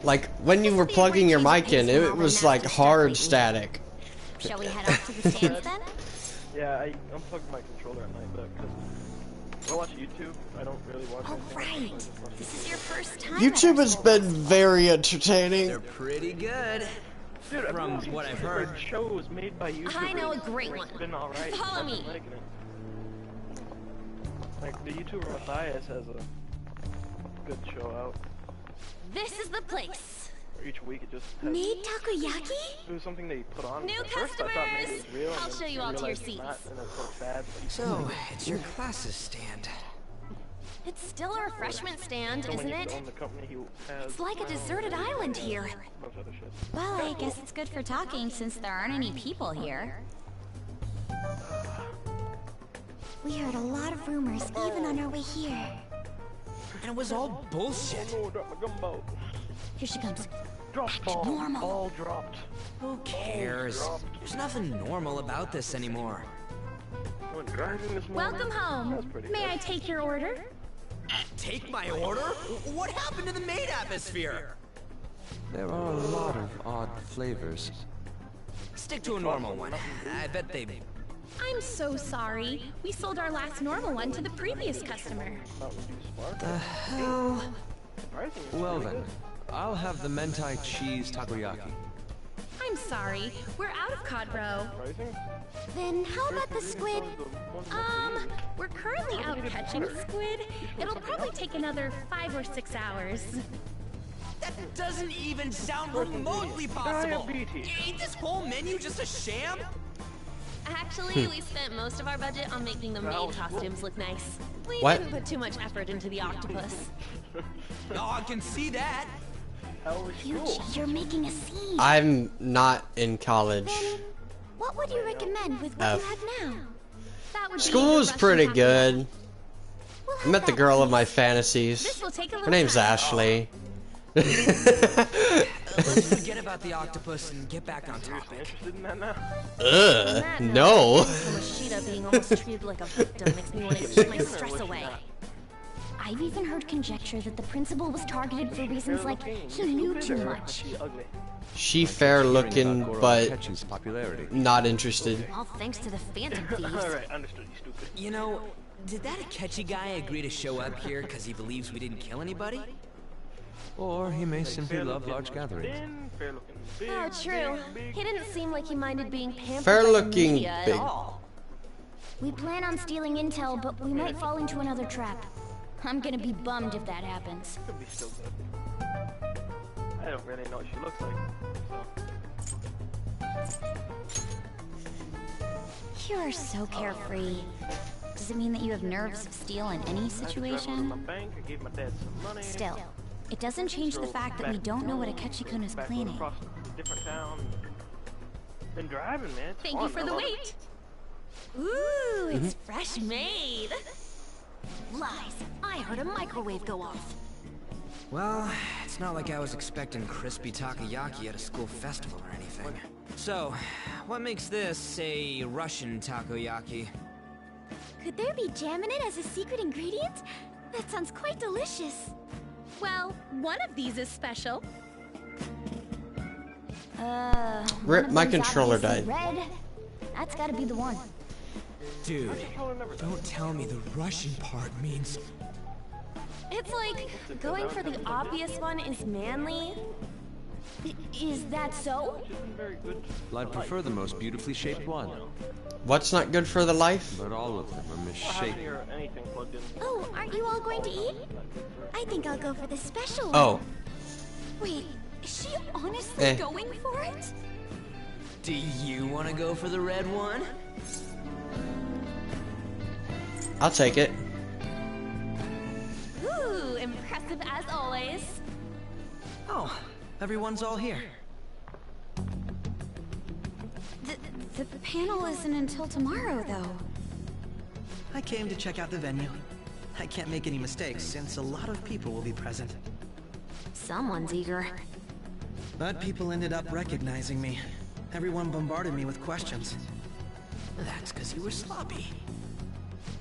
Like, when you were plugging your mic in, it was like hard static. Shall we head off to the stands then? Yeah, I unplugged my controller at night, but because I watch YouTube, I don't really watch anything. Right. This is your first time. YouTube has been very entertaining. They're pretty good. Dude, From what I've heard. Shows made by YouTubers. I know a great one. Been all right. Follow me. Liking it. Like the YouTuber Matthias has a good show out. This is the place. Where each week it just has, Made takoyaki? it was something they put on. New At first I thought maybe it was real, I'll and then show you I all to your realized it's seats. not, and it's so sad. So, it's your classes stand. It's still a refreshment stand, Someone isn't used it? to own the company who has It's like a deserted island here. a bunch of other shit. well, I guess it's good for talking since there aren't any people here. We heard a lot of rumors even on our way here. And it was all bullshit. Oh no, drop my gumbo. Here she comes. Drop ball. Normal. Ball dropped. Who cares? There's nothing normal about this anymore. Went driving this morning. Welcome That's home. pretty May good. I take your order? Take my order? What happened to the maid atmosphere? There are a lot of odd flavors. Stick to a normal one. I bet they... I'm so sorry. We sold our last normal one to the previous customer. The hell? Well then, I'll have the mentai cheese takoyaki. I'm sorry. We're out of cod roe. Then how about the squid? We're currently out catching squid. It'll probably take another 5 or 6 hours. That doesn't even sound remotely possible. Ain't this whole menu just a sham? Actually, we spent most of our budget on making the maid costumes look nice. We What? didn't put too much effort into the octopus. Oh, I can see that. Yuji, you're making a scene. I'm not in college. What would you recommend with what you have now? That would be School's the pretty Russian good. I met the girl of my fantasies. This will take a Her little name's time. Ashley. Let's forget about the octopus and get back on topic. No. Kamishita being almost treated like a victim makes me want to keep my stress away. I've even heard conjecture that the principal was targeted for reasons like he knew too much. She fair looking, but Akechi's popularity. not interested. All thanks to the Phantom Thieves. Alright, understood, you stupid. You know, did that Akechi guy agree to show up here because he believes we didn't kill anybody? Or he may simply love large gatherings. Oh, true. He didn't seem like he minded being pampered Fair by the looking media at big. all. We plan on stealing intel, but we might fall into another trap. I'm gonna be bummed if that happens. Could be still good. I don't really know what she looks like. So. You're so carefree. Does it mean that you have nerves of steel in any situation? Still, it doesn't change the fact that we don't know what Akechi-kun is planning. Different town. Been driving, man. It's Thank fun. you for I the love wait. Ooh, it's fresh made. Lies. I heard a microwave go off. Well, it's not like I was expecting crispy takoyaki at a school festival or anything. So, what makes this a Russian takoyaki? Could there be jam in it as a secret ingredient? That sounds quite delicious. Well, one of these is special. Rip, my One of them's controller obviously died. Red. That's gotta be the one. Dude, don't tell me the Russian part means... It's like going for the obvious one is manly. Is that so? I'd prefer the most beautifully shaped one, What's not good for the life? but all of them are misshapen. Oh, aren't you all going to eat? I think I'll go for the special one. Oh, Wait, is she honestly Eh. going for it? Do you want to go for the red one? I'll take it. Ooh, impressive as always. Oh, everyone's all here. The panel isn't until tomorrow, though. I came to check out the venue. I can't make any mistakes since a lot of people will be present. Someone's eager. But people ended up recognizing me. Everyone bombarded me with questions. That's because you were sloppy.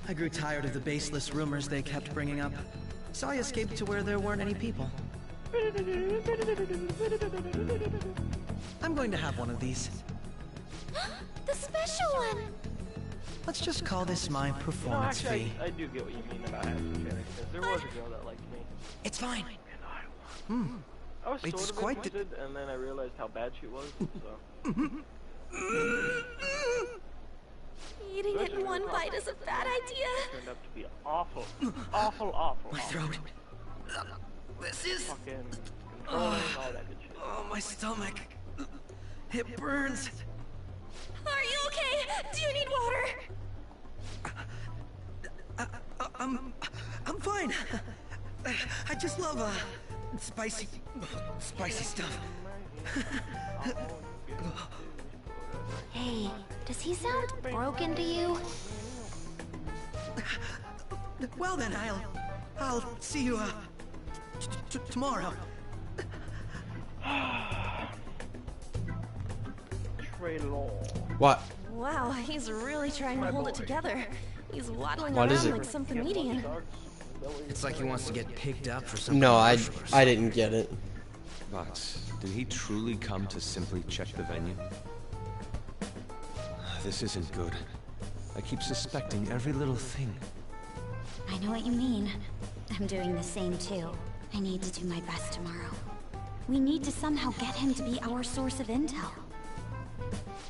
I grew tired of the baseless rumors they kept bringing up, so I escaped to where there weren't any people. I'm going to have one of these. The special one! Let's just call this my performance fee. I do get what you mean about having feelings, 'cause there was a girl that liked me. It's fine. I was It's sort of quite interested, and then I realized how bad she was, so... Eating it in one bite is a bad idea. Turned out to be awful. Awful. My throat. This is... Fucking controlling, all that good shit. Oh, my stomach. It burns. Are you okay? Do you need water? I'm fine. I just love, spicy stuff. Hey, does he sound broken to you? Well then, I'll see you, tomorrow. What? Wow, he's really trying to hold it together. He's waddling What is around it? like some comedian. It's like he wants to get picked up for something. No, I didn't get it. But did he truly come to simply check the venue? This isn't good. I keep suspecting every little thing. I know what you mean. I'm doing the same too. I need to do my best tomorrow. We need to somehow get him to be our source of intel.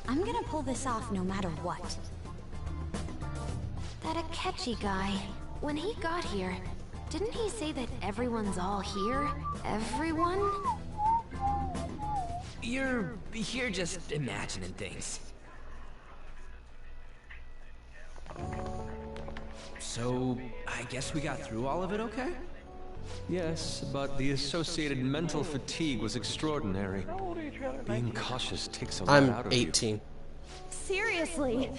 I'm gonna pull this off no matter what. That Akechi guy, when he got here, didn't he say that everyone's all here? Everyone? You're just imagining things. So, I guess we got through all of it okay? Yes, but the associated mental fatigue was extraordinary. Being cautious takes a lot I'm out of 18. Seriously,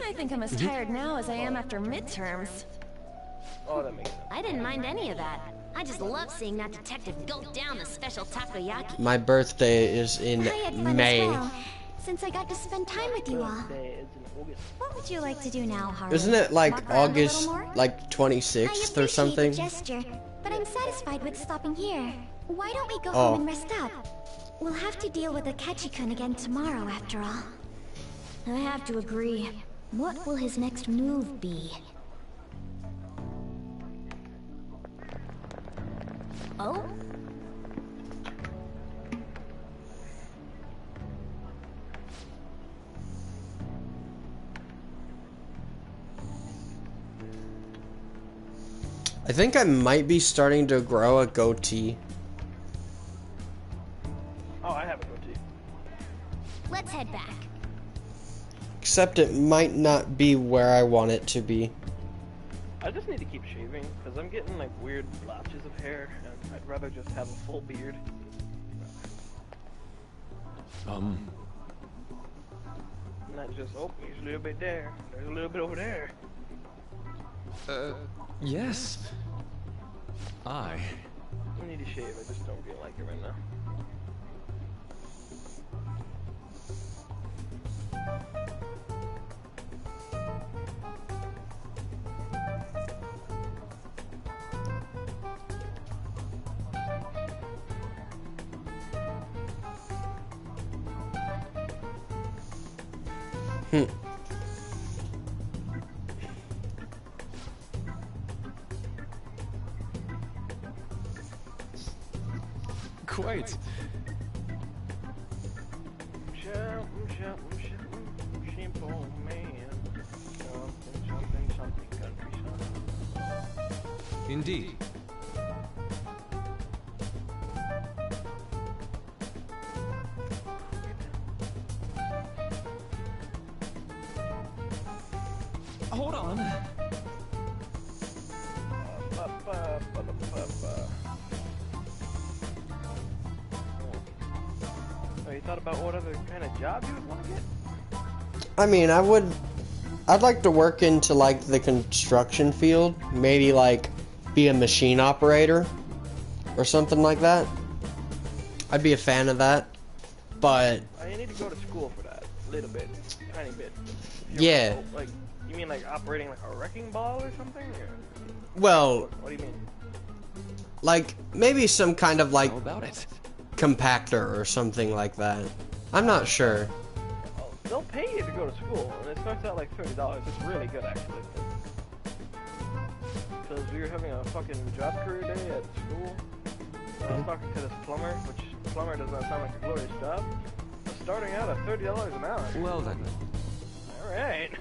I think I'm as tired now as I am after midterms. Oh, that makes sense. I didn't mind any of that. I just love seeing that detective gulp down the special takoyaki. My birthday is in I had fun May. as well, since I got to spend time with you all. What would you like to do now, Haru? Isn't it like Walk around a little August, more? like 26th or something? I appreciate the gesture, but I'm satisfied with stopping here. Why don't we go Oh. home and rest up? We'll have to deal with Akechi-kun again tomorrow, after all. I have to agree. What will his next move be? Oh? I think I might be starting to grow a goatee. Oh, I have a goatee. Let's head back. Except it might not be where I want it to be. I just need to keep shaving because I'm getting like weird blotches of hair, and I'd rather just have a full beard. Not just, oh, there's a little bit there, there's a little bit over there. Yes. I need to shave, I just don't feel like it right now. Quite. Indeed. Hold on. Oh, you thought about what other kind of job you would want to get? I mean, I'd like to work into like the construction field, maybe like be a machine operator or something like that. I'd be a fan of that, but You need to go to school for that, a little bit, tiny bit. yeah. Like, you mean like operating like a wrecking ball or something? Or Well, what do you mean? like maybe some kind of like How about it? compactor or something like that. I'm not sure. They'll pay you to go to school, and it starts out like $30. It's really good, actually. Because we were having a fucking job career day at school. I was talking to this plumber, which plumber does not sound like a glorious job. But starting out at $30 an hour. Well then. Alright.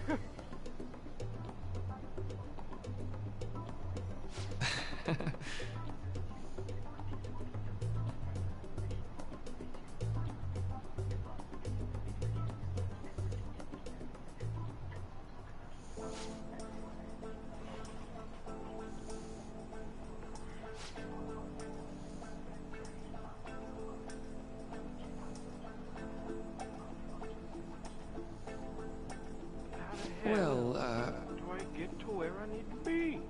Well, do I get to where I need to be?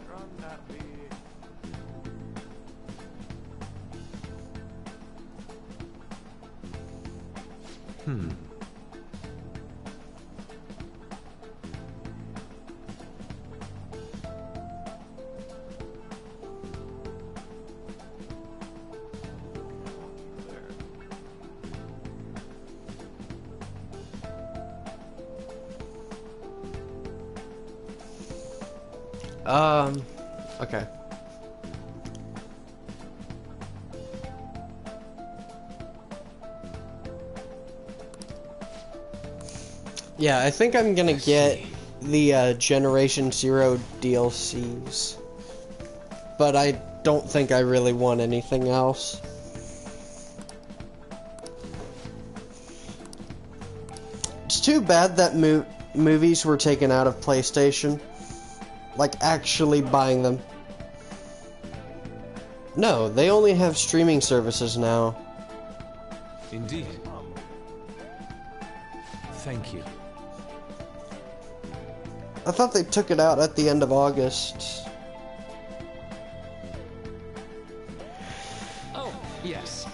Run that way. Okay. Yeah, I think I'm gonna get the Generation Zero DLCs. But I don't think I really want anything else. too bad that movies were taken out of PlayStation. Like, actually buying them. No, they only have streaming services now. Indeed. Thank you. I thought they took it out at the end of August. Oh, yes.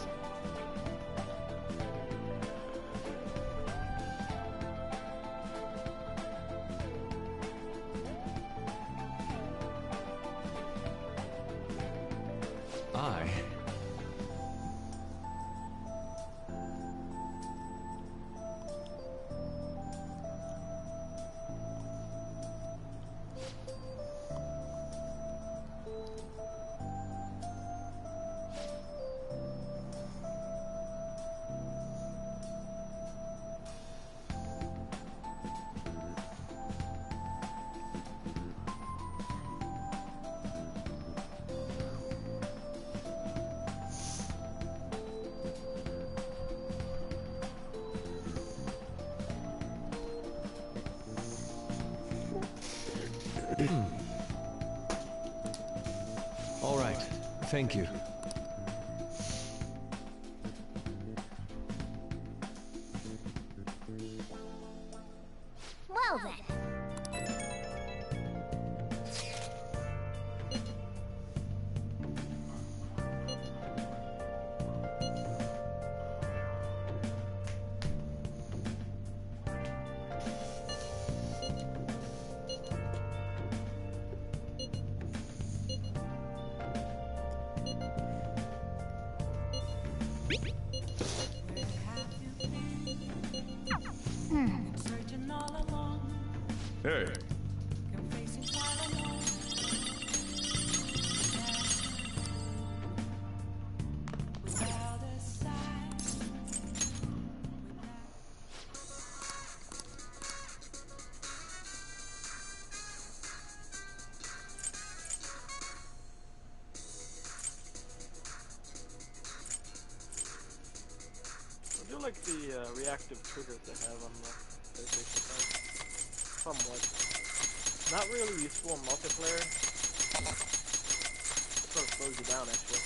All right. Thank you. Well then. Hey. I do like the reactive triggers they have on the PlayStation 5. Somewhat. Not really useful in multiplayer. It sort of slows you down, actually.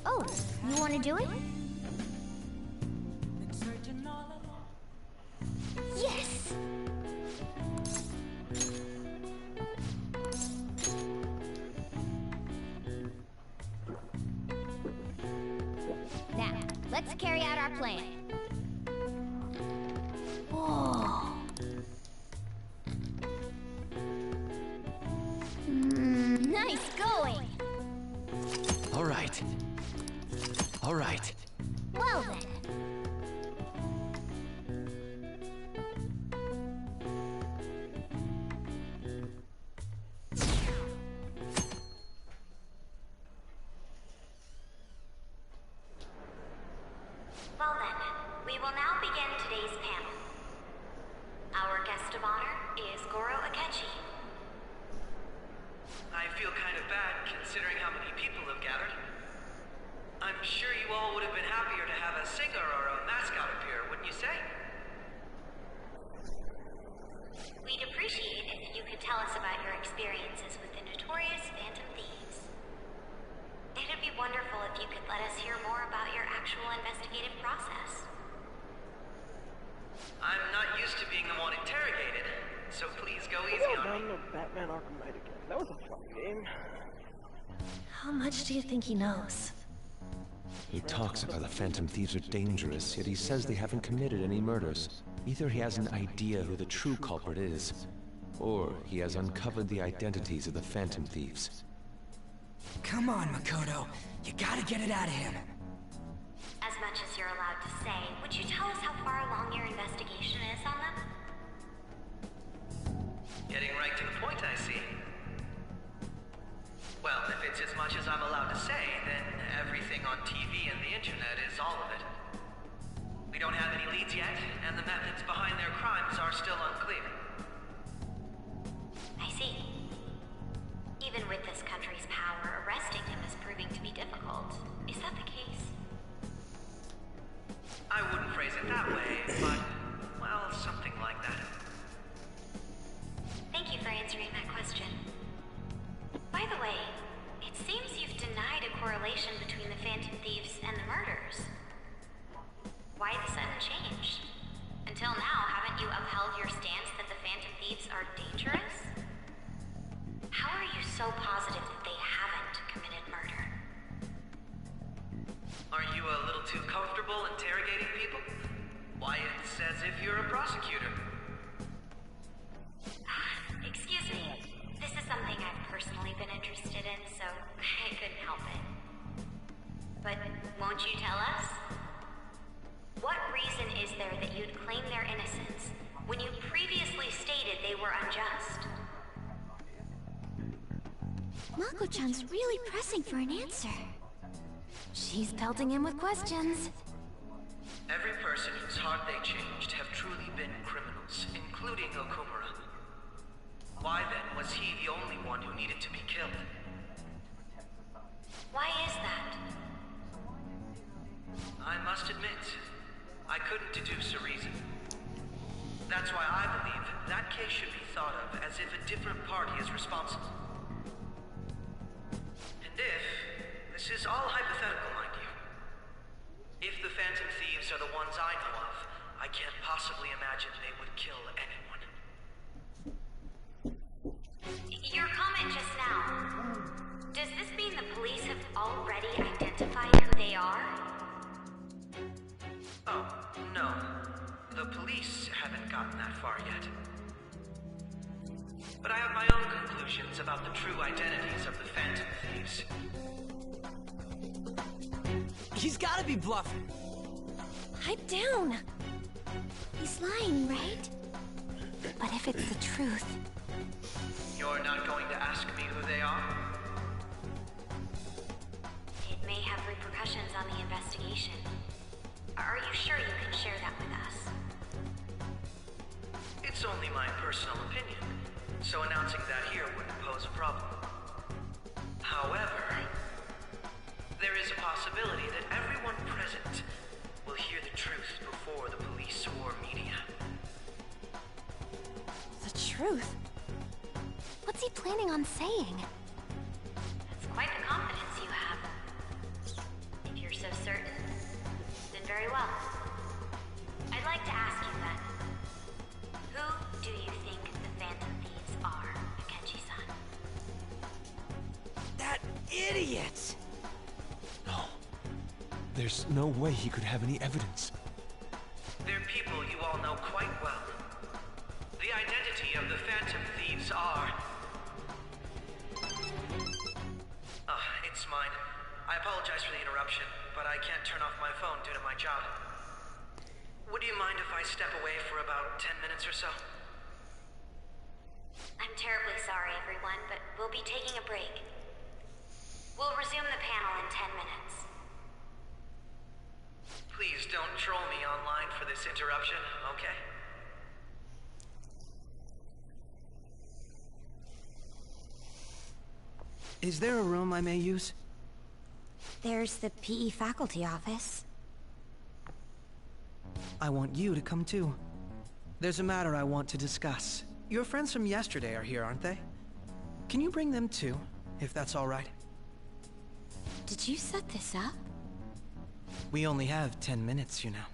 Oh, you want to do it? Yes! Now, let's carry out our plan. Whoa. Nice going! All right. All right. Well then. Well then, we will now begin today's panel. Our guest of honor is Goro Akechi. I feel kind of bad considering how many people have gathered. I'm sure you all would have been happier to have a singer or a mascot appear, wouldn't you say? We'd appreciate if you could tell us about your experiences with the notorious Phantom Thieves. It'd be wonderful if you could let us hear more about your actual investigative process. I'm not used to being the one interrogated, so please go easy on me. Batman Arkham Knight again. That was a fun game. How much do you think he knows? He talks about the Phantom Thieves are dangerous, yet he says they haven't committed any murders. Either he has an idea who the true culprit is, or he has uncovered the identities of the Phantom Thieves. Come on, Makoto. You gotta get it out of him. As much as you're allowed to say, would you tell us how far along your investigation is on them? Getting right to the point, I see. Well, if it's as much as I'm allowed to say, then everything on TV and the internet is all of it. We don't have any leads yet, and the methods behind their crimes are still unclear. I see. Even with this country's power, arresting him is proving to be difficult. Is that the case? I wouldn't phrase it that way, but, well, something like that. Thank you for answering that question. By the way, it seems you've denied a correlation between the Phantom Thieves and the murders. Why the sudden change? Until now, haven't you upheld your stance that the Phantom Thieves are dangerous? How are you so positive that they haven't committed murder? Aren't you a little too comfortable interrogating people? Why, it's as if you're a prosecutor. Excuse me. This is something I've personally been interested in, so I couldn't help it. But won't you tell us? What reason is there that you'd claim their innocence when you previously stated they were unjust? Mako-chan's really pressing for an answer. She's pelting him with questions. Every person whose heart they changed have truly been criminals, including Okumura. Why then was he the only one who needed to be killed? Why is that? I must admit, I couldn't deduce a reason. That's why I believe that case should be thought of as if a different party is responsible. And if, this is all hypothetical, mind you, if the Phantom Thieves are the ones I know of, I can't possibly imagine they would kill anyone. Your comment just now, does this mean the police have already identified who they are? Oh, no. The police haven't gotten that far yet. But I have my own conclusions about the true identities of the Phantom Thieves. He's gotta be bluffing. Pipe down. He's lying, right? But if it's the truth... You're not going to ask me who they are? It may have repercussions on the investigation. Are you sure you can share that with us? It's only my personal opinion, so announcing that here wouldn't pose a problem. However, there is a possibility that everyone present will hear the truth before the police or media. The truth? What's he planning on saying? That's quite the confidence you have. If you're so certain, then very well. I'd like to ask you then, who do you think the Phantom Thieves are, Akechi-san? That idiot! No. There's no way he could have any evidence. They're people you all know quite well. The identity of the Phantom Thieves are... it's mine. I apologize for the interruption, but I can't turn off my phone due to my job. Would you mind if I step away for about 10 minutes or so? I'm terribly sorry, everyone, but we'll be taking a break. We'll resume the panel in 10 minutes. Please don't troll me online for this interruption, okay? Is there a room I may use? There's the PE faculty office. I want you to come too. There's a matter I want to discuss. Your friends from yesterday are here, aren't they? Can you bring them too, if that's all right? Did you set this up? We only have 10 minutes, you know.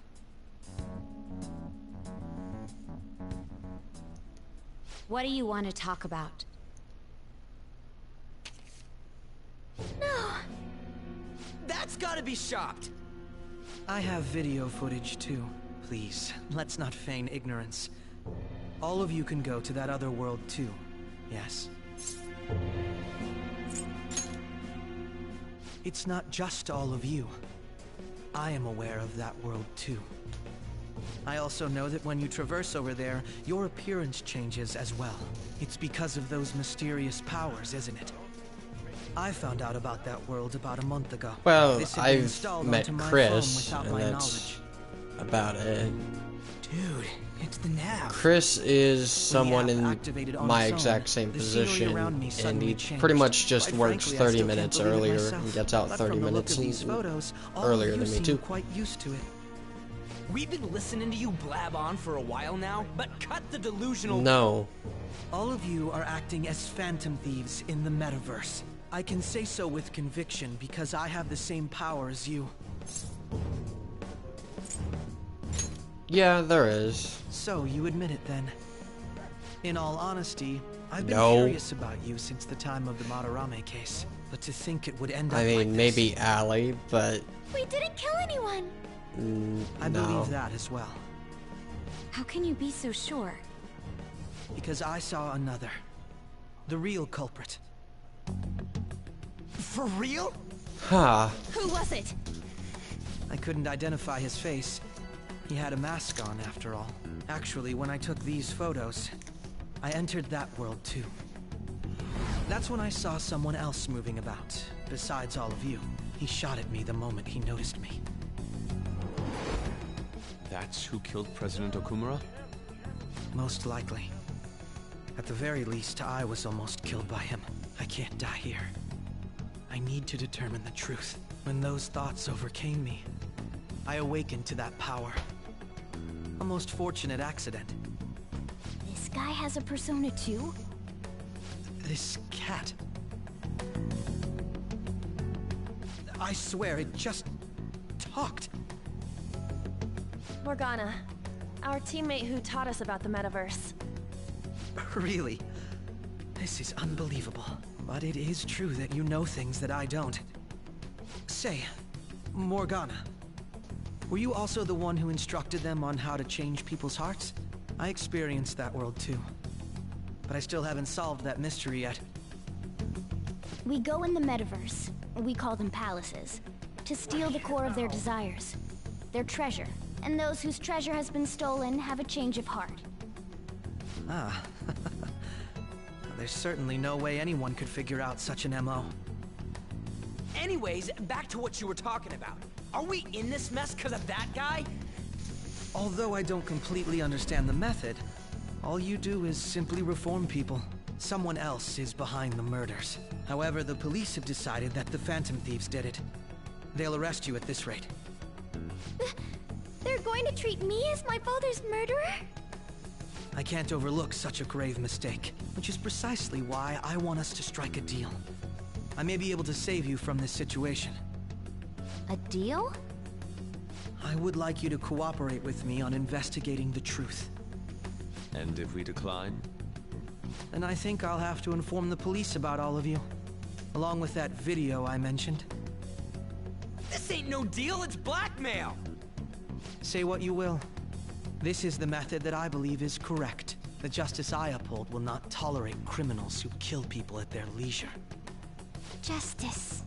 What do you want to talk about? That's gotta be shopped. I have video footage too. Please, let's not feign ignorance. All of you can go to that other world too, yes? It's not just all of you. I am aware of that world too. I also know that when you traverse over there, your appearance changes as well. It's because of those mysterious powers, isn't it? I found out about that world about a month ago. Well, This had been I've installed met onto my Chris, phone without and my that's knowledge. about it. Dude, it's the nav. Chris is someone When the app in activated on my its own, exact same the scenery position, around me and suddenly he changed. pretty much just Quite works frankly, I 30 still can't minutes believe it earlier myself. and gets out But 30 from the look minutes of these photos, all earlier of you than me seem too. quite used to it. We've been listening to you blab on for a while now, but cut the delusional... No. All of you are acting as phantom thieves in the metaverse. I can say so with conviction because I have the same power as you. Yeah, there is. So you admit it then. In all honesty, I've been No. curious about you since the time of the Madarame case. But to think it would end up I like mean, this, maybe Allie, but We didn't kill anyone. I no. believe that as well. How can you be so sure? Because I saw another. The real culprit. For real? Huh. Who was it? I couldn't identify his face. He had a mask on, after all. Actually, when I took these photos, I entered that world too. That's when I saw someone else moving about, besides all of you. He shot at me the moment he noticed me. That's who killed President Okumura? Most likely. At the very least, I was almost killed by him. I can't die here. I need to determine the truth. When those thoughts overcame me, I awakened to that power. A most fortunate accident. This guy has a persona too? This cat. I swear, it just talked. Morgana, our teammate who taught us about the metaverse. Really? This is unbelievable. But it is true that you know things that I don't. Say, Morgana, were you also the one who instructed them on how to change people's hearts? I experienced that world too. But I still haven't solved that mystery yet. We go in the metaverse, we call them palaces, to steal the core of their desires, their treasure. And those whose treasure has been stolen have a change of heart. Ah. There's certainly no way anyone could figure out such an MO. Anyways, back to what you were talking about. Are we in this mess because of that guy? Although I don't completely understand the method, all you do is simply reform people. Someone else is behind the murders. However, the police have decided that the Phantom Thieves did it. They'll arrest you at this rate. They're going to treat me as my father's murderer? I can't overlook such a grave mistake, which is precisely why I want us to strike a deal. I may be able to save you from this situation. A deal? I would like you to cooperate with me on investigating the truth. And if we decline? Then I think I'll have to inform the police about all of you, along with that video I mentioned. This ain't no deal, it's blackmail! Say what you will. This is the method that I believe is correct. The justice I uphold will not tolerate criminals who kill people at their leisure. Justice.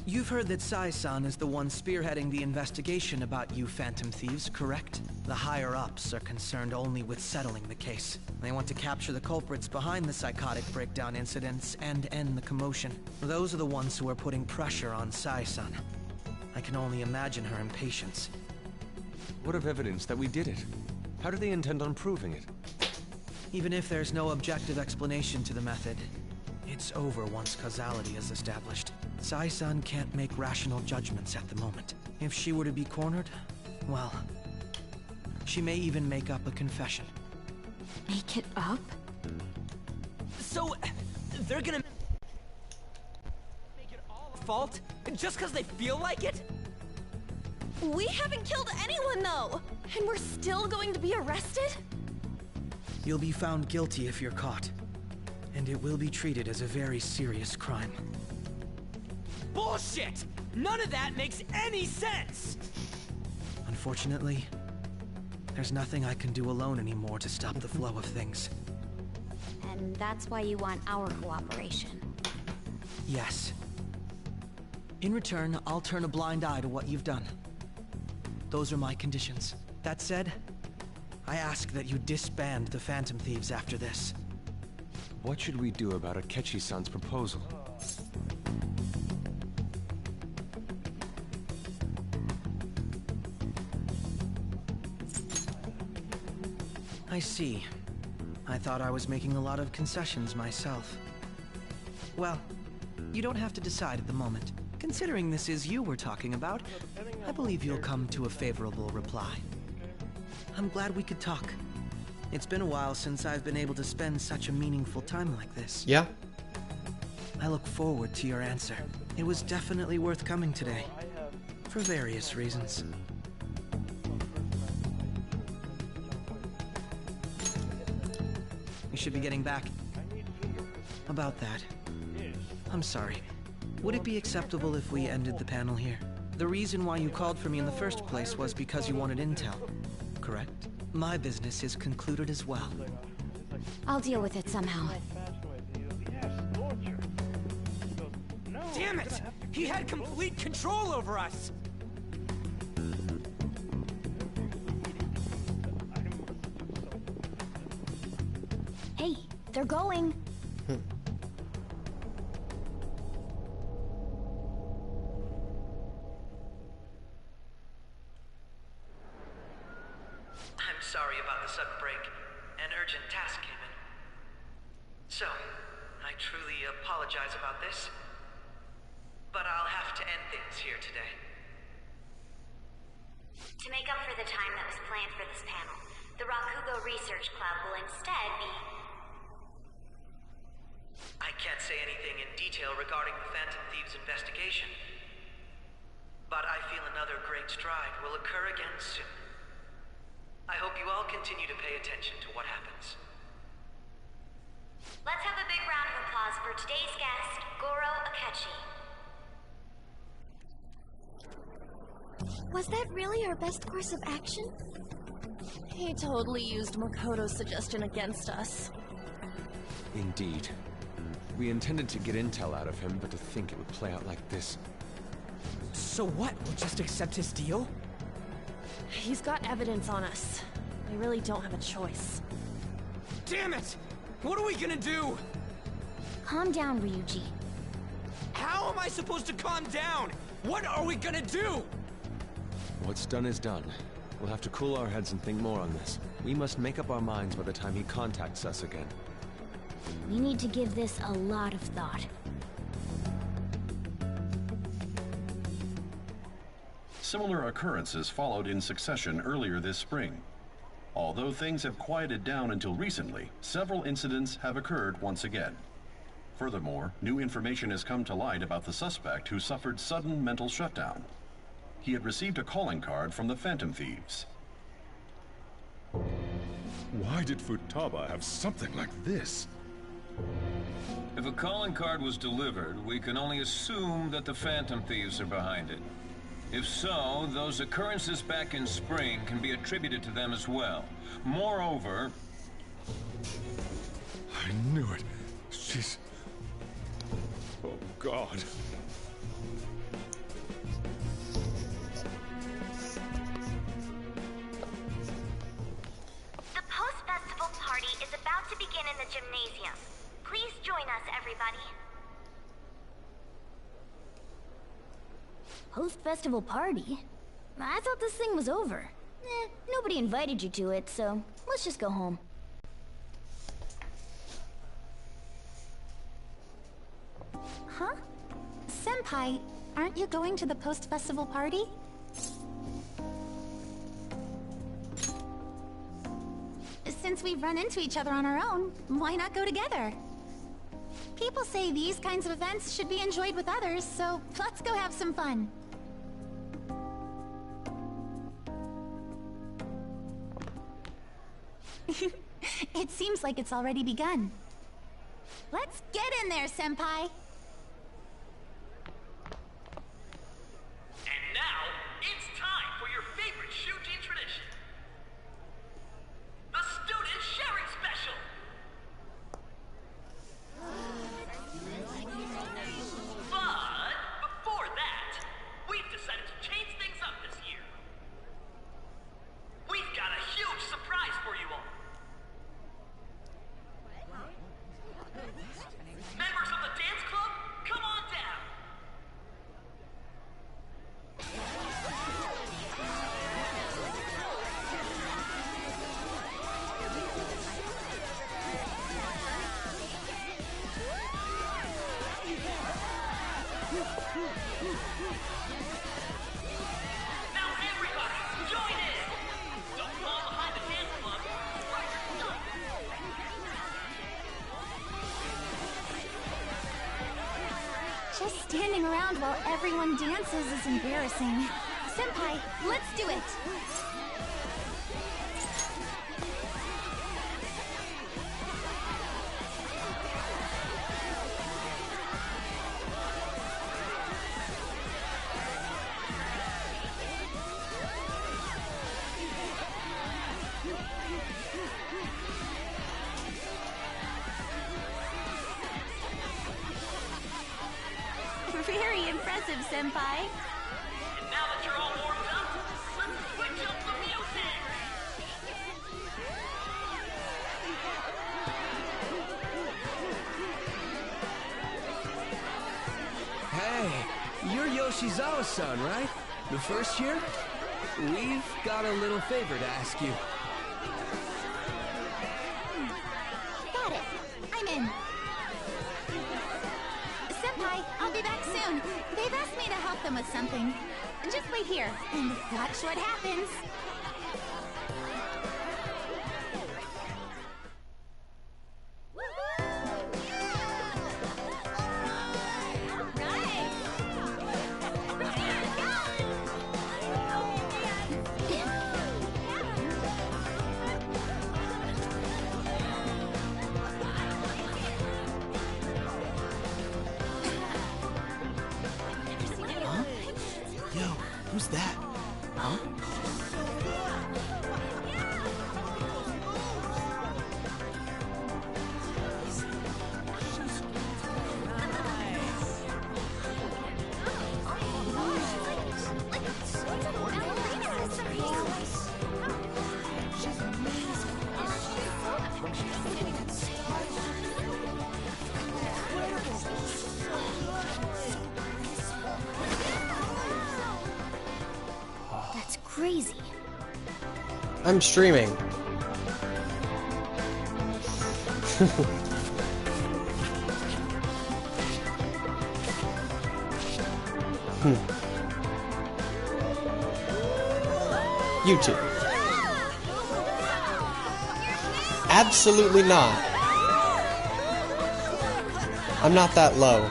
You've heard that Sai-san is the one spearheading the investigation about you Phantom Thieves, correct? The higher-ups are concerned only with settling the case. They want to capture the culprits behind the psychotic breakdown incidents and end the commotion. Those are the ones who are putting pressure on Sai-san. I can only imagine her impatience. What of evidence that we did it? How do they intend on proving it? Even if there's no objective explanation to the method, it's over once causality is established. Sai-san can't make rational judgments at the moment. If she were to be cornered, well, she may even make up a confession. Make it up? So, they're gonna make it all a fault? Just because they feel like it? We haven't killed anyone, though! And we're still going to be arrested? You'll be found guilty if you're caught. And it will be treated as a very serious crime. bullshit! None of that makes any sense! Unfortunately, there's nothing I can do alone anymore to stop the flow of things. And that's why you want our cooperation. Yes. In return, I'll turn a blind eye to what you've done. Those are my conditions. That said, I ask that you disband the Phantom Thieves after this. What should we do about Akechi-san's proposal? I see. I thought I was making a lot of concessions myself. Well, you don't have to decide at the moment. Considering this is you we're talking about, I believe you'll come to a favorable reply. I'm glad we could talk. It's been a while since I've been able to spend such a meaningful time like this. Yeah. I look forward to your answer. It was definitely worth coming today. For various reasons. We should be getting back. About that. I'm sorry. Would it be acceptable if we ended the panel here? The reason why you called for me in the first place was because you wanted intel, correct? My business is concluded as well. I'll deal with it somehow. Damn it! He had complete control over us! Hey, they're going. I'm sorry about the sudden break. An urgent task came in. So, I truly apologize about this. But I'll have to end things here today. To make up for the time that was planned for this panel, the Rakugo Research Club will instead be... I can't say anything in detail regarding the Phantom Thieves investigation. But I feel another great stride will occur again soon. I hope you all continue to pay attention to what happens. Let's have a big round of applause for today's guest, Goro Akechi. Was that really our best course of action? He totally used Makoto's suggestion against us. Indeed. We intended to get intel out of him, but to think it would play out like this. So what? We'll just accept his deal? He's got evidence on us. We really don't have a choice. Damn it! What are we gonna do? Calm down, Ryuji. How am I supposed to calm down? What are we gonna do? What's done is done. We'll have to cool our heads and think more on this. We must make up our minds by the time he contacts us again. We need to give this a lot of thought. Similar occurrences followed in succession earlier this spring. Although things have quieted down until recently, several incidents have occurred once again. Furthermore, new information has come to light about the suspect who suffered sudden mental shutdown. He had received a calling card from the Phantom Thieves. Why did Futaba have something like this? If a calling card was delivered, we can only assume that the Phantom Thieves are behind it. If so, those occurrences back in spring can be attributed to them as well. Moreover... I knew it. She's... Oh, God. The post-festival party is about to begin in the gymnasium. Please join us, everybody. Post-festival party? I thought this thing was over. Nobody invited you to it, so let's just go home. Huh? Senpai, aren't you going to the post-festival party? Since we've run into each other on our own, why not go together? People say these kinds of events should be enjoyed with others, so let's go have some fun. It seems like it's already begun. Let's get in there, Senpai! Just standing around while everyone dances is embarrassing. Senpai, let's do it! Very impressive, Senpai. And now that you're all warmed up, let's switch up the music! Hey, you're Yoshizawa-san, right? The first year? We've got a little favor to ask you. Got it. I'm in. Senpai, I'll be back soon. They've asked me to help them with something. Just wait here and watch what happens. Who's that? Huh? That's crazy. I'm streaming. YouTube. Absolutely not. I'm not that low.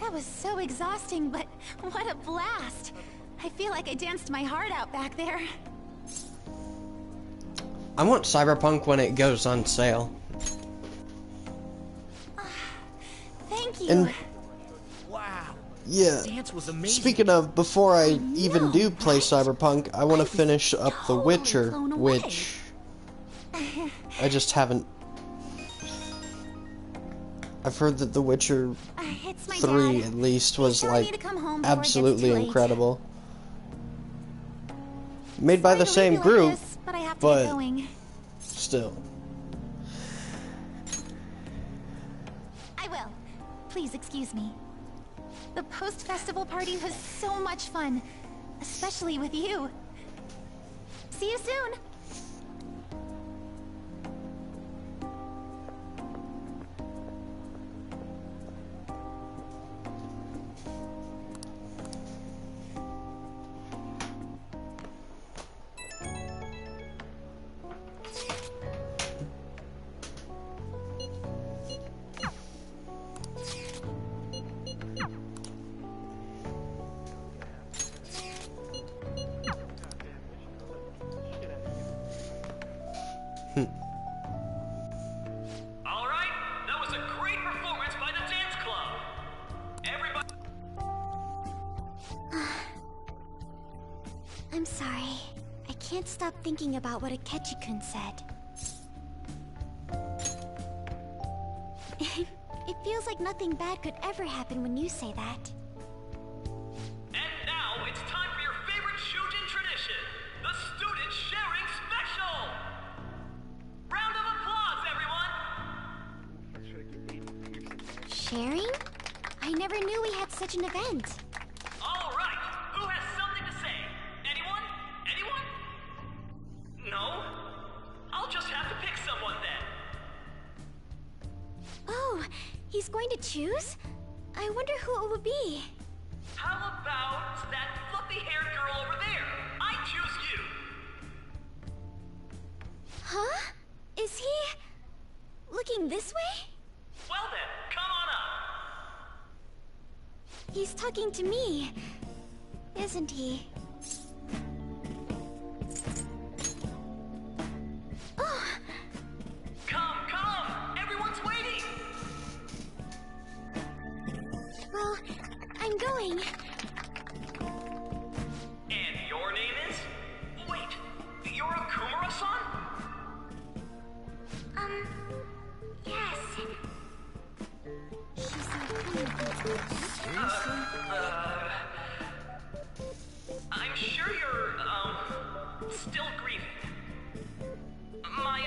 That was so exhausting, but what a blast! I feel like I danced my heart out back there. I want Cyberpunk when it goes on sale. Thank you. And wow. Yeah. Dance was amazing. Speaking of, before I even do play Cyberpunk, I want to finish up The Witcher, which I just haven't. I've heard that The Witcher 3 at least was like absolutely incredible. Made by the same group, but still. I will. Please excuse me. The post-festival party was so much fun, especially with you. See you soon. I'm sorry. I can't stop thinking about what Akechi-kun said. It feels like nothing bad could ever happen when you say that. And now it's time for your favorite Shujin tradition, the Student Sharing Special! Round of applause, everyone! Sharing? I never knew we had such an event. All right, who has something to say? Anyone? Anyone? No? I'll just have to pick someone then. Oh, he's going to choose? I wonder who it would be. How about that fluffy-haired girl over there? I choose you. Huh? Is he looking this way? Well then, come on up. He's talking to me, isn't he? Oh! Come! Everyone's waiting! Well, I'm going. And your name is? Wait, you're Okumura-san? Yes. She's I'm sure you're, still grieving. My,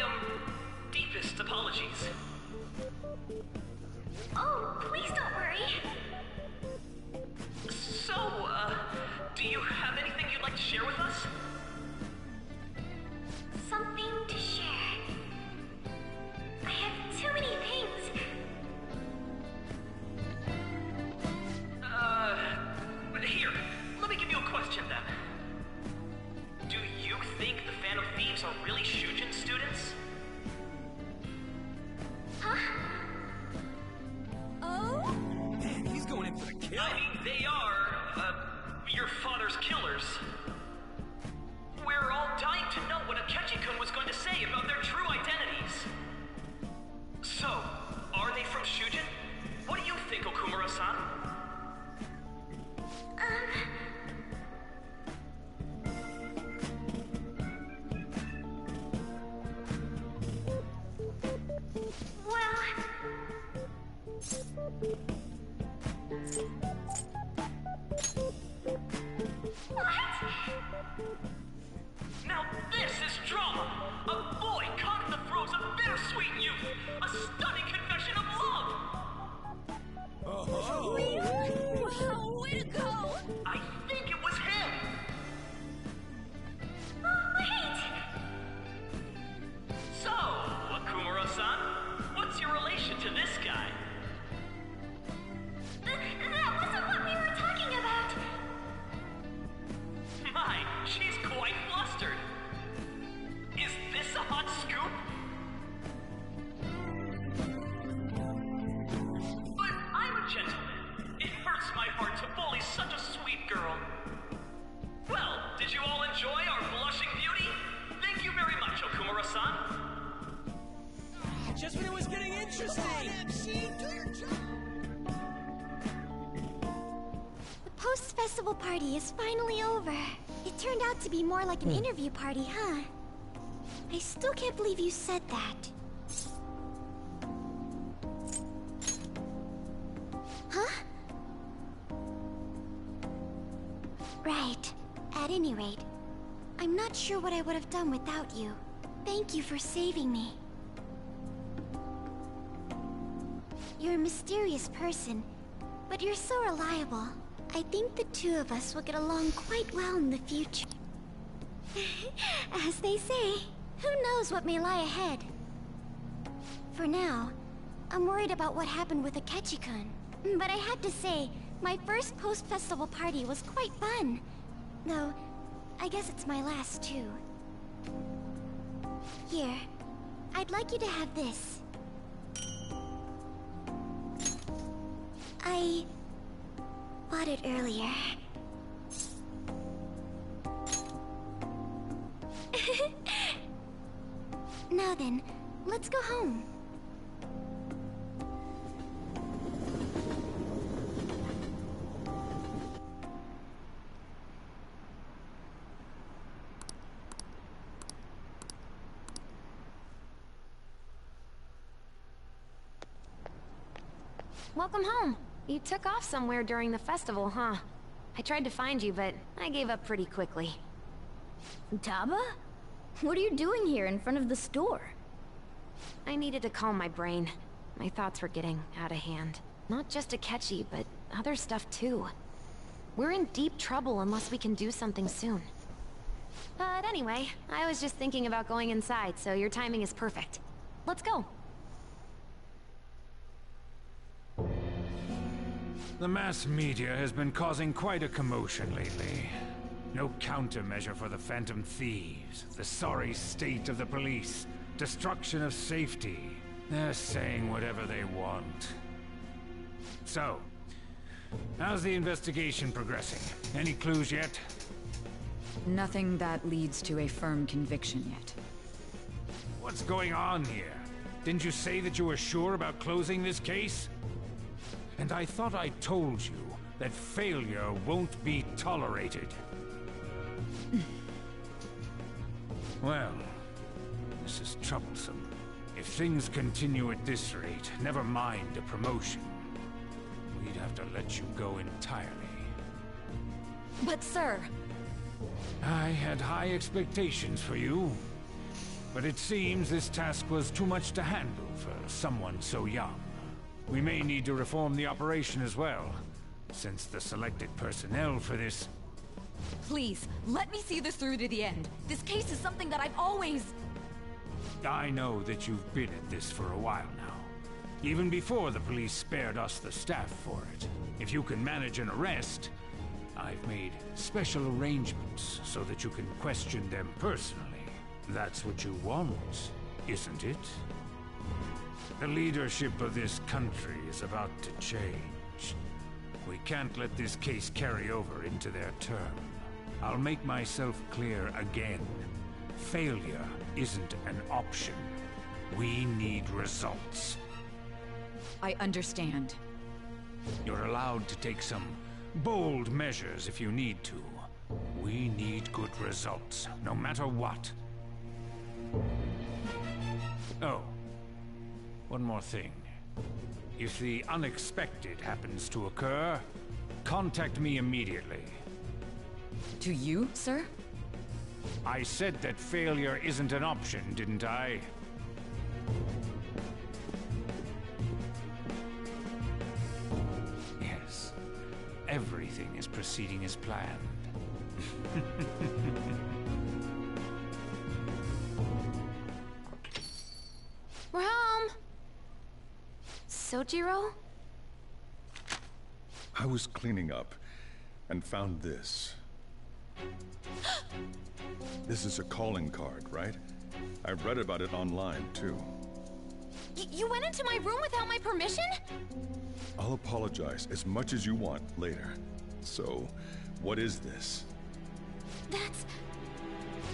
deepest apologies. Oh, please don't worry. So, do you have anything you'd like to share with us? Something to share. I have too many things. Here, let me give you a question then. Do you think the Phantom Thieves are really Shujin students? Huh? Oh? Man, he's going in for the kill. I mean, they are, your father's killers. We're all dying to know what Akechi-kun was going to say about their true identities. So, are they from Shujin? What do you think, Okumura-san? Now this is drama! A boy caught in the throes of bittersweet youth! A stunning confession of love! Oh, Wow, way to go! I think it was him! Oh, wait! So, Okumura-san, what's your relation to this guy? That wasn't what we were talking about! My, she's quite flustered! Is this a hot scoop? But I'm a gentleman. It hurts my heart to bully such a sweet girl. Well, did you all enjoy our blushing beauty? Thank you very much, Okumura-san. just when it was getting interesting. Come on, MC, do your job. The post-festival party is finally over. It turned out to be more like an interview party, huh? I still can't believe you said that. Huh? Right. At any rate, I'm not sure what I would have done without you. Thank you for saving me. You're a mysterious person, but you're so reliable. I think the two of us will get along quite well in the future. As they say, who knows what may lie ahead? For now, I'm worried about what happened with Akechi-kun. But I have to say, my first post-festival party was quite fun. Though, I guess it's my last too. Here, I'd like you to have this. I bought it earlier. Now then, let's go home. Welcome home. You took off somewhere during the festival, huh? I tried to find you, but I gave up pretty quickly. Taba? What are you doing here in front of the store? I needed to calm my brain. My thoughts were getting out of hand. Not just Akechi, but other stuff too. We're in deep trouble unless we can do something soon. But anyway, I was just thinking about going inside, so your timing is perfect. Let's go. The mass media has been causing quite a commotion lately. No countermeasure for the Phantom Thieves, the sorry state of the police, destruction of safety. They're saying whatever they want. So, how's the investigation progressing? Any clues yet? Nothing that leads to a firm conviction yet. What's going on here? Didn't you say that you were sure about closing this case? And I thought I told you that failure won't be tolerated. Well, this is troublesome. If things continue at this rate, never mind a promotion. We'd have to let you go entirely. But sir... I had high expectations for you. But it seems this task was too much to handle for someone so young. We may need to reform the operation as well, since the selected personnel for this... Please, let me see this through to the end. This case is something that I've always... I know that you've been at this for a while now. Even before the police spared us the staff for it. If you can manage an arrest, I've made special arrangements so that you can question them personally. That's what you want, isn't it? The leadership of this country is about to change. We can't let this case carry over into their term. I'll make myself clear again. Failure isn't an option. We need results. I understand. You're allowed to take some bold measures if you need to. We need good results, no matter what. Oh, one more thing. If the unexpected happens to occur, contact me immediately. To you, sir? I said that failure isn't an option, didn't I? Yes. Everything is proceeding as planned. We're home! Sojiro? I was cleaning up and found this. This is a calling card, right? I read about it online, too. You went into my room without my permission? I'll apologize as much as you want later. So, what is this? That's...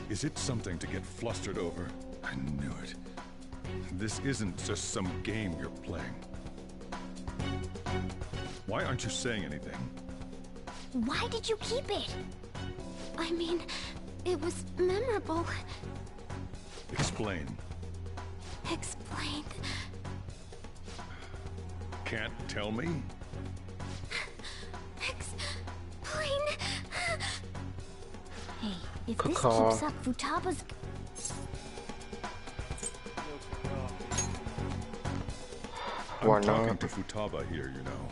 Is it something to get flustered over? I knew it. This isn't just some game you're playing. Why aren't you saying anything? Why did you keep it? I mean, it was memorable. Explain. Explain. Can't tell me? Explain. Hey, if this keeps up, Futaba's... I'm talking to Futaba here, you know.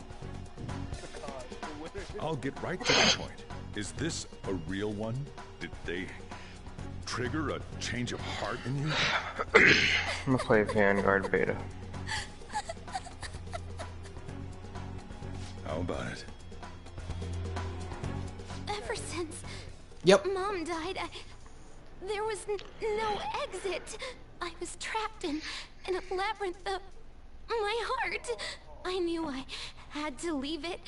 I'll get right to the point. Is this a real one? Did they trigger a change of heart in you? I'm gonna play Vanguard Beta. How about it? Ever since Yep. Mom died, there was no exit. I was trapped in a labyrinth of my heart. I knew I had to leave it,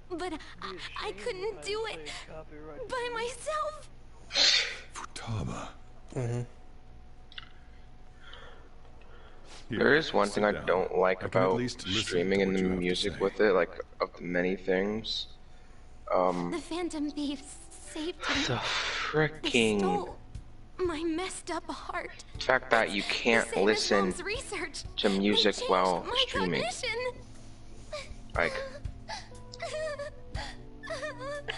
but I couldn't do it by myself. Futaba. There is one thing I don't like about streaming and the music with it, like of the many things. The Phantom Thieves saved me. The They freaking stole my messed up heart. fact that you can't Same as listen Mom's research. to music They while changed my streaming. cognition. Like,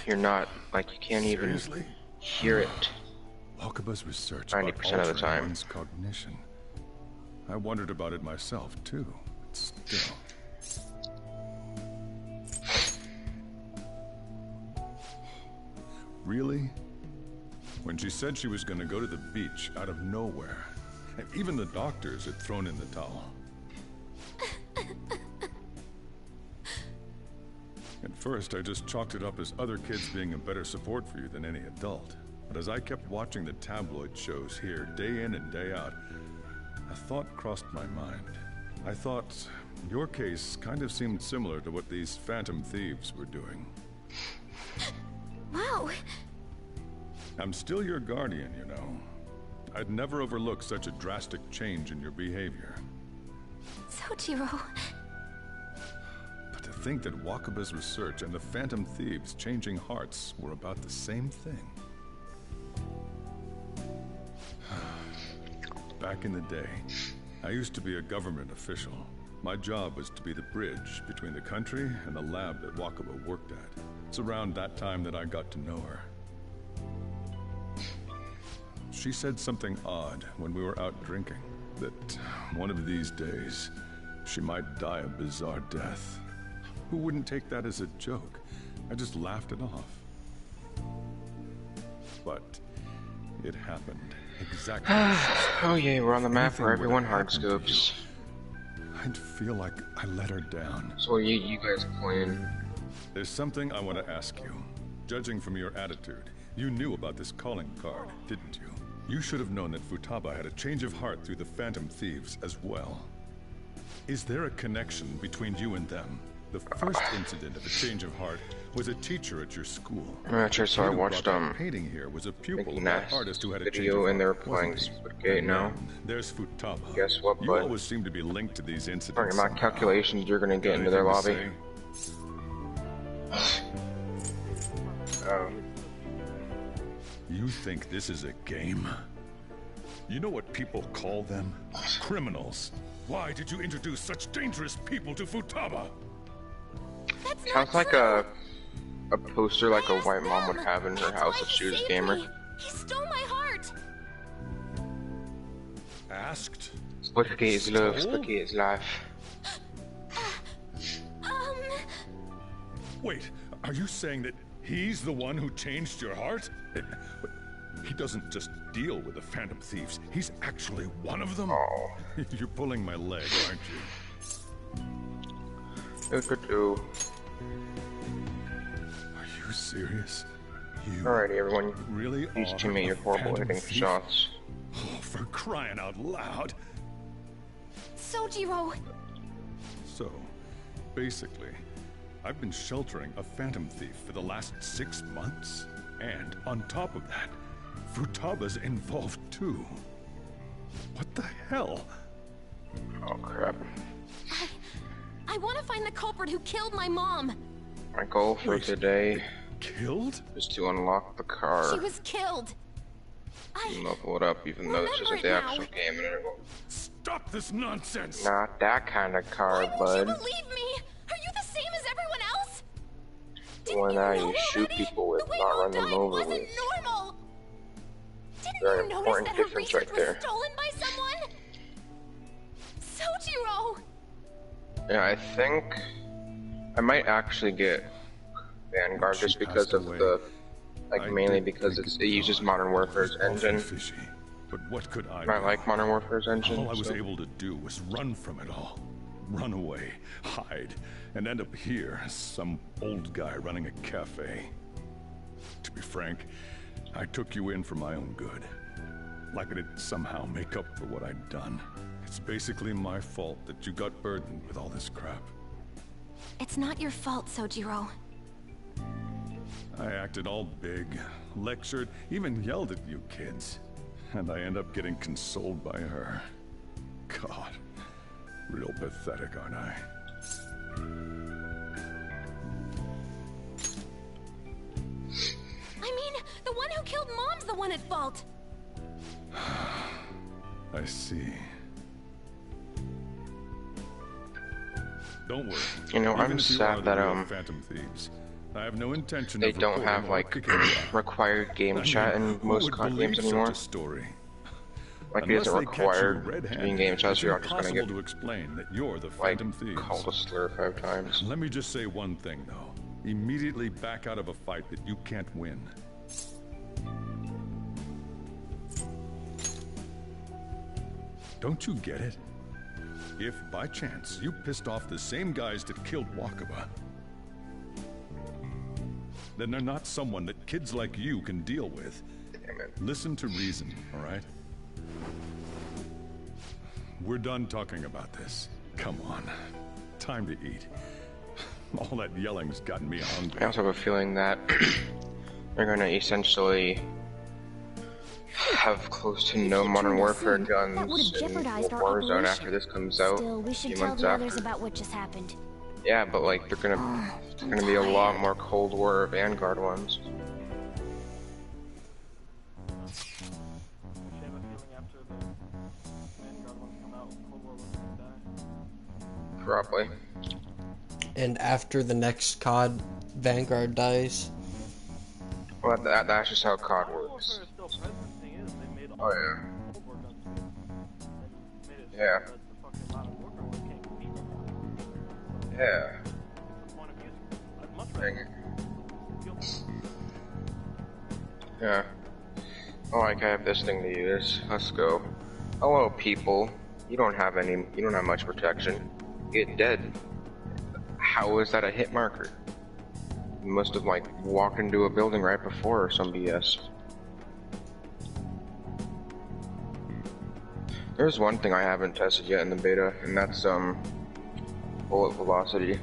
you're not, like, you can't even hear it. Wakaba's research 90% about of the time. one's cognition. I wondered about it myself, too. But still. Really? When she said she was going to go to the beach out of nowhere, and even the doctors had thrown in the towel. At first, I just chalked it up as other kids being a better support for you than any adult. But as I kept watching the tabloid shows here, day in and day out, a thought crossed my mind. I thought your case kind of seemed similar to what these Phantom Thieves were doing. Wow. I'm still your guardian, you know. I'd never overlook such a drastic change in your behavior. Sojiro. But to think that Wakaba's research and the Phantom Thieves changing hearts were about the same thing. Back in the day, I used to be a government official. My job was to be the bridge between the country and the lab that Wakaba worked at. It's around that time that I got to know her. She said something odd when we were out drinking, that one of these days, she might die a bizarre death. Who wouldn't take that as a joke? I just laughed it off. But it happened exactly. Oh yeah, we're on the map where everyone hard scopes. I'd feel like I let her down. So you guys playing? There's something I want to ask you. Judging from your attitude, you knew about this calling card, didn't you? You should have known that Futaba had a change of heart through the Phantom Thieves as well. Is there a connection between you and them? The first incident of a change of heart was a teacher at your school. I'm not sure, so I watched painting here was a pupil of that artist who had a change video, of and they're heart, playing Splitgate now. There's Futaba. Guess what, You bud? always seem to be linked to these incidents. Sorry, my calculations, you're gonna get into their lobby. You think this is a game? You know what people call them? Criminals. Why did you introduce such dangerous people to Futaba? Sounds like a poster like a white mom would have in her house if she was a gamer. He stole my heart. Asked? Splitgate is love, Splitgate is life. Wait, are you saying that he's the one who changed your heart? He doesn't just deal with the Phantom Thieves. He's actually one of them? Oh. You're pulling my leg, aren't you? Are you serious? Alrighty, everyone. Really? Use teammate your horrible hitting for shots. Oh, for crying out loud! Sojiro. So, basically, I've been sheltering a Phantom Thief for the last 6 months. And on top of that, Futaba's involved too. What the hell? Oh crap. I want to find the culprit who killed my mom. My goal for today is to unlock the car. She was killed. I'll pull it up, even though this isn't the actual game. And it will... Stop this nonsense! Not that kind of car, Why bud. won't you believe me? Are you the same as everyone else? One that you shoot people with, not run them over with. Normal. Didn't Very you notice important that her difference research right there. was stolen by someone? Sojiro. Yeah, I think I might actually get Vanguard just because of the, like, mainly because it uses Modern Warfare's engine. But what could I like Modern Warfare's engine. All I was able to do was run from it all. Run away, hide, and end up here as some old guy running a cafe. To be frank, I took you in for my own good. Like it'd somehow make up for what I'd done. It's basically my fault that you got burdened with all this crap. It's not your fault, Sojiro. I acted all big, lectured, even yelled at you kids. And I end up getting consoled by her. God, real pathetic, aren't I? I mean, the one who killed Mom's the one at fault. I see. Don't worry. You know, Even I'm if you sad are the that real Phantom Thieves, I have no intention they of don't have reporting or like kicking you out. required game I mean, chat in who most would COD believe games such anymore. a story? Like it Unless isn't they catch you required to red-handed, be in game chat, so it's you're just gonna impossible get to explain that you're the like Phantom Thieves. called a slur 5 times. Let me just say one thing though. Immediately back out of a fight that you can't win. Don't you get it? If, by chance, you pissed off the same guys that killed Wakaba, then they're not someone that kids like you can deal with. Listen to reason, all right? We're done talking about this. Come on. Time to eat. All that yelling's gotten me hungry. I also have a feeling that they're gonna essentially have close to no Modern Warfare guns in Warzone after this comes out. Still, we should tell the others about what just happened. Yeah, but like there's gonna be a lot more Cold War Vanguard ones. Probably. And after the next COD, Vanguard dies. Well, that's just how COD works. Oh yeah. Yeah. Yeah. Dang it. Yeah. Oh, like I have this thing to use. Let's go. Hello, people. You don't have much protection. Get dead. How is that a hit marker? You must have like walked into a building right before or some BS. There's one thing I haven't tested yet in the beta, and that's bullet velocity.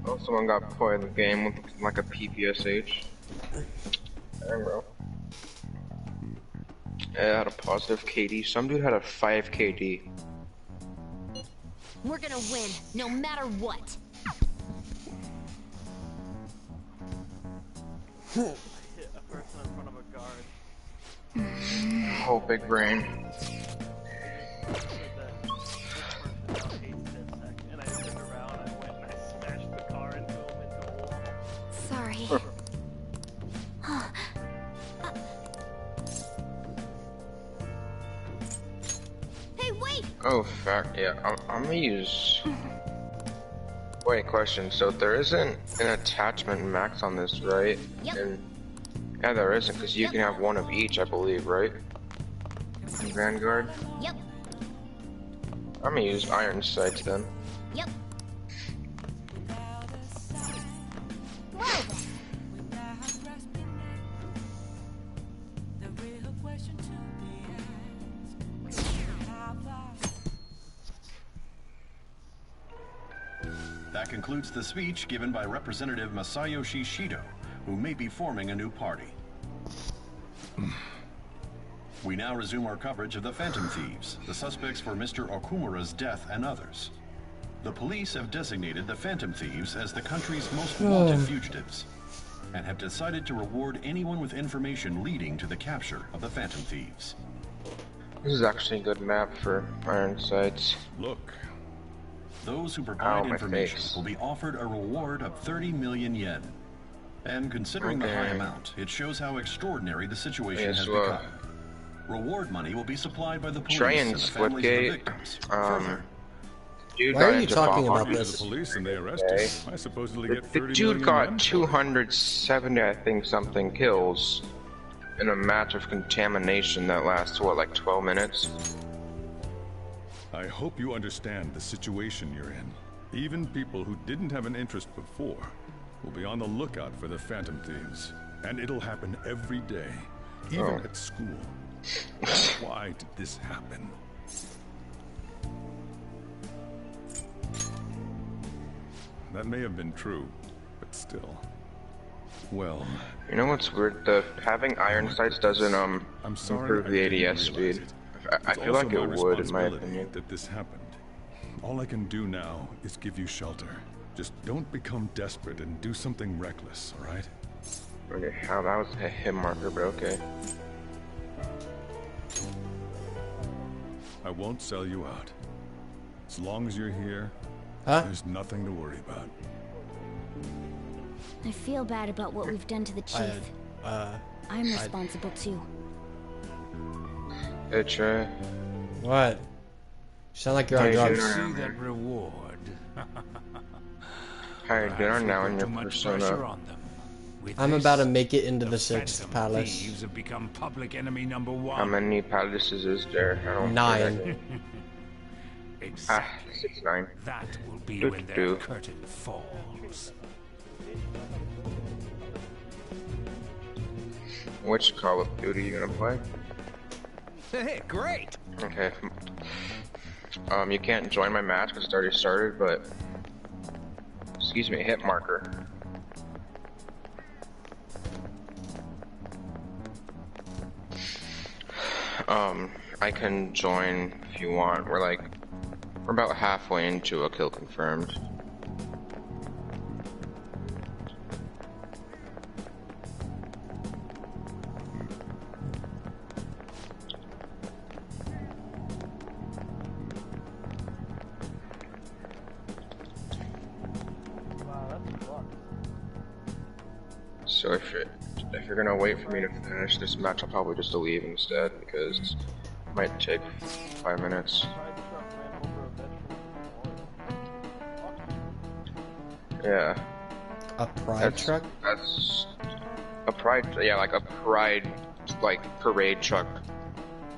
Oh, someone got put in the game with like a PPSH. Dang, bro. Yeah, had a positive KD. Some dude had a 5 KD. We're gonna win, no matter what. Hit a person in front of a guard. Oh, big brain. Sorry. Hey, wait! Oh, fact, yeah. I'm gonna use. Wait, question. So there isn't an attachment max on this, right? Yep. And yeah, there isn't, because you can have one of each, I believe, right? In Vanguard. Yep. I'm gonna use iron sights then. Yep. That concludes the speech given by Representative Masayoshi Shido, who may be forming a new party. We now resume our coverage of the Phantom Thieves, the suspects for Mr. Okumura's death and others. The police have designated the Phantom Thieves as the country's most wanted fugitives, and have decided to reward anyone with information leading to the capture of the Phantom Thieves. This is actually a good map for iron sights. Look. Those who provide information will be offered a reward of 30 million yen. And considering the high amount, it shows how extraordinary the situation has become. Reward money will be supplied by the police and the families of the victims. Dude, why are you talking about this? The police and they arrested him. I supposedly get 30 the dude million got yen 270, I think, something kills in a match of contamination that lasts, what, like 12 minutes? I hope you understand the situation you're in. Even people who didn't have an interest before will be on the lookout for the Phantom Thieves. And it'll happen every day, even at school. Why did this happen? That may have been true, but still. Well... You know what's weird? Having iron sights doesn't, I'm sorry. Improve the I didn't ADS realize speed. it. I It's feel like also it my would, in my responsibility opinion. that this happened. All I can do now is give you shelter. Just don't become desperate and do something reckless, all right? Okay, how that was a hit marker, but okay. I won't sell you out. As long as you're here, there's nothing to worry about. I feel bad about what we've done to the chief. I'm responsible too. Hey, Trey. What? You sound like you're on Hey, drugs. See that reward. Hi, dinner now in your persona. I'm about to make it into the 6th palace. Thieves have become public enemy number 1. How many palaces is there? I don't 9. Exactly. 6, 9. That will be when their curtain falls. Which Call of Duty are you gonna play? Hey, great! Okay. You can't join my match because it's already started, but... Excuse me, hit marker. I can join if you want. We're about halfway into a kill confirmed. So if you're gonna wait for me to finish this match, I'll probably just leave instead because it might take 5 minutes. Yeah. A pride truck? That's a pride. Yeah, like a pride, parade truck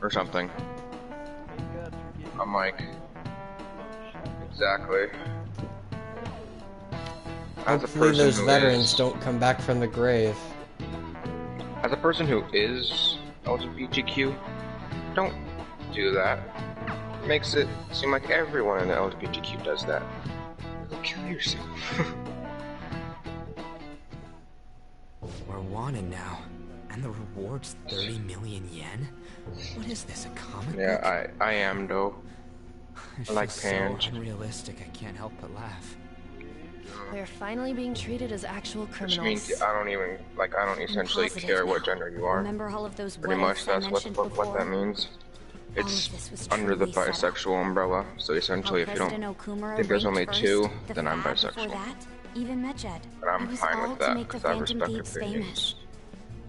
or something. I'm like, exactly. Hopefully those veterans don't come back from the grave. As a person who is LGBTQ, don't do that. It makes it seem like everyone in the LGBTQ does that. Go kill yourself. We're wanted now, and the reward's 30 million yen? What is this, a comic book? Yeah, I am though. It I like feels Pan. so unrealistic, I can't help but laugh. They're finally being treated as actual criminals. Which means I don't essentially care what gender you are. Remember all of those Pretty much that's what that means. It's under the bisexual umbrella, so essentially if you don't think there's only two, then I'm bisexual. Even Medjed. And I'm fine with that, because I respect opinions.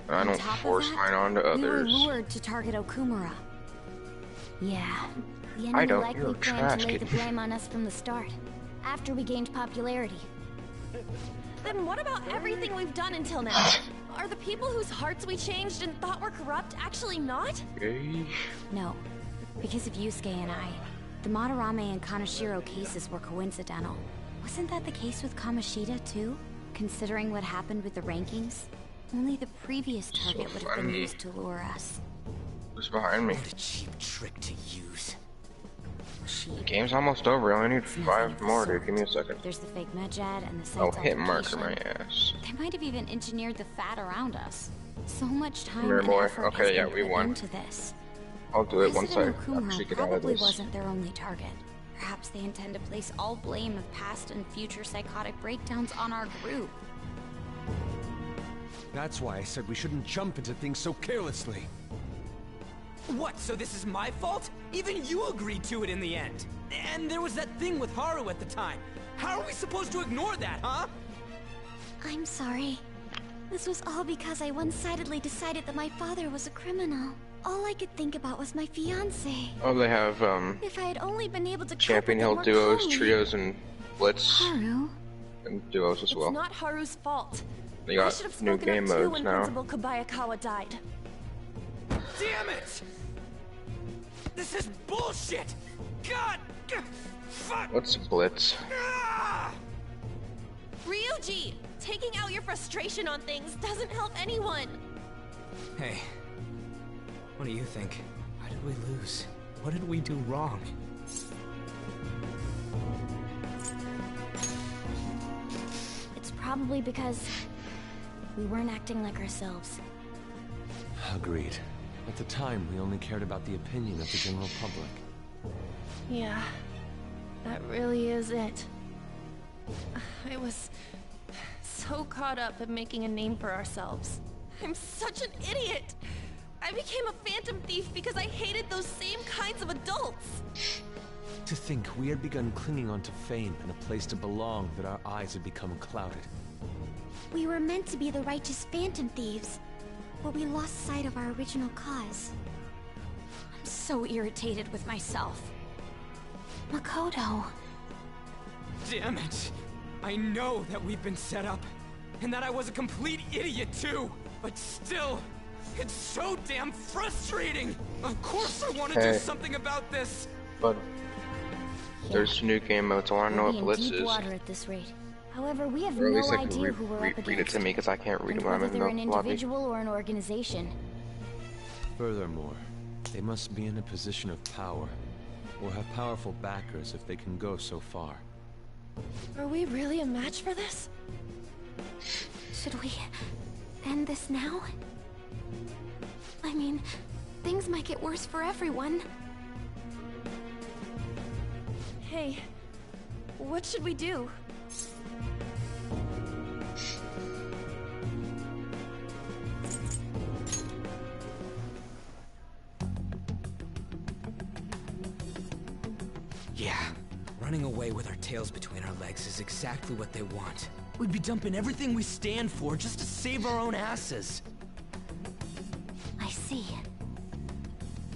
And I don't force mine on to We were others. lured to target Okumura. Yeah. The I enemy don't, likely you're planned to lay the trash. blame on us from the start, after we gained popularity. Then what about everything we've done until now? Are the people whose hearts we changed and thought were corrupt actually not? No, because of Yusuke and I. The Madarame and Kaneshiro cases were coincidental. Wasn't that the case with Kamoshida too? Considering what happened with the rankings? Only the previous target would have been funny. used to lure us. Who's behind me? What a cheap trick to use. The game's almost over. I only need 5 more, dude. Give me a second. There's the fake Medjed and the Oh, site's hit marker altercation. my ass. They might have even engineered the fat around us. So much time Come here, and boy. effort Okay, has yeah, been we put won. into this. I'll do it once I President Okumura actually get out of probably this. wasn't their only target. Perhaps they intend to place all blame of past and future psychotic breakdowns on our group. That's why I said we shouldn't jump into things so carelessly. What, so this is my fault? Even you agreed to it in the end. And there was that thing with Haru at the time. How are we supposed to ignore that, huh? I'm sorry. This was all because I one-sidedly decided that my father was a criminal. All I could think about was my fiancé. Oh, they have, If I had only been able to cope Champion with it Hill more duos, calmly. trios, and blitz. Haru? And duos as It's well. not Haru's fault. They I should have got new spoken game up too modes when now. Principal Kobayakawa died. Damn it! This is bullshit! God! Fuck! What's blitz? Ryuji! Taking out your frustration on things doesn't help anyone! Hey, what do you think? Why did we lose? What did we do wrong? It's probably because we weren't acting like ourselves. Agreed. At the time, we only cared about the opinion of the general public. Yeah, that really is it. I was so caught up in making a name for ourselves. I'm such an idiot! I became a phantom thief because I hated those same kinds of adults! To think we had begun clinging onto fame and a place to belong, that our eyes had become clouded. We were meant to be the righteous phantom thieves, but we lost sight of our original cause. I'm so irritated with myself. Makoto. Damn it! I know that we've been set up, and that I was a complete idiot too, but still, it's so damn frustrating! Of course I want to do something about this! But there's new game modes. I want to know what Blitz is. Water at this rate. However, we have Or at no least I idea can who we're up against. read it to me because I can't read it when I'm whether in they're an the lobby. individual or an organization. Furthermore, they must be in a position of power, or have powerful backers if they can go so far. Are we really a match for this? Should we end this now? I mean, things might get worse for everyone. Hey, what should we do? Yeah, running away with our tails between our legs is exactly what they want. We'd be dumping everything we stand for just to save our own asses. I see.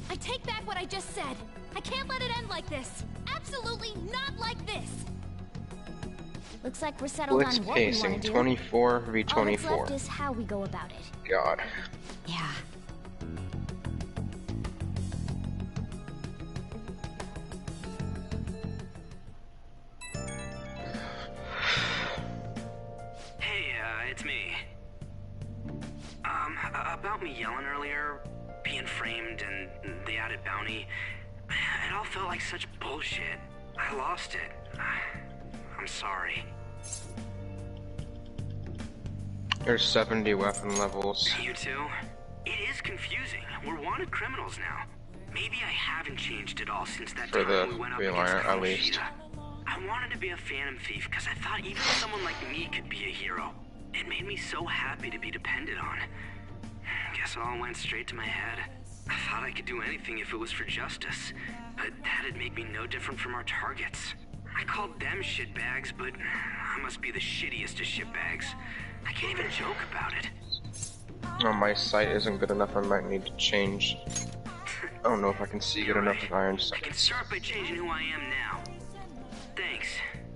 I take back what I just said. I can't let it end like this. Absolutely not like this. Looks like we're settled Blitz on what we want pacing to do. 24 v All that's 24. left is how we go about it. God. Yeah. Hey, it's me. About me yelling earlier, being framed, and the added bounty, it all felt like such bullshit. I lost it. I'm sorry. There's 70 weapon levels. You too? It is confusing. We're wanted criminals now. Maybe I haven't changed at all since that For time the we went up green against line, at least. Kushida. I wanted to be a phantom thief because I thought even someone like me could be a hero. It made me so happy to be depended on. Guess it all went straight to my head. I thought I could do anything if it was for justice, but that'd make me no different from our targets. I called them shitbags, but I must be the shittiest of shitbags. I can't even joke about it. Oh, my sight isn't good enough. I might need to change. I don't know if I can see good enough with iron I sight. can start by changing who I am now. Thanks.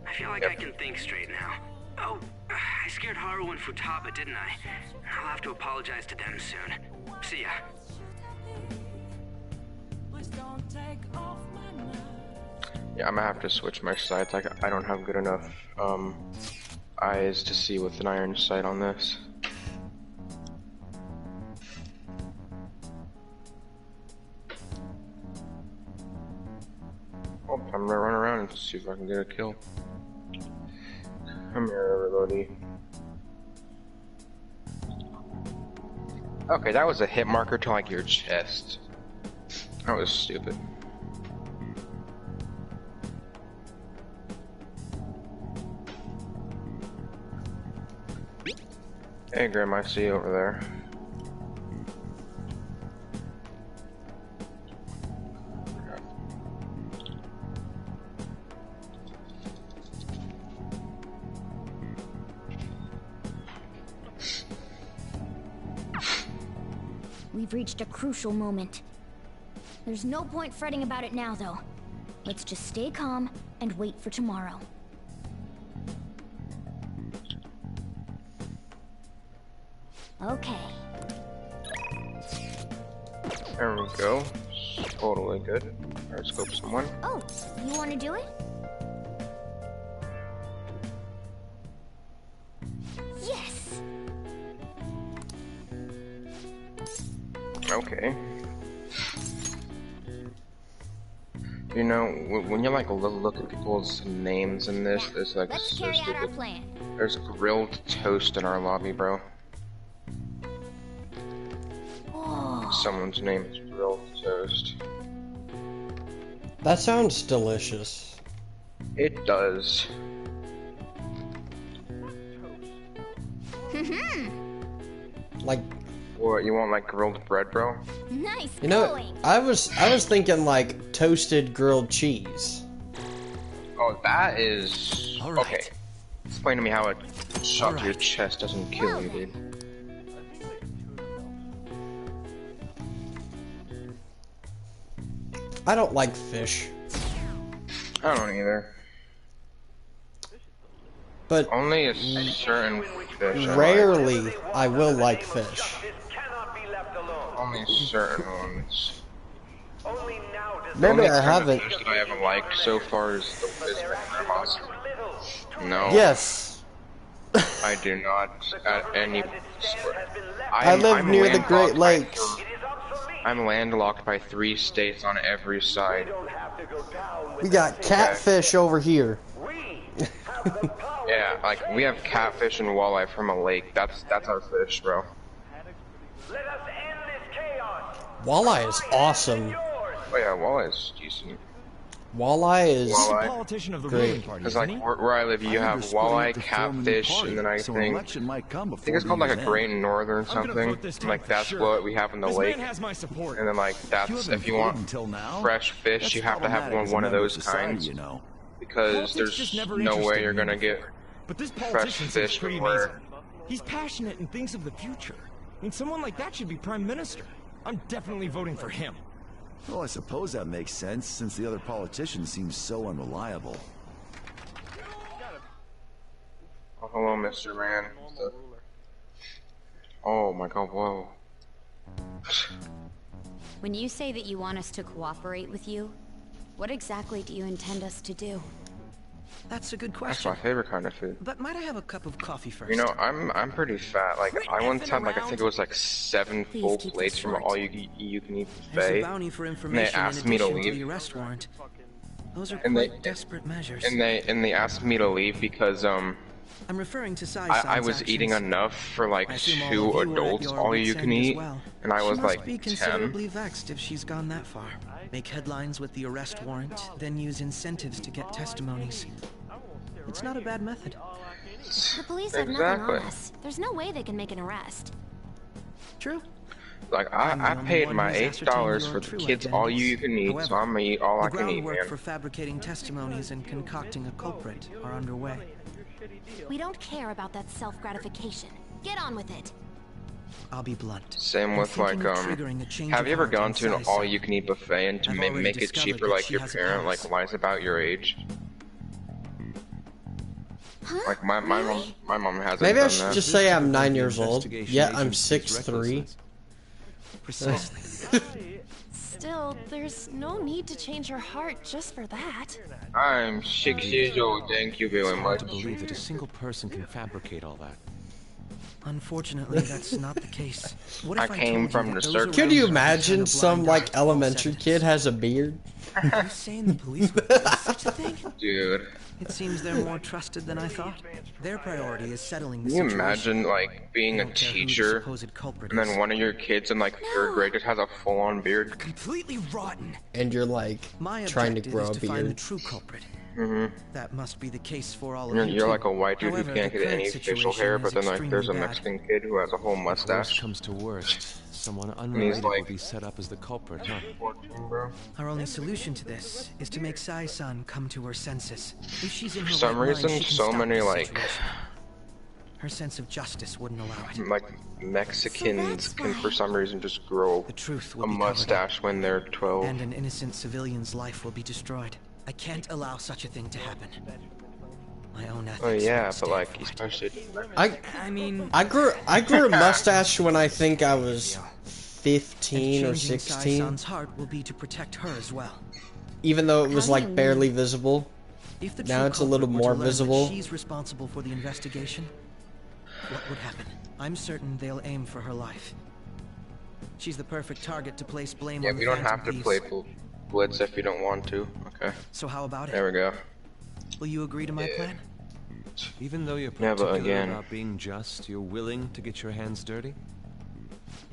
I feel like I can think straight now. Oh, I scared Haru and Futaba, didn't I? I'll have to apologize to them soon. See ya. Yeah, I'm gonna have to switch my sights. I don't have good enough eyes to see with an iron sight on this. Oh, I'm gonna run around and see if I can get a kill. Come here, everybody. Okay, that was a hit marker to like your chest. That was stupid. Hey, Grim, I see you over there. We've reached a crucial moment. There's no point fretting about it now, though. Let's just stay calm and wait for tomorrow. Okay. There we go. Totally good. Alright, scope someone. Oh, you want to do it? Yes! Okay. You know, when you like look at people's names in this, there's like Let's carry out our plan. There's grilled toast in our lobby, bro. Oh, someone's name is grilled toast. That sounds delicious. It does. Like, what, you want like grilled bread, bro? Nice. You know, I was thinking like toasted grilled cheese. Oh, that is okay. Explain to me how a shot to your chest doesn't kill you, dude. I don't like fish. I don't either. But only a certain fish. Rarely I will like fish. Only certain ones. Maybe Only I haven't. Fish that I haven't liked so far is the Lisbon grandmas. No. Yes. I do not at any. I live near the Great Lakes. I'm landlocked by 3 states on every side. We got catfish over here. Yeah, like we have catfish and walleye from a lake. That's our fish, bro. Walleye is awesome. Oh yeah, walleye is decent. Walleye is great. Because like where I live, you have walleye, catfish, and then I think it's called like a Great Northern something. Like that's what we have in the lake. And then like that's if you want fresh fish, you have to have one of those kinds. Because there's no way you're gonna get fresh fish from where. He's passionate and thinks of the future. I mean, someone like that should be prime minister. I'm definitely voting for him. Well, I suppose that makes sense, since the other politician seems so unreliable. Oh, hello, Mr. Man. Oh my god, whoa. When you say that you want us to cooperate with you, what exactly do you intend us to do? That's a good That's question. my favorite kind of food. But might I have a cup of coffee first? You know, I'm pretty fat. Like I once had like I think it was like 7 full plates from an all-you-can-eat There's a buffet. bounty for And they information asked in me to addition to leave. the arrest warrant. Those are And quite desperate measures. And they asked me to leave because I'm referring to I was eating enough for like 2 adults all-you-can-eat, and I was she like must be 10. considerably vexed if she's gone that far. Make headlines with the arrest warrant, then use incentives to get testimonies. It's not a bad method. The police have nothing on us. There's no way they can make an arrest. True. Like I paid my $8 for the kids all-you-can-eat, so I'm gonna eat all I can eat, groundwork man. for fabricating testimonies and concocting a culprit are underway. We don't care about that self-gratification. Get on with it. I'll be blunt. Same with like have you ever gone to an all-you-can-eat buffet and to make it cheaper, like your parent like lies about your age? Like my mom hasn't Maybe I done should that. just say I'm 9 years old. Yeah, I'm 6'3". Precisely. Still, there's no need to change your heart just for that. I'm 6 years old, thank you very much. To believe that a single person can fabricate all that. Unfortunately, that's not the case. What if I came from the circus. Could you imagine some like elementary kid has a beard? Are you saying the police would do such a thing? Dude. It seems they're more trusted than I thought. Their priority is settling the Can you situation. imagine like being a teacher and then one of your kids in like 3rd grade just has a full-on beard? Completely rotten. And you're like My trying to objective grow is a to find the beard. true culprit. Mm-hmm. That must be the case for all of You're, you you're too. like a white dude However, who can't the get any current facial situation hair, is but then like there's a extremely bad. Mexican kid who has a whole If worst mustache. comes to worst, someone he's unrelated like- will be set up as the culprit, huh? Our only solution to this is to make Sai-san come to her senses. If she's in her For some right reason, mind, she can so stop many this like situation. Her sense of justice wouldn't allow it. Mexicans can for some reason just grow a mustache when they're 12. And an innocent civilian's life will be destroyed. I can't allow such a thing to happen. My own ethics. Oh yeah, won't but stand like for it. especially. I mean, I grew a mustache when I think I was 15 or changing 16. Sai-san's heart will be to protect her as well. Even though it was like barely visible. If the Now true it's a little culprit were to more learn that visible. She's responsible for the investigation. What would happen? I'm certain they'll aim for her life. She's the perfect target to place blame Yeah, on the we don't Phantom have to Thieves. play Blitz if you don't want to. Okay. So how about it? There we go. Will you agree to my plan? Even though you're Never particular again. about being just, you're willing to get your hands dirty?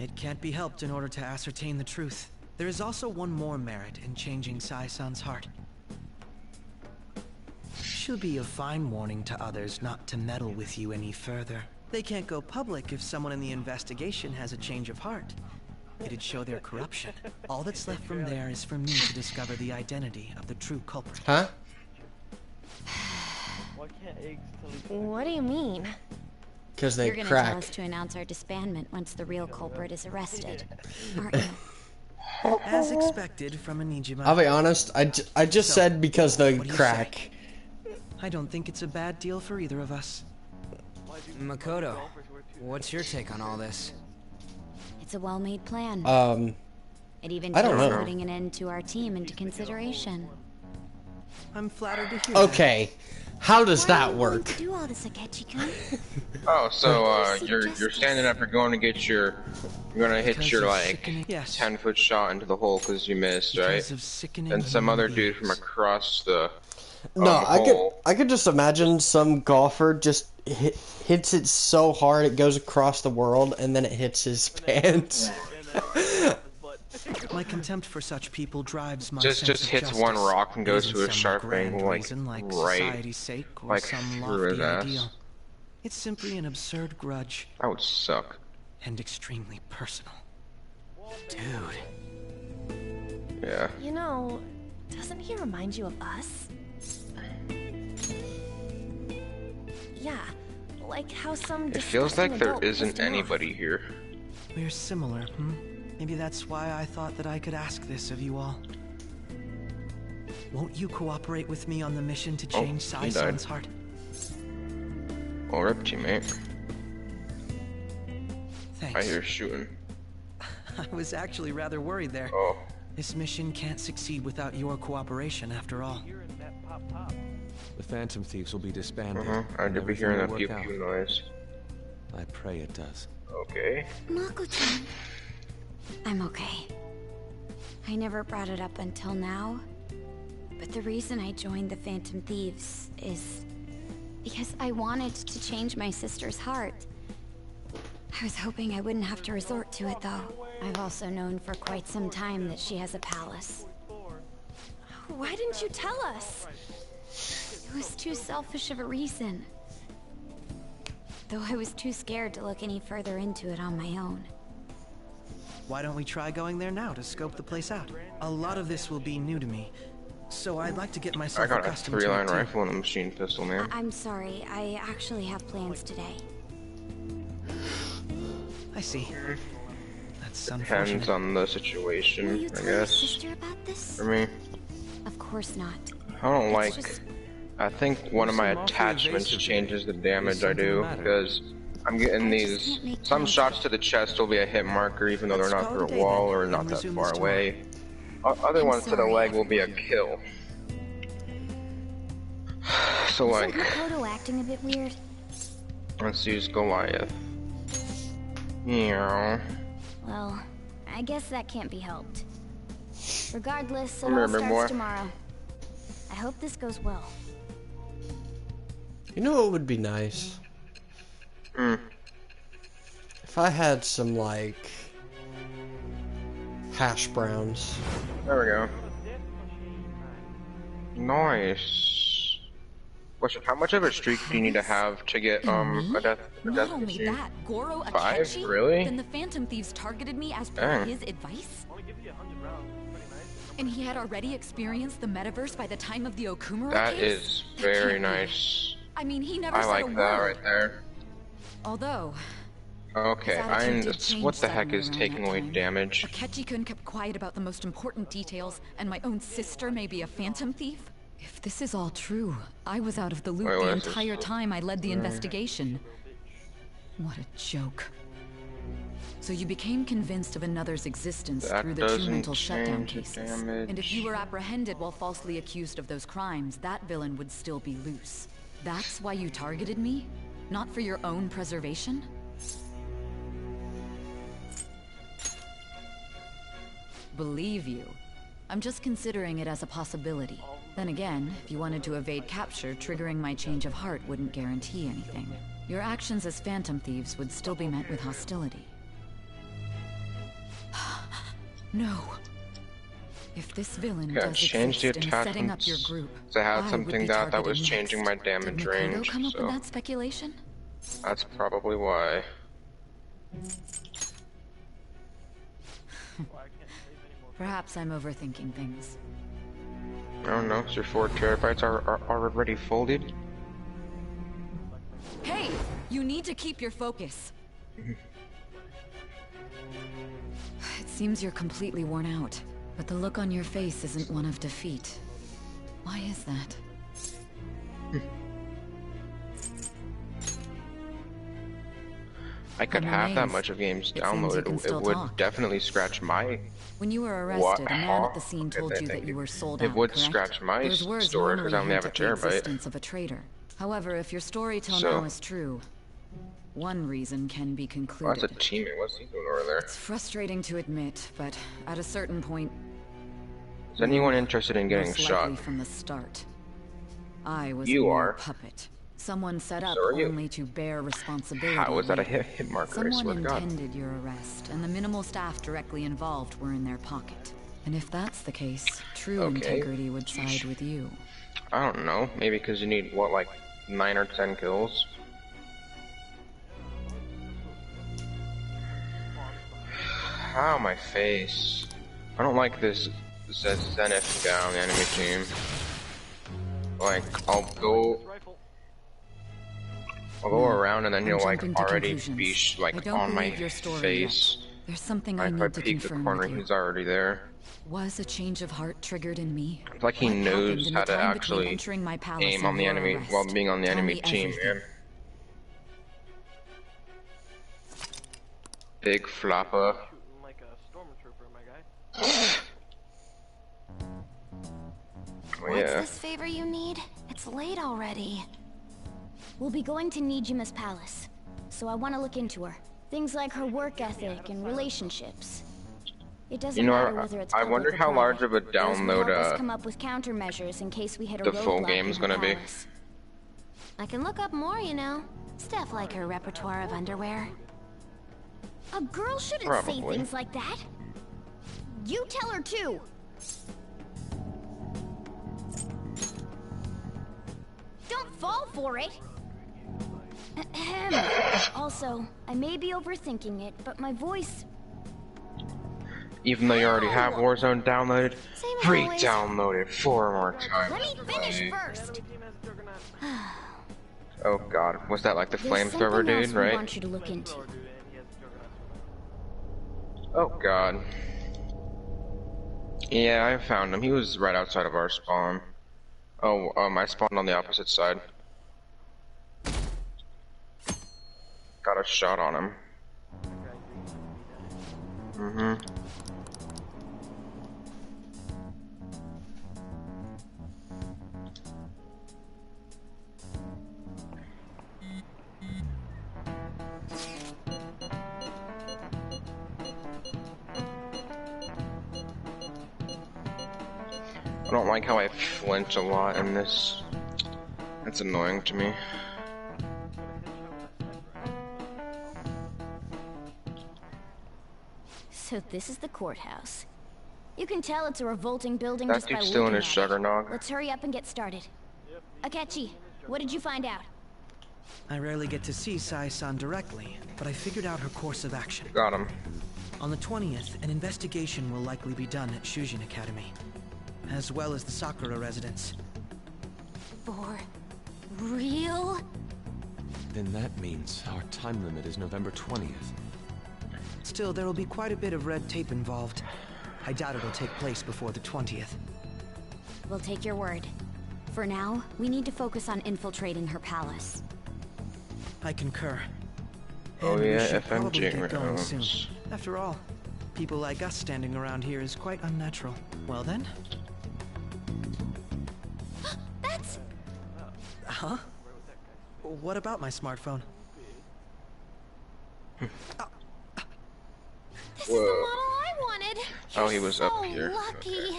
It can't be helped in order to ascertain the truth. There is also one more merit in changing Sai-san's heart. She'll be a fine warning to others not to meddle with you any further. They can't go public if someone in the investigation has a change of heart. It'd show their corruption. All that's left from there is for me to discover the identity of the true culprit. Huh? What do you mean? Because they You're gonna crack. tell us to announce our disbandment once the real culprit is arrested, aren't you? As expected from a Nijima. I'll be honest, I just said because they crack. I don't think it's a bad deal for either of us. Makoto, what's your take on all this? It's a well-made plan. It even I don't takes know. putting an end to our team into consideration. I'm flattered to hear Okay, how does that work? Do all this, Akechi-kun? Oh, so you're standing up. You're going to get your. You're gonna hit your like 10-foot shot into the hole because you missed, right? And some other dude from across the. No, hole. I could just imagine some golfer just hits it so hard it goes across the world and then it hits his pants. My contempt for such people drives my Just sense of hits justice. one rock and It goes isn't to a some sharp grand angle, like reason like right, society's sake or like some through his lofty ass. ideal. It's simply an absurd grudge. That would suck. And extremely personal. Dude. Yeah. You know, doesn't he remind you of us? Yeah, like how some It feels like disgusting there adult isn't pissed him off. anybody here. We're similar, hmm? Maybe that's why I thought that I could ask this of you all. Won't you cooperate with me on the mission to change he died. Sai-san's heart? Oh, rip, teammate. Thanks. I hear shooting. I was actually rather worried there. Oh. This mission can't succeed without your cooperation, after all. The Phantom Thieves will be disbanded. I and did be everything hearing will that work pew out. pew noise. I pray it does. Okay. Mako-chan. I'm okay. I never brought it up until now, but the reason I joined the Phantom Thieves is because I wanted to change my sister's heart. I was hoping I wouldn't have to resort to it, though. I've also known for quite some time that she has a palace. Why didn't you tell us? It was too selfish of a reason. Though I was too scared to look any further into it on my own. Why don't we try going there now to scope the place out? A lot of this will be new to me, so I'd like to get I myself got a accustomed to 3-line it too. rifle and a machine pistol, man. I'm sorry, I actually have plans today. I see. That's Depends unfortunate. on the situation, Will you I tell your guess. sister about this? For me, Of course not. I don't It's like. just- I think one of my attachments changes the damage I do because I'm getting these. Some shots to the chest will be a hit marker, even though they're not through a wall or not that far away. Other ones to the leg will be a kill. So like, Isn't Makoto acting a bit weird? let's use Goliath. Yeah. Well, I guess that can't be helped. Regardless, it all Remember, starts boy. tomorrow. I hope this goes well. You know what would be nice? If I had some, like, hash browns. There we go. Nice. Question: how much of a streak do you need to have to get a death Not only machine? that, Goro 5? Akechi? Really? Then the Phantom Thieves targeted me as per Dang. his advice? And he had already experienced the metaverse by the time of the Okumura That case? is very nice. I mean, he never I said a like that word. right there. Although, Okay, His I attitude did understand. change What the heck suddenly is around taking that away time. damage? Akechi-kun kept quiet about the most important details, and my own sister may be a Phantom Thief? If this is all true, I was out of the loop Wait, the what is this? entire time I led the Mm. investigation. What a joke. So you became convinced of another's existence That through the two doesn't mental shutdown change the cases. And if you were apprehended while falsely accused of those crimes, that villain would still be loose. That's why you targeted me? Not for your own preservation? Believe you. I'm just considering it as a possibility. Then again, if you wanted to evade capture, triggering my change of heart wouldn't guarantee anything. Your actions as Phantom Thieves would still be met with hostility. No. If this villain Yeah, does change the exist in setting up your attachments group, to have I would something be that was targeted changing next. my damage Did Makoto range, come up so with that speculation? that's probably why. Perhaps I'm overthinking things. I don't know, so your 4 terabytes are already folded? Hey! You need to keep your focus. It seems you're completely worn out, but the look on your face isn't one of defeat. Why is that? I could I'm have that amazed. much of games It seems you downloaded. can It still would talk. definitely scratch my... When you were What? arrested, a man at the scene told you that you were sold out, It would correct? scratch my Those words storage because I normally only have a hint at the terabyte. existence of a traitor. However, if your story till So- now is true, one reason can be Oh, concluded. that's a teammate. What's he doing over there? It's frustrating to admit, but at a certain point, Is anyone interested in getting most shot? likely from the start, I was You a mere are. puppet. Someone set up So are you. only to bear responsibility. How was that a later. hit marker? I Someone swear to God. intended your arrest, and the minimal staff directly involved were in their pocket. And if that's the case, true Okay. integrity would side with you. I don't know. Maybe because you need, what, like 9 or 10 kills? Ow, my face. I don't like this Zenith down enemy team. Like, I'll go around and then I'm he'll like jumping to already conclusions. be I don't on my believe your story face. yet. There's something I If I need to peek the confirm corner, with you. he's already there. Was a change of heart triggered in me? It's like he What happened knows in how the to time between actually entering my palace aim and on the your enemy arrest? while being on the Tell enemy me team, everything. man. Big flopper. Like a stormtrooper, my guy. Oh, What's yeah. this favor you need? It's late already. We'll be going to Nijima's palace, so I want to look into her. Things like her work ethic and relationships. It doesn't You know, matter whether it's I public wonder or how private. large of a Those will download help us come up with countermeasures in case we hit a the full roadblock game's in her gonna be. palace. I can look up more, you know. Stuff like her repertoire of underwear. A girl shouldn't say Probably. things like that. You tell her too. Don't fall for it. Ahem. Also, I may be overthinking it, but my voice. Even though you already have Warzone downloaded, Same as always. re-download it 4 more times. Let me finish first. Oh god, was that like the There's flamethrower something dude, else we right? want you to look into. Oh god. Yeah, I found him. He was right outside of our spawn. Oh, I spawned on the opposite side. Got a shot on him. Mm-hmm. I don't like how I flinch a lot in this. That's annoying to me. So this is the courthouse. You can tell it's a revolting building That just by dude's still in looking his at it. juggernaut. Let's hurry up and get started. Akechi, what did you find out? I rarely get to see Sai-san directly, but I figured out her course of action. Got him. On the 20th, an investigation will likely be done at Shujin Academy, as well as the Sakura residence. For real? Then that means our time limit is November 20th. Still, there will be quite a bit of red tape involved. I doubt it'll take place before the 20th. We'll take your word. For now, we need to focus on infiltrating her palace. I concur. Oh, And we yeah, should FMG probably get going rounds. soon. After all, people like us standing around here is quite unnatural. Well then? That's... Huh? What about my smartphone? This is the model I wanted. Oh, he You're was so up here. Lucky.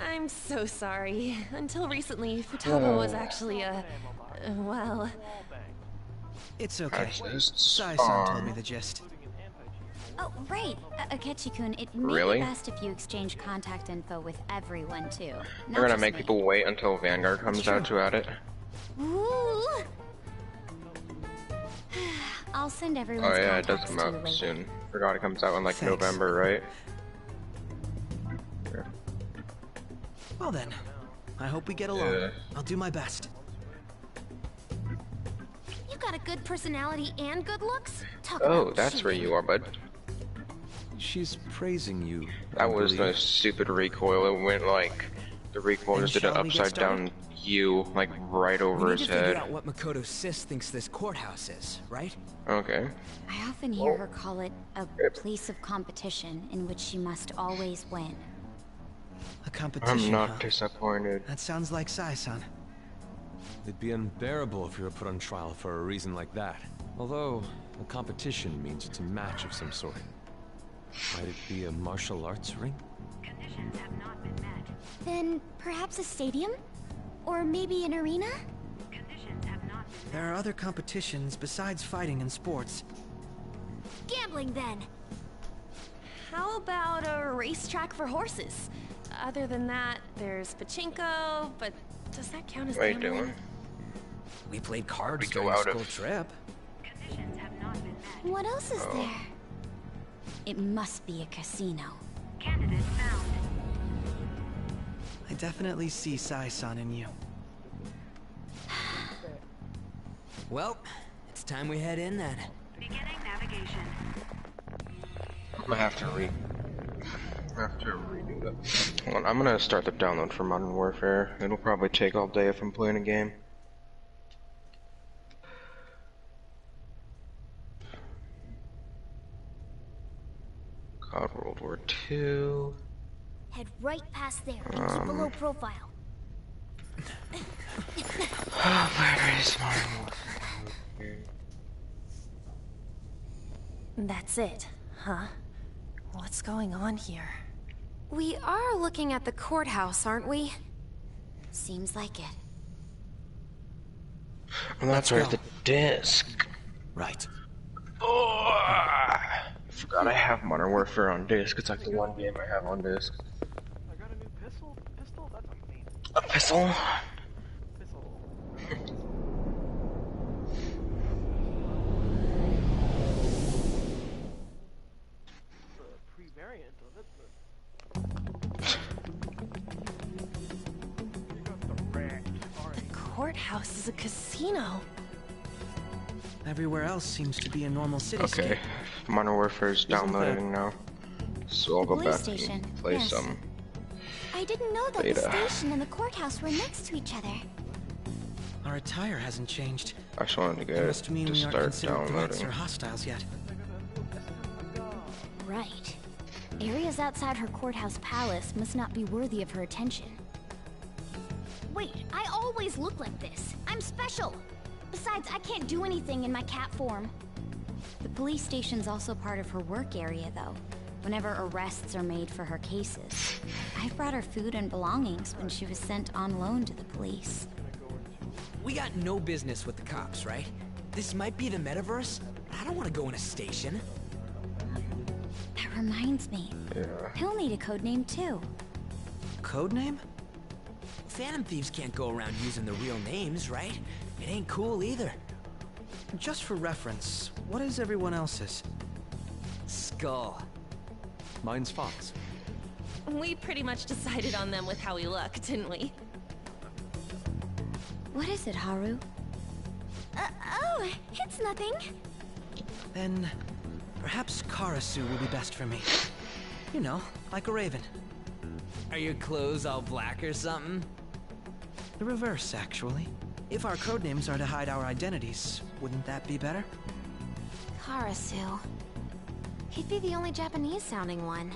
I'm so sorry. Until recently, Futaba was Oh. actually well... It's okay. That's just Sai-san told spawn. me the gist. Oh, right. Akechi-kun, it may Really? be best if you exchange contact info with everyone, too. They're gonna make people wait until Vanguard comes out to add it. Ooh. I'll send everyone's Oh yeah, it does contacts come to you out later. soon. Forgot it comes out in like Thanks. November, right? Well then, I hope we get along. Yeah. I'll do my best. You got a good personality and good looks? Talk Oh, about that's where cheating. you are, bud. She's praising you. I That was believe. a stupid recoil. It went like the recoil Then just did an shall we get upside down U, like right We over need his to figure head. out what Makoto Sis thinks this courthouse is, right? Okay. I often hear her call it a place of competition in which she must always win. A competition, I'm not huh? disappointed. That sounds like Sai-san. It'd be unbearable if you were put on trial for a reason like that. Although, a competition means it's a match of some sort. Might it be a martial arts ring? Then perhaps a stadium? Or maybe an arena? There are other competitions besides fighting and sports. Gambling then. How about a racetrack for horses? Other than that, there's pachinko, but does that count as What are you gambling? doing? We played cards We go during the out of- school trip. What else is there? It must be a casino. I definitely see Sai-san in you. Well, it's time we head in then. I'm gonna have to redo that. Hold on, I'm gonna start the download for Modern Warfare. It'll probably take all day if I'm playing a game. COD World War II. Head right past there and keep a low profile. Where is Modern Warfare? That's it, huh? What's going on here? We are looking at the courthouse, aren't we? Seems like it. Well, that's right, the disc. Right. Oh, I forgot I have Modern Warfare on disc. It's like the one game I have on disc. I got a new pistol? Pistol? That's amazing. A pistol? The pre-variant of it, The courthouse is a casino. Everywhere else seems to be a normal cityscape. Okay, Modern Warfare is downloading now. So I'll go police back station, and play yes. some. I didn't know that Beta. the station and the courthouse were next to each other. Our attire hasn't changed. I just wanted to get That it must mean to we aren't start considered threats or downloading. hostiles yet. Right. Areas outside her courthouse palace must not be worthy of her attention. Wait, I always look like this. I'm special. Besides, I can't do anything in my cat form. The police station's also part of her work area, though. Whenever arrests are made for her cases. I've brought her food and belongings when she was sent on loan to the police. We got no business with the cops, right? This might be the metaverse. I don't want to go in a station. That reminds me. Yeah. He'll need a code name, too. Codename? Phantom thieves can't go around using the real names, right? It ain't cool either. Just for reference, what is everyone else's? Skull. Mine's Fox. We pretty much decided on them with how we look, didn't we? What is it, Haru? Oh, it's nothing. Then, perhaps Karasu will be best for me. You know, like a raven. Are your clothes all black or something? The reverse, actually. If our codenames are to hide our identities, wouldn't that be better? Karasu. He'd be the only Japanese-sounding one.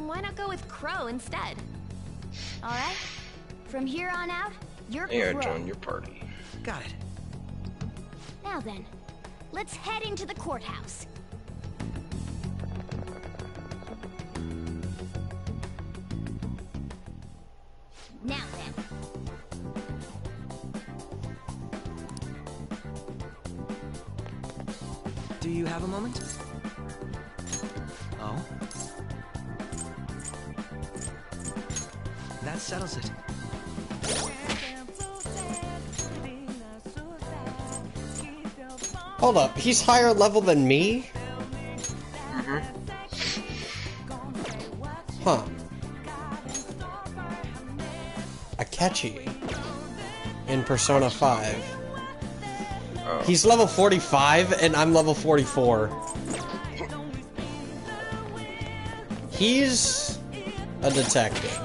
Why not go with Crow instead? All right. From here on out, you're Yeah, Crow. join your party. Got it. Now then, let's head into the courthouse. Now then. Do you have a moment? settles it. Hold up, he's higher level than me? Huh. Akechi in Persona 5. He's level 45 and I'm level 44. He's a detective.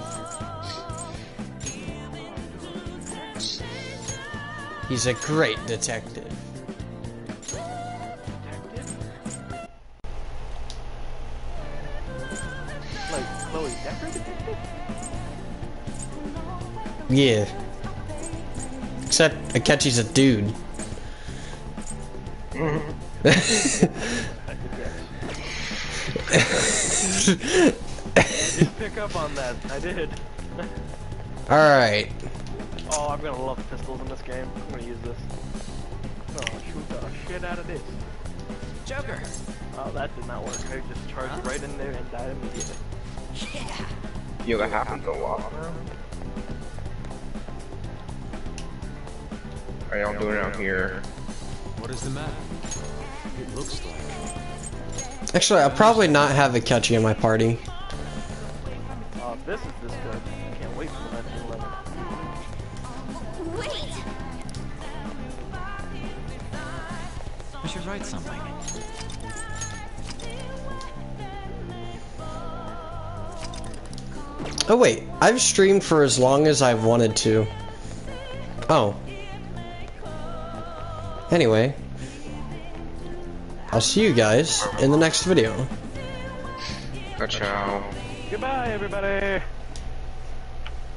He's a great detective. Like Chloe Decker detective? Yeah. Except Akechi's a dude. Did pick up on that. I did. Alright. Oh, I'm gonna love pistols in this game. I'm gonna use this. Oh, shoot the shit out of this. Joker! Oh, that did not work. I just charged right in there and died immediately. Yeah! Yo, that happens a lot. Are y'all doing out here? What is the matter? It looks like... Actually, I'll probably not have Akechi in my party. Oh, if this is this good. I can't wait for the 1911. Wait! I should write something. Oh wait, I've streamed for as long as I've wanted to. Oh. Anyway. I'll see you guys in the next video. Ciao. Goodbye, everybody.